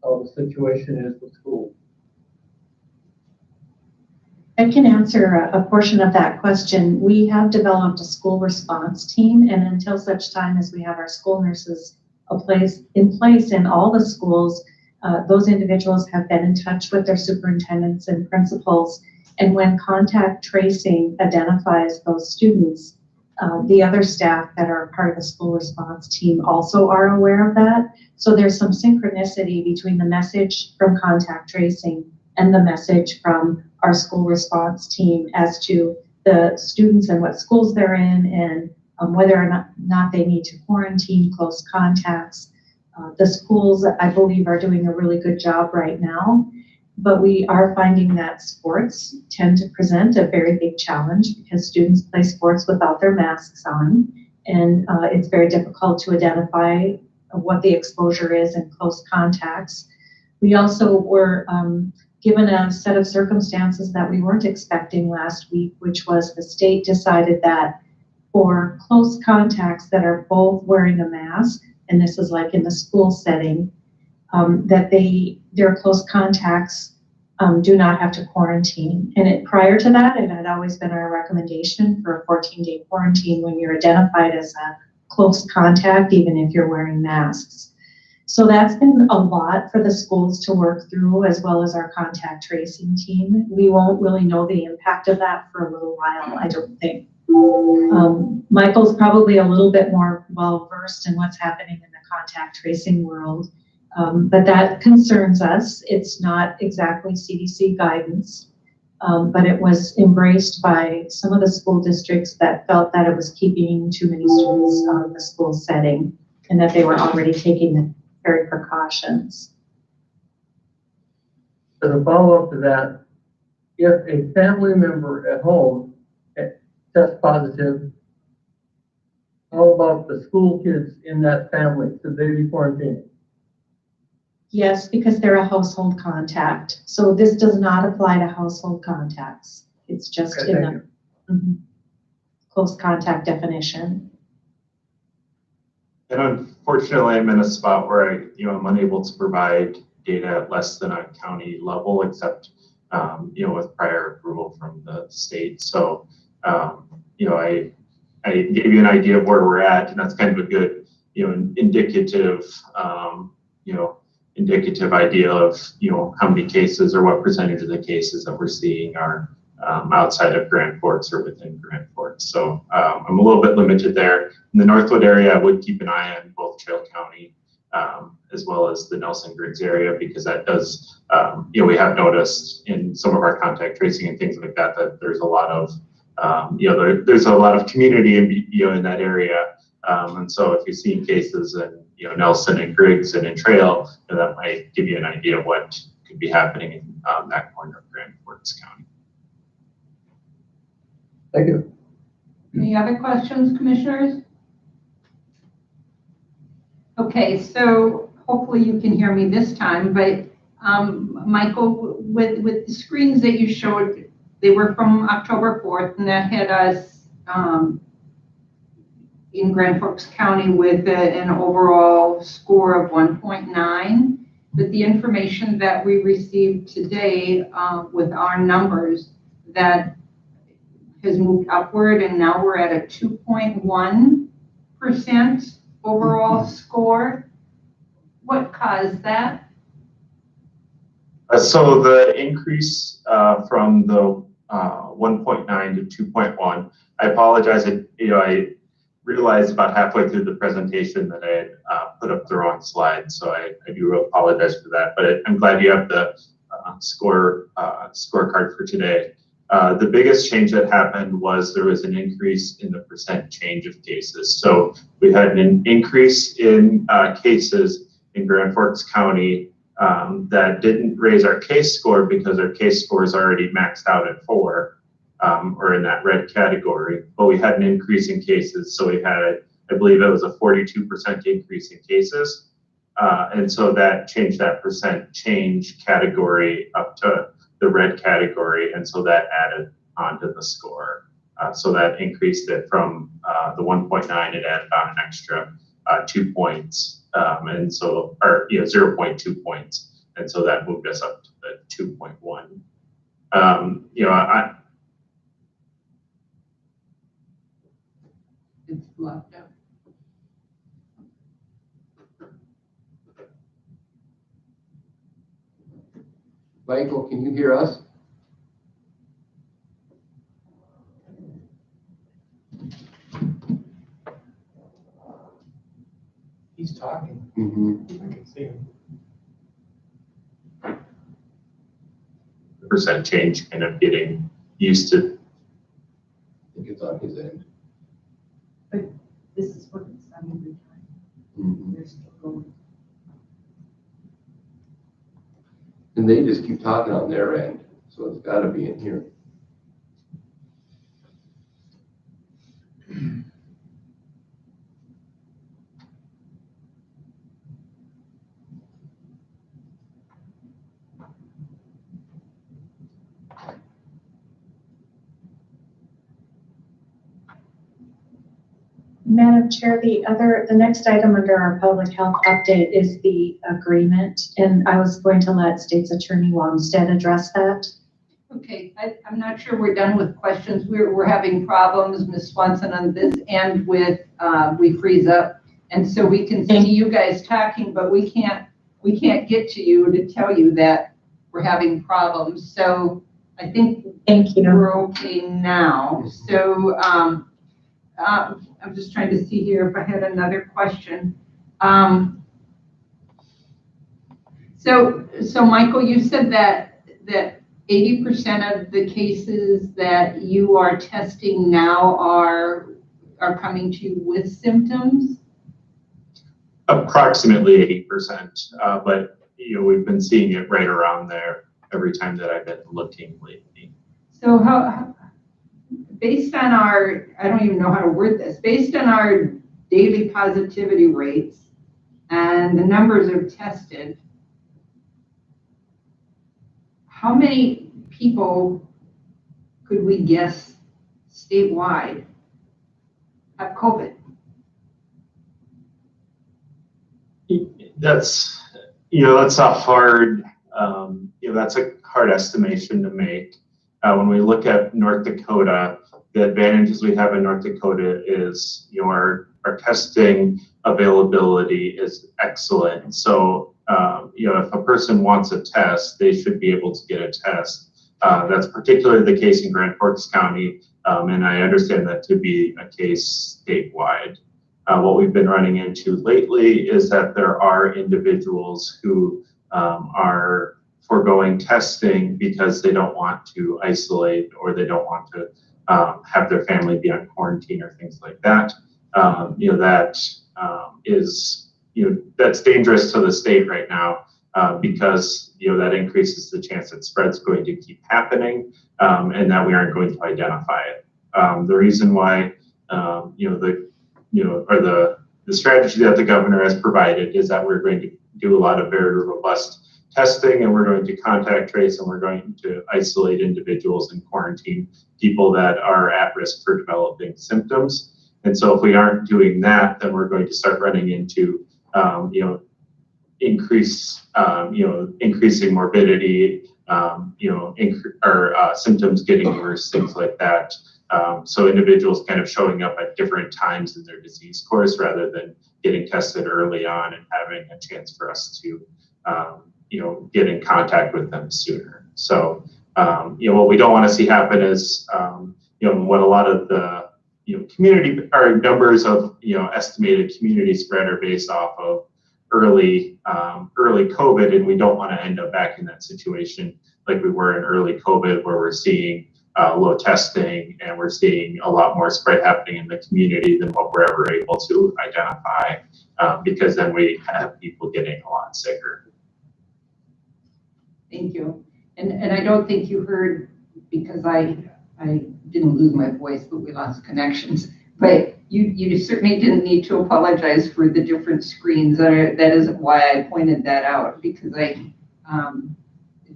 how the situation is with schools. I can answer a portion of that question. We have developed a school response team, and until such time as we have our school nurses in place in all the schools, those individuals have been in touch with their superintendents and principals. And when contact tracing identifies those students, the other staff that are part of the school response team also are aware of that. So there's some synchronicity between the message from contact tracing and the message from our school response team as to the students and what schools they're in and whether or not they need to quarantine close contacts. The schools, I believe, are doing a really good job right now, but we are finding that sports tend to present a very big challenge because students play sports without their masks on, and it's very difficult to identify what the exposure is in close contacts. We also were given a set of circumstances that we weren't expecting last week, which was the state decided that for close contacts that are both wearing a mask, and this is like in the school setting, that their close contacts do not have to quarantine. And prior to that, it had always been our recommendation for a 14-day quarantine when you're identified as a close contact, even if you're wearing masks. So that's been a lot for the schools to work through, as well as our contact tracing team. We won't really know the impact of that for a little while, I don't think. Michael's probably a little bit more well-versed in what's happening in the contact tracing world, but that concerns us. It's not exactly CDC guidance, but it was embraced by some of the school districts that felt that it was keeping too many students out of the school setting and that they were already taking the very precautions. As a follow-up to that, if a family member at home tests positive, how about the school kids in that family? Should they be quarantined? Yes, because they're a household contact. So this does not apply to household contacts. It's just Okay, in the close contact definition. And unfortunately, I'm in a spot where I'm unable to provide data at less than a county level, except, with prior approval from the state. So, I gave you an idea of where we're at, and that's kind of a good, indicative, indicative idea of, how many cases or what percentage of the cases that we're seeing are outside of Grand Forks or within Grand Forks. So I'm a little bit limited there. In the Northwood area, I would keep an eye on both Trail County as well as the Nelson Griggs area, because that does, we have noticed in some of our contact tracing and things like that, that there's a lot of, there's a lot of community in that area. And so if you're seeing cases in, Nelson and Griggs and in Trail, that might give you an idea of what could be happening in that corner of Grand Forks County. Thank you. Any other questions, commissioners? Okay, so hopefully you can hear me this time, but Michael, with the screens that you showed, they were from October 4th, and that had us in Grand Forks County with an overall score of 1.9. but the information that we received today with our numbers, that has moved upward, and now we're at a 2.1% overall score. What caused that? So the increase from the 1.9 to 2.1, I apologize. I realized about halfway through the presentation that I had put up the wrong slide, so I do apologize for that. But I'm glad you have the scorecard for today. The biggest change that happened was there was an increase in the percent change of cases. So we had an increase in cases in Grand Forks County that didn't raise our case score because our case score is already maxed out at 4, or in that red category. But we had an increase in cases. So we had, I believe it was a 42% increase in cases. And so that changed that percent change category up to the red category, and so that added onto the score. So that increased it from the 1.9, it added on an extra 2 points, and so, or 0.2 points, and so that moved us up to the 2.1. It's locked up. Michael, can you hear us? He's talking. Mm-hmm. I can see him. The percent change kind of getting used to. I think it's on his end. This is what it's done every time. Mm-hmm. They're still going. And they just keep talking on their end, so it's got to be in here. Madam Chair, the next item under our public health update is the agreement, and I was going to let State's Attorney Wamstead address that. Okay, I'm not sure we're done with questions. We're having problems, Ms. Swanson, on this end with, we freeze up. And so we can see you guys talking, but we can't get to you to tell you that we're having problems. So I think we're okay now. So I'm just trying to see here if I had another question. So Michael, you said that 80% of the cases that you are testing now are coming to you with symptoms? Approximately 80%, but we've been seeing it right around there every time that I've been looking lately. So how based on our, I don't even know how to word this, based on our daily positivity rates and the numbers of tested, how many people could we guess statewide have COVID? That's a hard, that's a hard estimation to make. When we look at North Dakota, the advantages we have in North Dakota is, our testing availability is excellent. So, if a person wants a test, they should be able to get a test. That's particularly the case in Grand Forks County, and I understand that to be a case statewide. What we've been running into lately is that there are individuals who are foregoing testing because they don't want to isolate or they don't want to have their family be on quarantine or things like that. That's dangerous to the state right now because that increases the chance that spread's going to keep happening and that we aren't going to identify it. The reason why the strategy that the governor has provided is that we're going to do a lot of very robust testing, and we're going to contact trace, and we're going to isolate individuals and quarantine people that are at risk for developing symptoms. And so if we aren't doing that, then we're going to start running into, increasing morbidity, symptoms getting worse, things like that. So individuals kind of showing up at different times in their disease course rather than getting tested early on and having a chance for us to, get in contact with them sooner. So, what we don't want to see happen is, what a lot of the, community or numbers of, estimated community spread are based off of early COVID, and we don't want to end up back in that situation like we were in early COVID, where we're seeing low testing and we're seeing a lot more spread happening in the community than what we're ever able to identify, because then we have people getting a lot sicker. Thank you. And I don't think you heard, because I didn't lose my voice, but we lost connections. But you certainly didn't need to apologize for the different screens. That is why I pointed that out, because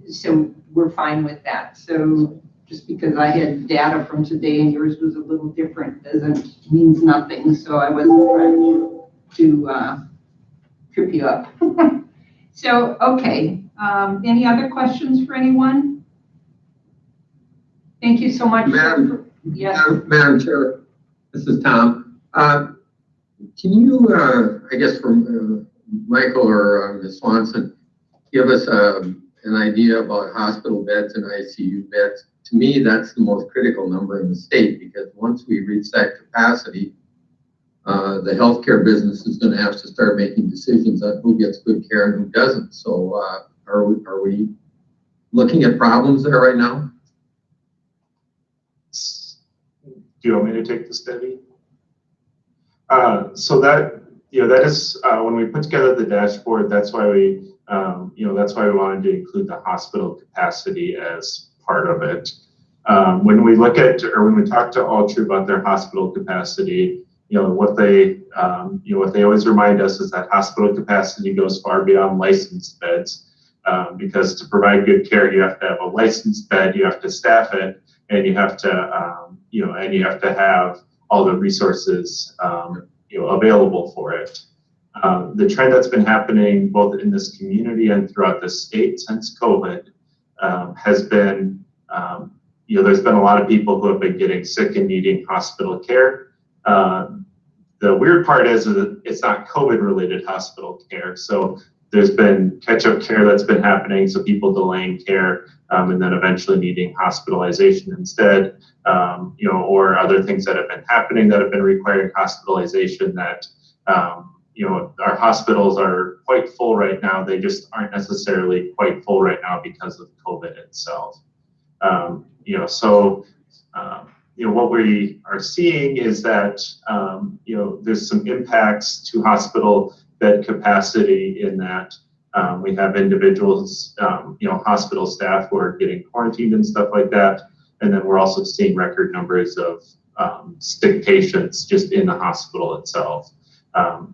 so we're fine with that. So just because I had data from today and yours was a little different means nothing. So I wasn't trying to trip you up. So, okay. Any other questions for anyone? Thank you so much. Yes. Madam Chair, this is Tom. Can you, I guess from Michael or Ms. Swanson, give us an idea about hospital beds and ICU beds? To me, that's the most critical number in the state, because once we reach that capacity, the healthcare business is going to have to start making decisions on who gets good care and who doesn't. So are we looking at problems there right now? Do you want me to take this, Debbie? So that is when we put together the dashboard. That's why we wanted to include the hospital capacity as part of it. When we look at, or when we talk to Altru about their hospital capacity, what they always remind us is that hospital capacity goes far beyond licensed beds, because to provide good care, you have to have a licensed bed, you have to staff it, and you have to have all the resources available for it. The trend that's been happening both in this community and throughout the state since COVID has been, there's been a lot of people who have been getting sick and needing hospital care. The weird part is that it's not COVID-related hospital care. So there's been catch-up care that's been happening, so people delaying care and then eventually needing hospitalization instead, or other things that have been happening that have been requiring hospitalization that, our hospitals are quite full right now. They just aren't necessarily quite full right now because of COVID itself. What we are seeing is that, there's some impacts to hospital bed capacity in that we have individuals, hospital staff who are getting quarantined and stuff like that. And then we're also seeing record numbers of sick patients just in the hospital itself,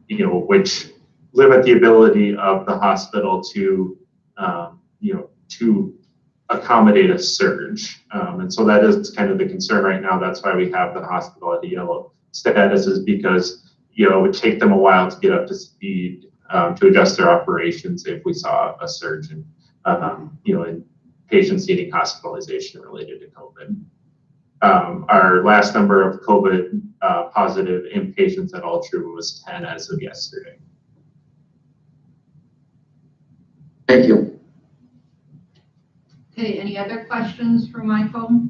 which limit the ability of the hospital to, to accommodate a surge. And so that is kind of the concern right now. That's why we have the hospital at a yellow status, is because, it would take them a while to get up to speed to adjust their operations if we saw a surge in, in patients needing hospitalization related to COVID. Our last number of COVID positive inpatients at Altru was 10 as of yesterday. Thank you. Okay, any other questions for Michael?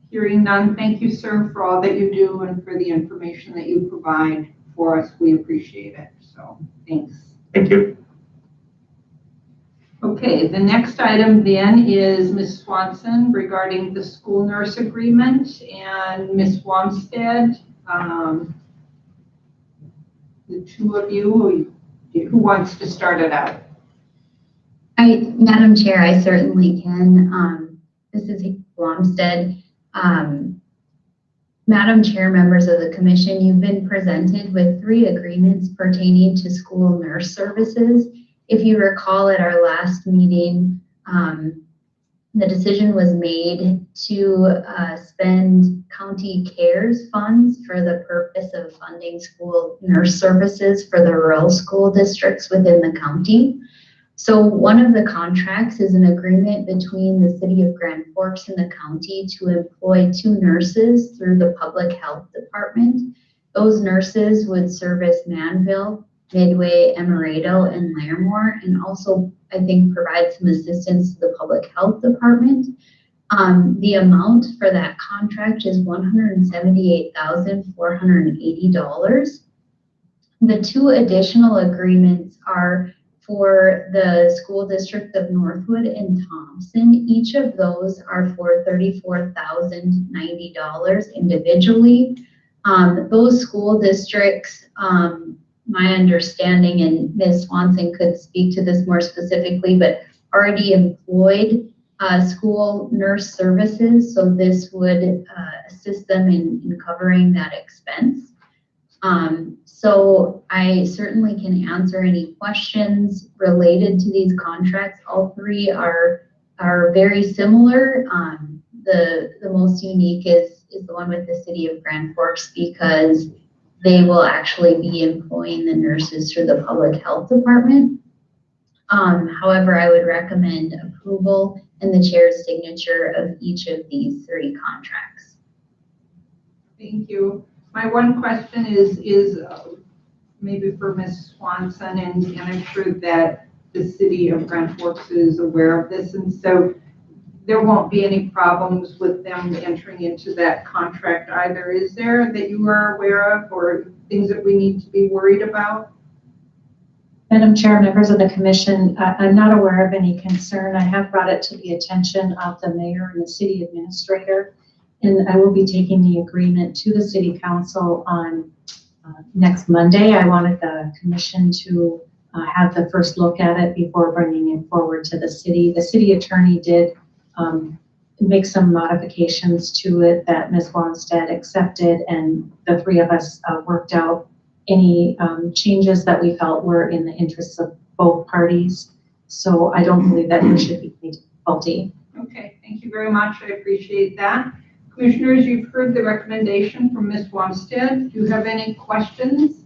Hearing none, thank you, sir, for all that you do and for the information that you provide for us. We appreciate it. So thanks. Thank you. Okay, the next item then is Ms. Swanson regarding the school nurse agreement, and Ms. Wamstead, the two of you, who wants to start it out? Madam Chair, I certainly can. This is Wamstead. Madam Chair, members of the Commission, you've been presented with 3 agreements pertaining to school nurse services. If you recall, at our last meeting, the decision was made to spend county CARES funds for the purpose of funding school nurse services for the rural school districts within the county. So one of the contracts is an agreement between the city of Grand Forks and the county to employ 2 nurses through the public health department. Those nurses would service Manville, Midway, Emerado, and Larimore, and also, I think, provide some assistance to the public health department. The amount for that contract is $178,480. The 2 additional agreements are for the school district of Northwood and Thompson. Each of those are for $34,090 individually. Those school districts, my understanding, and Ms. Swanson could speak to this more specifically, but already employed school nurse services, so this would assist them in covering that expense. So I certainly can answer any questions related to these contracts. All 3 are very similar. The most unique is the one with the city of Grand Forks, because they will actually be employing the nurses through the public health department. However, I would recommend approval and the chair's signature of each of these 3 contracts. Thank you. My one question is maybe for Ms. Swanson, and I'm sure that the city of Grand Forks is aware of this, and so there won't be any problems with them entering into that contract either, is there, that you are aware of, or things that we need to be worried about? Madam Chair, members of the commission, I'm not aware of any concern. I have brought it to the attention of the mayor and the city administrator, and I will be taking the agreement to the city council on next Monday. I wanted the commission to have the first look at it before bringing it forward to the city. The city attorney did make some modifications to it that Ms. Wonstead accepted, and the 3 of us worked out any changes that we felt were in the interests of both parties. So I don't believe that there should be any difficulty. Okay, thank you very much. I appreciate that. Commissioners, you've heard the recommendation from Ms. Wonstead. Do you have any questions?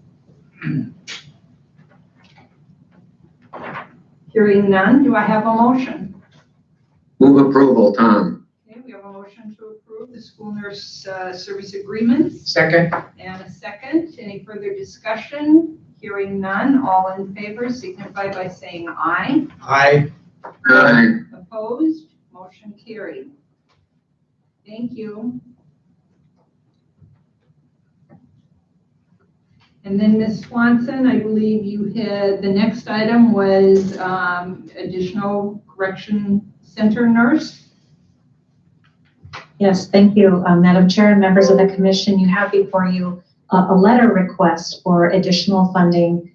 Hearing none, do I have a motion? Move approval, Tom. Okay, we have a motion to approve the school nurse service agreements. Second. And a second. Any further discussion? Hearing none, all in favor signify by saying aye. Aye. Aye. Opposed? Motion carried. Thank you. And then Ms. Swanson, I believe you had, the next item was additional correction center nurse. Yes, thank you, Madam Chair and members of the commission. You have before you a letter request for additional funding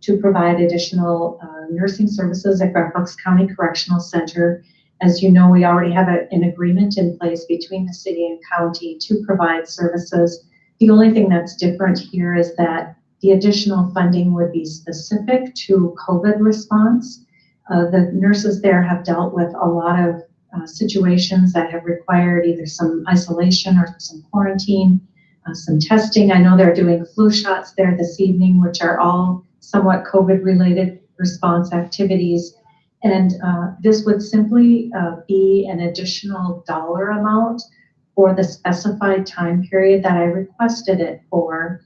to provide additional nursing services at Grand Forks County Correctional Center. As you know, we already have an agreement in place between the city and county to provide services. The only thing that's different here is that the additional funding would be specific to COVID response. The nurses there have dealt with a lot of situations that have required either some isolation or some quarantine, some testing. I know they're doing flu shots there this evening, which are all somewhat COVID-related response activities. And this would simply be an additional dollar amount for the specified time period that I requested it for,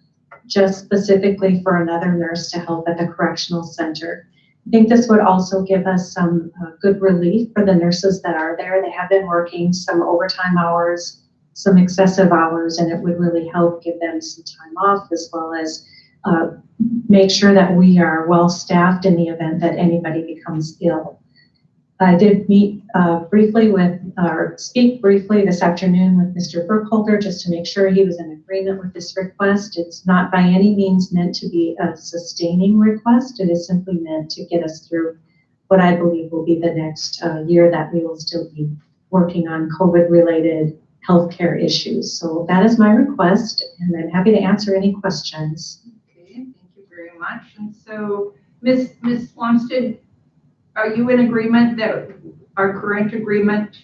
just specifically for another nurse to help at the correctional center. I think this would also give us some good relief for the nurses that are there. They have been working some overtime hours, some excessive hours, and it would really help give them some time off, as well as make sure that we are well staffed in the event that anybody becomes ill. I did meet briefly with, or speak briefly this afternoon with Mr. Burkholder just to make sure he was in agreement with this request. It's not by any means meant to be a sustaining request. It is simply meant to get us through what I believe will be the next year that we will still be working on COVID-related healthcare issues. So that is my request, and I'm happy to answer any questions. Okay, thank you very much. And so, Ms. Wonstead, are you in agreement that our current agreement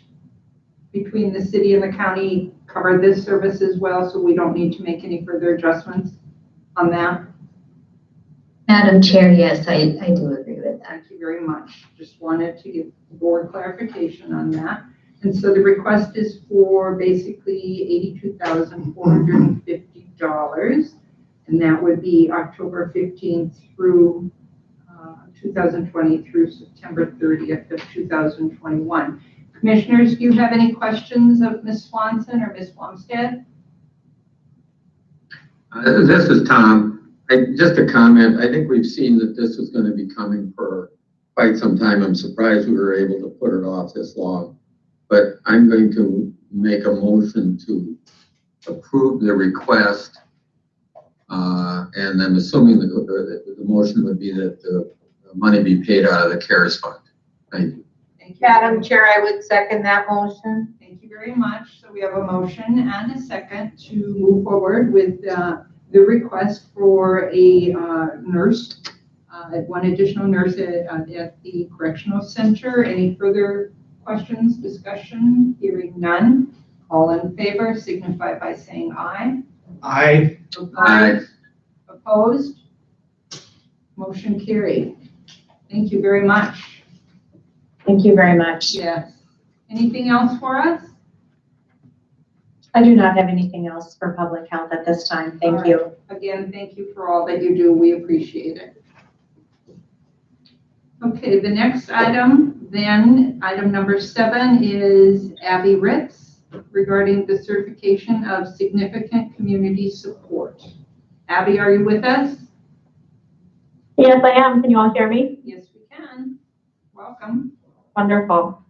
between the city and the county cover this service as well, so we don't need to make any further adjustments on that? Madam Chair, yes, I do agree with that. Thank you very much. Just wanted to give the board clarification on that. And so the request is for basically $82,450, and that would be October 15th through 2020 through September 30th of 2021. Commissioners, do you have any questions of Ms. Swanson or Ms. Wamstead? This is Tom. Just a comment. I think we've seen that this is going to be coming for quite some time. I'm surprised we were able to put it off this long. But I'm going to make a motion to approve the request. And I'm assuming the motion would be that the money be paid out of the CARES Fund. Thank you. Thank you. Madam Chair, I would second that motion. Thank you very much. So we have a motion and a second to move forward with the request for a nurse, one additional nurse at the Correctional Center. Any further questions, discussion? Hearing none. All in favor signify by saying aye. Aye. Aye. Opposed? Motion carried. Thank you very much. Thank you very much. Yes. Anything else for us? I do not have anything else for public health at this time. Thank you. Again, thank you for all that you do. We appreciate it. Okay, the next item, then, item number 7 is Abby Ritz regarding the certification of significant community support. Abby, are you with us? Yes, I am. Can you all hear me? Yes, we can. Welcome. Wonderful.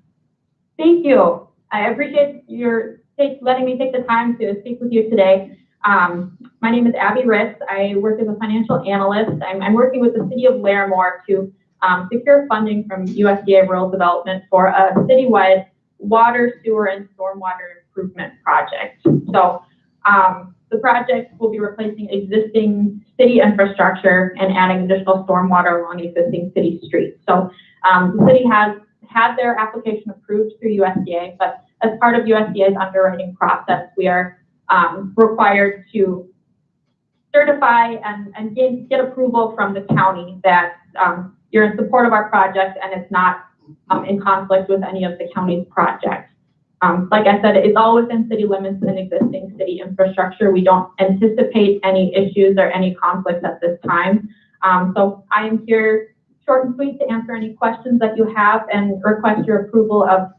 Thank you. I appreciate your letting me take the time to speak with you today. My name is Abby Ritz. I work as a financial analyst. I'm working with the City of Larimore to secure funding from USDA Rural Development for a citywide water, sewer, and stormwater improvement project. So the project will be replacing existing city infrastructure and adding additional stormwater along existing city streets. So the city has had their application approved through USDA, but as part of USDA's underwriting process, we are required to certify and get approval from the county that you're in support of our project and it's not in conflict with any of the county's projects. Like I said, it's all within city limits and existing city infrastructure. We don't anticipate any issues or any conflicts at this time. So I am here short and sweet to answer any questions that you have and request your approval of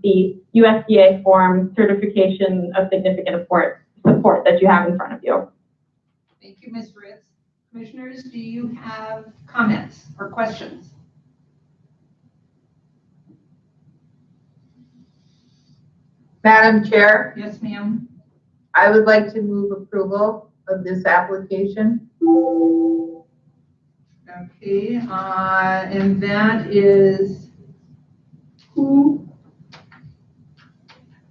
the USDA form certification of significant support that you have in front of you. Thank you, Ms. Ritz. Commissioners, do you have comments or questions? Madam Chair, Yes, ma'am. I would like to move approval of this application. Okay, and that is who?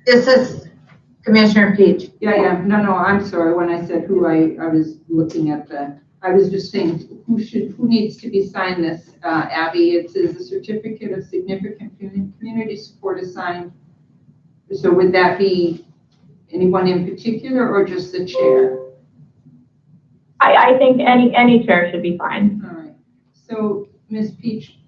This is Commissioner Peach. Yeah, no, I'm sorry. When I said who, I was looking at I was just saying who needs to be signed this, Abby. It says a certificate of significant community support assigned. So would that be anyone in particular or just the chair? I think any chair should be fine. All right. So Ms. Peach,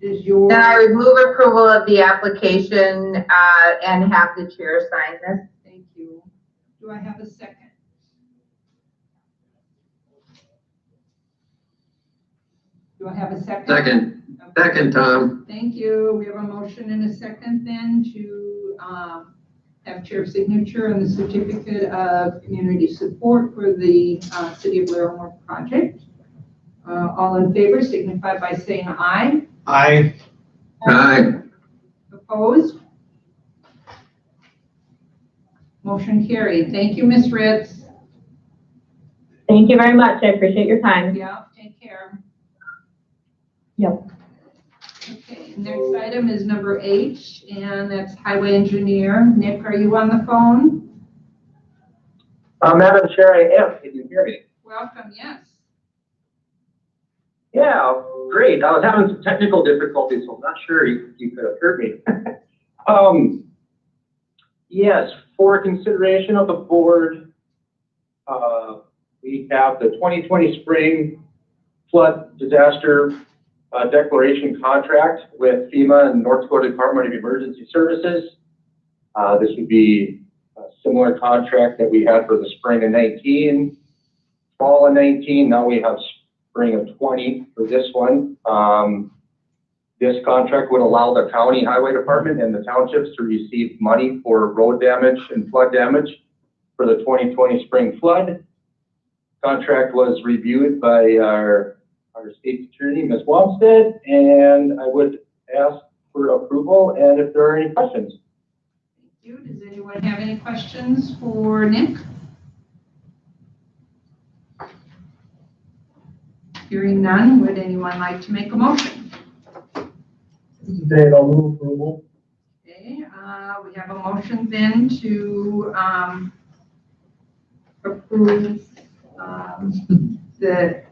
is your... Then I would move approval of the application and have the chair sign this. Thank you. Do I have a second? Do I have a second? Second. Okay. Second, Tom. Thank you. We have a motion and a second then to have chair signature on the certificate of community support for the City of Larimore project. All in favor signify by saying aye. Aye. Aye. Opposed? Motion carried. Thank you, Ms. Ritz. Thank you very much. I appreciate your time. Yeah, take care. Yep. Okay, next item is number 8, and that's highway engineer. Nick, are you on the phone? Madam Chair, I am. Can you hear me? Welcome, yes. Yeah, great. I was having some technical difficulties, so I'm not sure you could have heard me. Yes, For consideration of the board, we have the 2020 spring flood disaster declaration contract with FEMA and North Dakota Department of Emergency Services. This would be a similar contract that we had for the spring of 19, fall of 19. Now we have spring of 20 for this one. This contract would allow the county highway department and the townships to receive money for road damage and flood damage for the 2020 spring flood. Contract was reviewed by our state attorney, Ms. Wamstead, and I would ask for approval and if there are any questions. Thank you. Does anyone have any questions for Nick? Hearing none, would anyone like to make a motion? This is Dave, I'll move approval. Okay, we have a motion then to approve the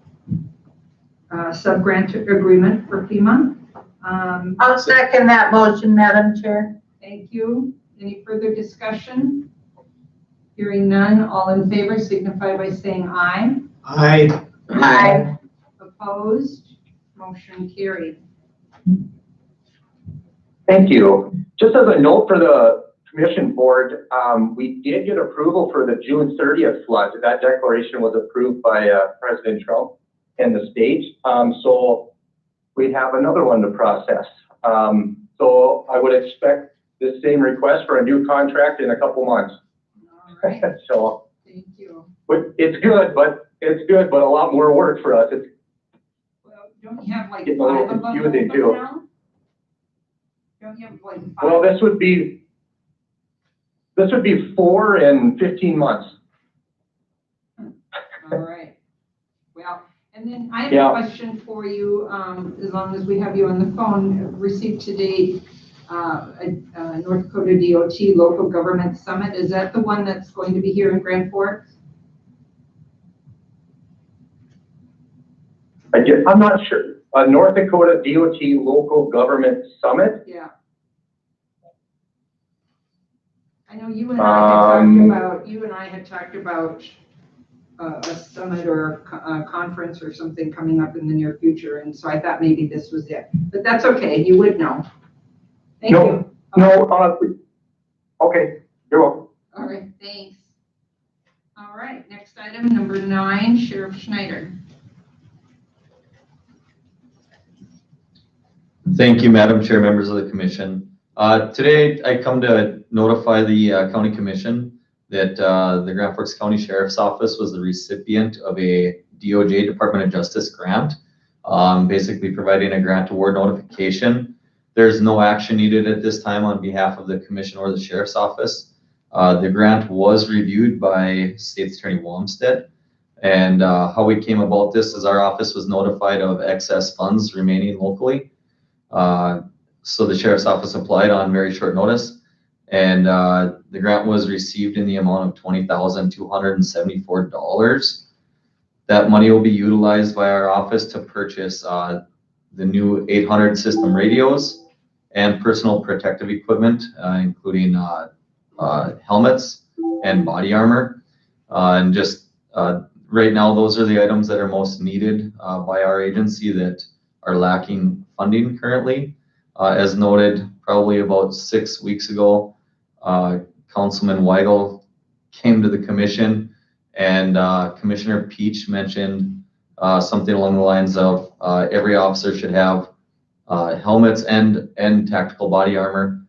sub-grant agreement for FEMA. I'll second that motion, Madam Chair. Thank you. Any further discussion? Hearing none, all in favor signify by saying aye. Aye. Aye. Opposed? Motion carried. Thank you. Just as a note for the commission board, we did get approval for the June 30th flood. That declaration was approved by President Trump and the state. So we have another one to process. So I would expect the same request for a new contract in a couple months. All right. So Thank you. but it's good, but a lot more work for us. It's Well, don't you have like getting a little 5 of them confusing open too. now? Don't you have like 5? Well, this would be 4 and 15 months. All right. Well, and then I have Yeah. a question for you, as long as we have you on the phone. Received today a North Dakota DOT Local Government Summit. Is that the one that's going to be here in Grand Forks? I'm not sure. North Dakota DOT Local Government Summit. Yeah. I know you and I had talked about a summit or a conference or something coming up in the near future, and so I thought maybe this was it. But that's okay. You would know. Thank you. Okay, you're welcome. All right, thanks. All right, next item, number 9, Sheriff Schneider. Thank you, Madam Chair, members of the commission. Today, I come to notify the County Commission that the Grand Forks County Sheriff's Office was the recipient of a DOJ Department of Justice grant, basically providing a grant award notification. There's no action needed at this time on behalf of the commission or the Sheriff's Office. The grant was reviewed by State Attorney Wamstead, and how we came about this is our office was notified of excess funds remaining locally. So the Sheriff's Office applied on very short notice, and the grant was received in the amount of $20,274. That money will be utilized by our office to purchase the new 800 system radios and personal protective equipment, including helmets and body armor. And just right now, those are the items that are most needed by our agency that are lacking funding currently. As noted, probably about 6 weeks ago, Councilman Weigel came to the commission, and Commissioner Peach mentioned something along the lines of every officer should have helmets and tactical body armor,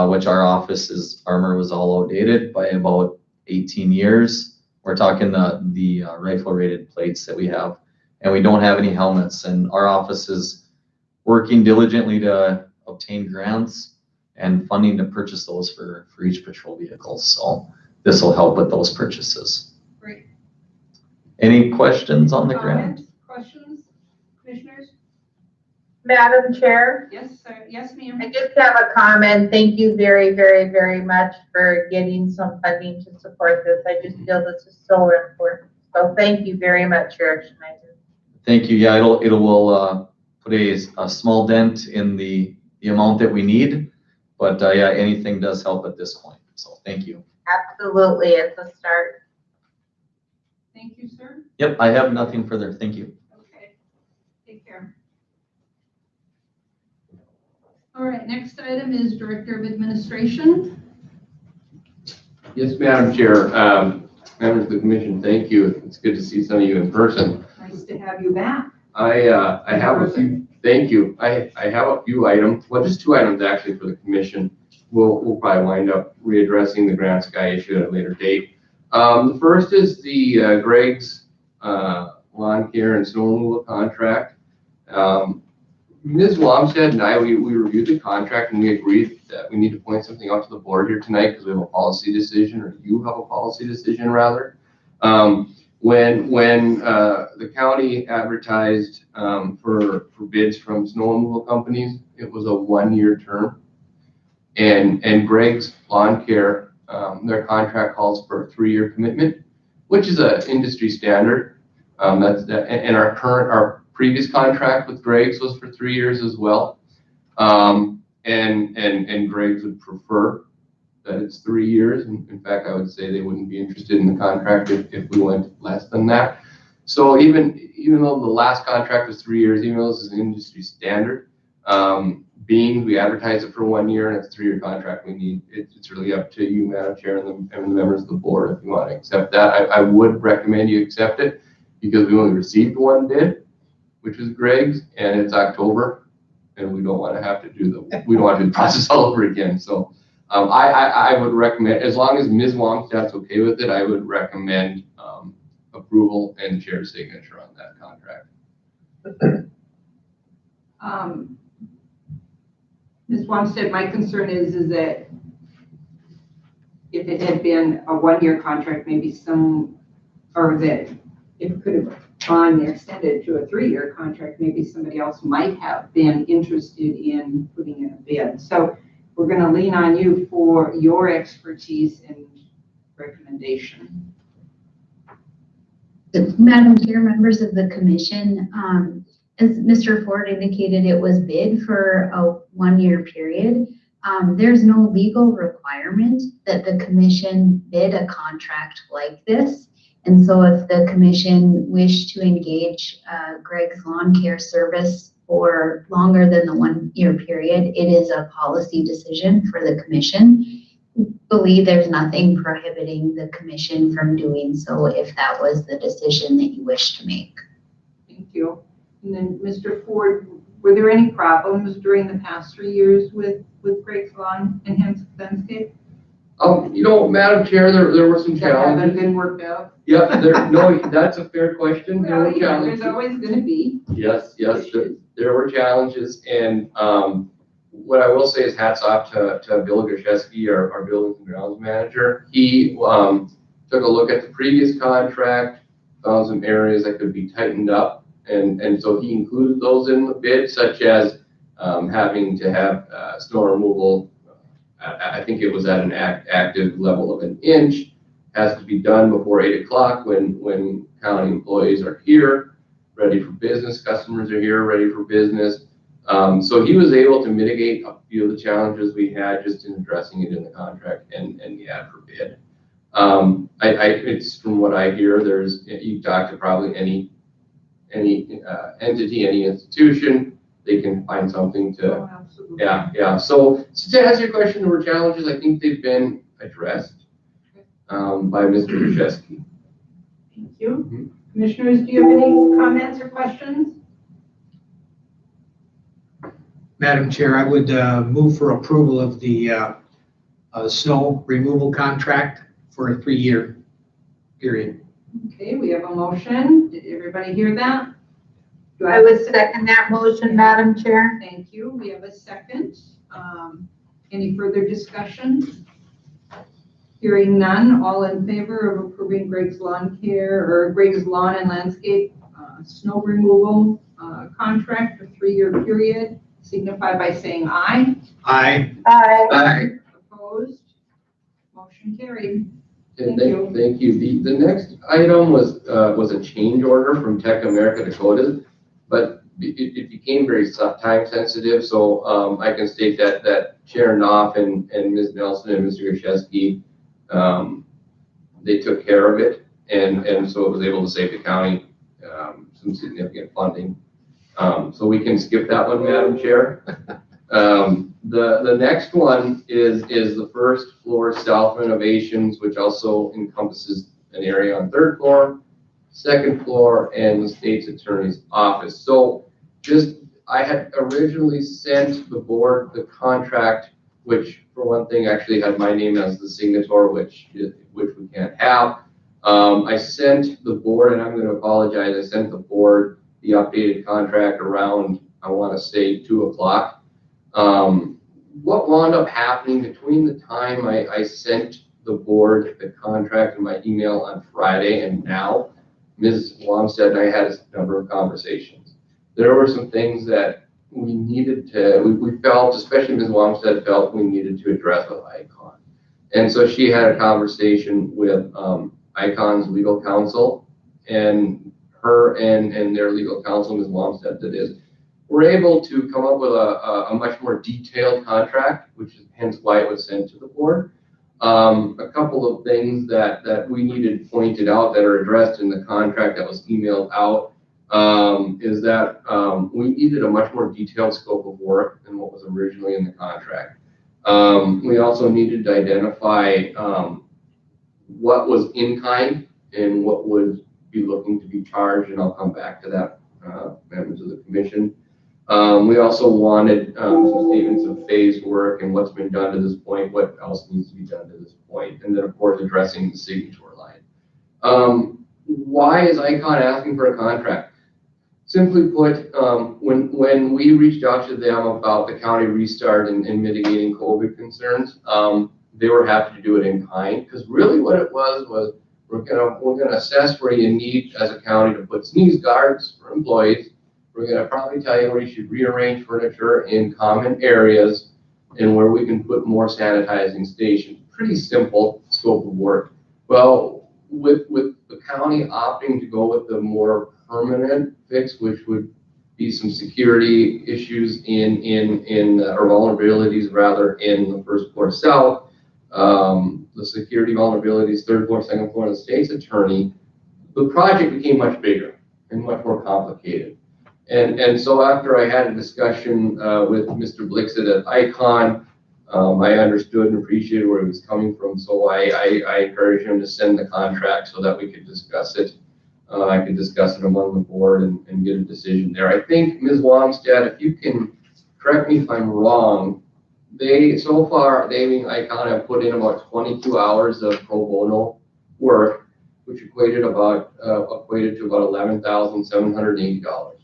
which our office's armor was all outdated by about 18 years. We're talking the rifle rated plates that we have, and we don't have any helmets, and our office is working diligently to obtain grants and funding to purchase those for each patrol vehicle. So this will help with those purchases. Great. Any questions on the grant? Questions, commissioners? Madam Chair, Yes, sir. Yes, ma'am. I just have a comment. Thank you very, very, very much for getting some funding to support this. I just feel this is so important. So thank you very much, Sheriff Schneider. Thank you. Yeah, it will put a small dent in the amount that we need, but yeah, anything does help at this point. So thank you. Absolutely, it's a start. Thank you, sir. Yep, I have nothing further. Thank you. Okay, take care. All right, next item is Director of Administration. Yes, Madam Chair. Members of the commission, thank you. It's good to see some of you in person. Nice to have you back. I have a few, thank you. I have a few items, well, just 2 items actually for the commission. We'll probably wind up readdressing the Grand Sky issue at a later date. The first is the Greg's lawn care and snow removal contract. Ms. Wamstead and I, we reviewed the contract and we agreed that we need to point something out to the board here tonight because we have a policy decision, or you have a policy decision rather. When the county advertised for bids from snow removal companies, it was a 1-year term. And Greg's Lawn Care, their contract calls for a 3-year commitment, which is an industry standard. And our previous contract with Greg's was for 3 years as well. And Greg's would prefer that it's 3 years. In fact, I would say they wouldn't be interested in the contract if we went less than that. So even though the last contract was 3 years, even though this is an industry standard, being we advertise it for 1 year and it's a 3-year contract, it's really up to you, Madam Chair, and the members of the board if you want to accept that. I would recommend you accept it because we only received 1 bid, which was Greg's, and it's October, and we don't want to have to do the process all over again. So I would recommend, as long as Ms. Wamstad's okay with it, I would recommend approval and chair's signature on that contract. Ms. Wamstead, my concern is that if it had been a 1-year contract, maybe that it could have gone extended to a 3-year contract, maybe somebody else might have been interested in putting in a bid. So we're going to lean on you for your expertise and recommendation. Madam Chair, members of the commission, as Mr. Ford indicated, it was bid for a 1-year period. There's no legal requirement that the commission bid a contract like this. And so if the commission wished to engage Greg's Lawn Care service for longer than the 1-year period, it is a policy decision for the commission. We believe there's nothing prohibiting the commission from doing so if that was the decision that you wish to make. Thank you. And then Mr. Ford, were there any problems during the past 3 years with Greg's Lawn and Landscape? Madam Chair, there were some challenges. That haven't been worked out? Yeah, that's a fair question. There were challenges. There's always going to be. Yes, there were challenges. And what I will say is hats off to Bill Grzeszewski, our buildings and grounds manager. He took a look at the previous contract, found some areas that could be tightened up. And so he included those in the bid, such as having to have snow removal. I think it was at an active level of 1 inch, has to be done before 8 o'clock when county employees are here, ready for business, customers are here, ready for business. So he was able to mitigate a few of the challenges we had just in addressing it in the contract and the ad for bid. It's from what I hear, you talk to probably any entity, any institution, they can find something to, yeah. So to answer your question, there were challenges. I think they've been addressed by Mr. Grzeszewski. Thank you. Mm-hmm. Commissioners, do you have any comments or questions? Madam Chair, I would move for approval of the snow removal contract for a 3-year period. Okay, we have a motion. Did everybody hear that? I would second that motion, Madam Chair. Thank you. We have a second. Any further discussion? Hearing none, all in favor of approving Greg's Lawn Care or Greg's Lawn and Landscape snow removal contract for 3-year period, signify by saying aye. Aye. Aye. Aye. Opposed? Motion carried. Thank you. The next item was a change order from Tech America Dakota, but it became very time sensitive. So I can state that Chair Knopf and Ms. Nelson and Mr. Grzeszewski They took care of it, and so it was able to save the county some significant funding. So we can skip that one, Madam Chair. The next one is the first floor south renovations, which also encompasses an area on third floor, second floor, and the state's attorney's office. So I had originally sent the board the contract, which for one thing actually had my name as the signator, which we can't have. I sent the board, and I'm going to apologize, I sent the board the updated contract around, I want to say 2 o'clock. What wound up happening between the time I sent the board the contract in my email on Friday and now, Ms. Wamstead and I had a number of conversations. There were some things that we needed to, we felt, especially Ms. Wamstead felt we needed to address with ICON. And so she had a conversation with ICON's legal counsel, and her and their legal counsel, Ms. Wamstead, that is, were able to come up with a much more detailed contract, which is hence why it was sent to the board. A couple of things that we needed pointed out that are addressed in the contract that was emailed out is that we needed a much more detailed scope of work than what was originally in the contract. We also needed to identify what was in kind and what would be looking to be charged, and I'll come back to that, members of the commission. We also wanted some statements of phase work and what's been done to this point, what else needs to be done to this point, and then of course addressing the signature line. Why is ICON asking for a contract? Simply put, when we reached out to them about the county restart and mitigating COVID concerns, they were happy to do it in kind, because really what it was we're gonna assess where you need as a county to put sneeze guards for employees. We're going to probably tell you where you should rearrange furniture in common areas and where we can put more sanitizing stations. Pretty simple scope of work. Well, with the county opting to go with the more permanent fix, which would be some security issues or vulnerabilities rather in the first floor south, the security vulnerabilities, third floor, second floor, and the state's attorney, the project became much bigger and much more complicated. And so after I had a discussion with Mr. Blixit at ICON, I understood and appreciated where he was coming from. So I encouraged him to send the contract so that we could discuss it. I could discuss it among the board and get a decision there. I think, Ms. Wamstead, if you can correct me if I'm wrong, so far, being ICON have put in about 22 hours of pro bono work, which equated to about $11,780.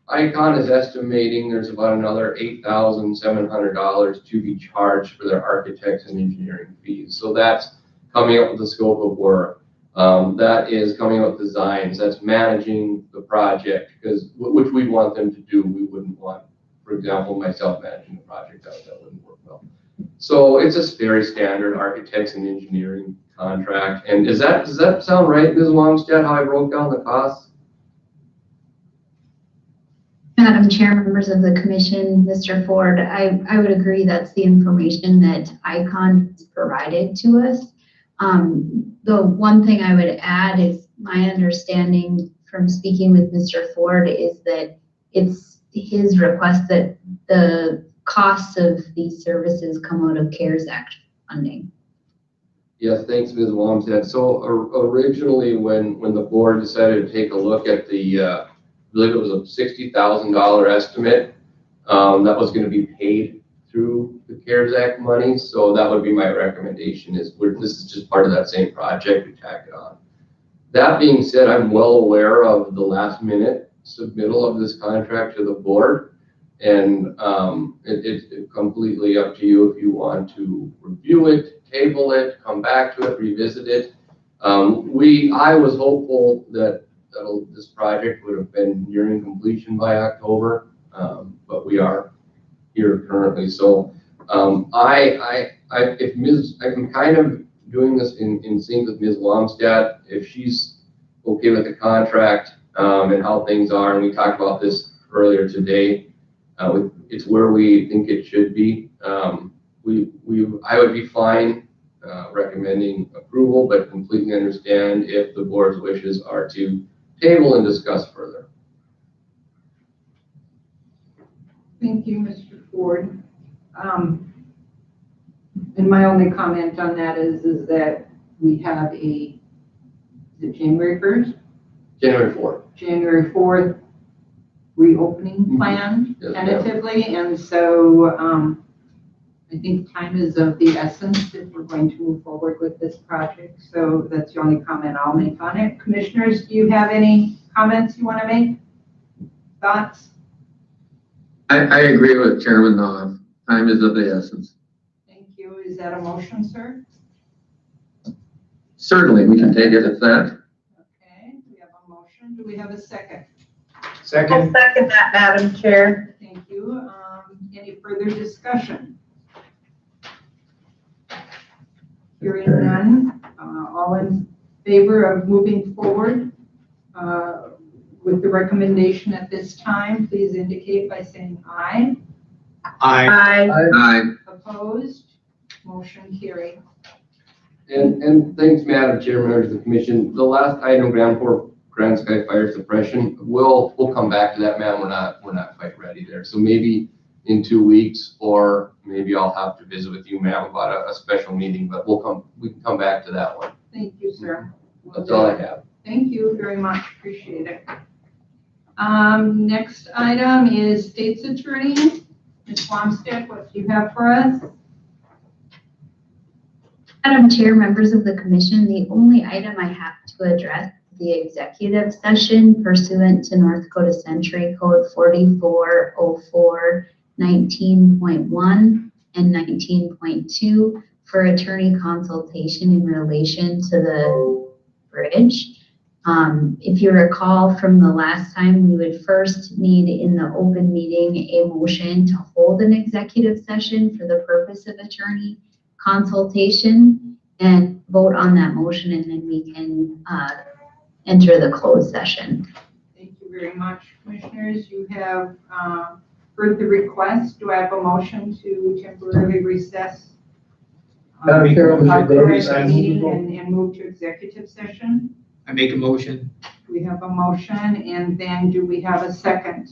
ICON is estimating there's about another $8,700 to be charged for their architects and engineering fees. So that's coming up with the scope of work. That is coming up with designs. That's managing the project, which we want them to do. We wouldn't want, for example, myself managing the project. That wouldn't work well. So it's a very standard architects and engineering contract. And does that sound right, Ms. Wamstead, how I broke down the costs? Madam Chair, members of the commission, Mr. Ford, I would agree that's the information that ICON has provided to us. The one thing I would add is my understanding from speaking with Mr. Ford is that it's his request that the costs of these services come out of CARES Act funding. Yes, thanks, Ms. Wamstead. So originally, when the board decided to take a look at I believe it was a $60,000 estimate that was going to be paid through the CARES Act money. So that would be my recommendation this is just part of that same project, we tack it on. That being said, I'm well aware of the last minute submittal of this contract to the board. And it's completely up to you if you want to review it, table it, come back to it, revisit it. I was hopeful that this project would have been nearing completion by October, but we are here currently. So I'm kind of doing this in sync with Ms. Wamstead. If she's okay with the contract and how things are, and we talked about this earlier today, it's where we think it should be. I would be fine recommending approval, but completely understand if the board's wishes are to table and discuss further. Thank you, Mr. Ford. And my only comment on that is that we have is it January 1st? January 4th. January 4th reopening plan Yes, tentatively, and so I think time is of the essence if we're going to move forward with this project. So that's the only comment I'll make on it. Commissioners, do you have any comments you want to make? Thoughts? I agree with Chairman Knopf. Time is of the essence. Thank you. Is that a motion, sir? Certainly, we can take it as that. Okay, we have a motion. Do we have a second? Second. I'll second that, Madam Chair. Thank you. Any further discussion? Hearing none, all in favor of moving forward with the recommendation at this time, please indicate by saying aye. Aye. Aye. Opposed? Motion carried. And thanks, Madam Chair, members of the commission. The last item, Grand Sky Fire Suppression, we'll come back to that, ma'am. We're not quite ready there. So maybe in 2 weeks, or maybe I'll have to visit with you, ma'am, about a special meeting, but we can come back to that one. Thank you, sir. That's all I have. Thank you very much. Appreciate it. Next item is State's Attorney. Ms. Wamstead, what do you have for us? Madam Chair, members of the commission, the only item I have to address is the executive session pursuant to North Dakota Century Code 4404 19.1 and 19.2 for attorney consultation in relation to the bridge. If you recall from the last time, we would first need in the open meeting a motion to hold an executive session for the purpose of attorney consultation and vote on that motion, and then we can enter the closed session. Thank you very much, commissioners. You have heard the request. Do I have a motion to temporarily recess Madam Chair, our Mr. Davis, current I move meeting and move to executive session? I make a motion. We have a motion, and then do we have a second?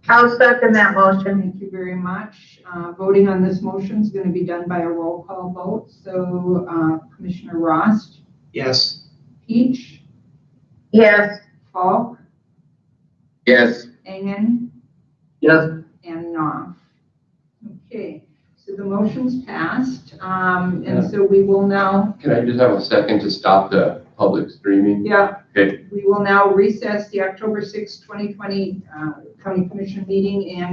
I'll second that motion. Thank you very much. Voting on this motion is going to be done by a roll call vote. So Commissioner Rost, Yes. Peach, Yes. Falk, Yes. Engen, Yes. and Knopf. Okay, so the motion's passed, Yeah. and so we will now, Can I just have a second to stop the public streaming? yeah, Okay. we will now recess the October 6, 2020 County Commission meeting and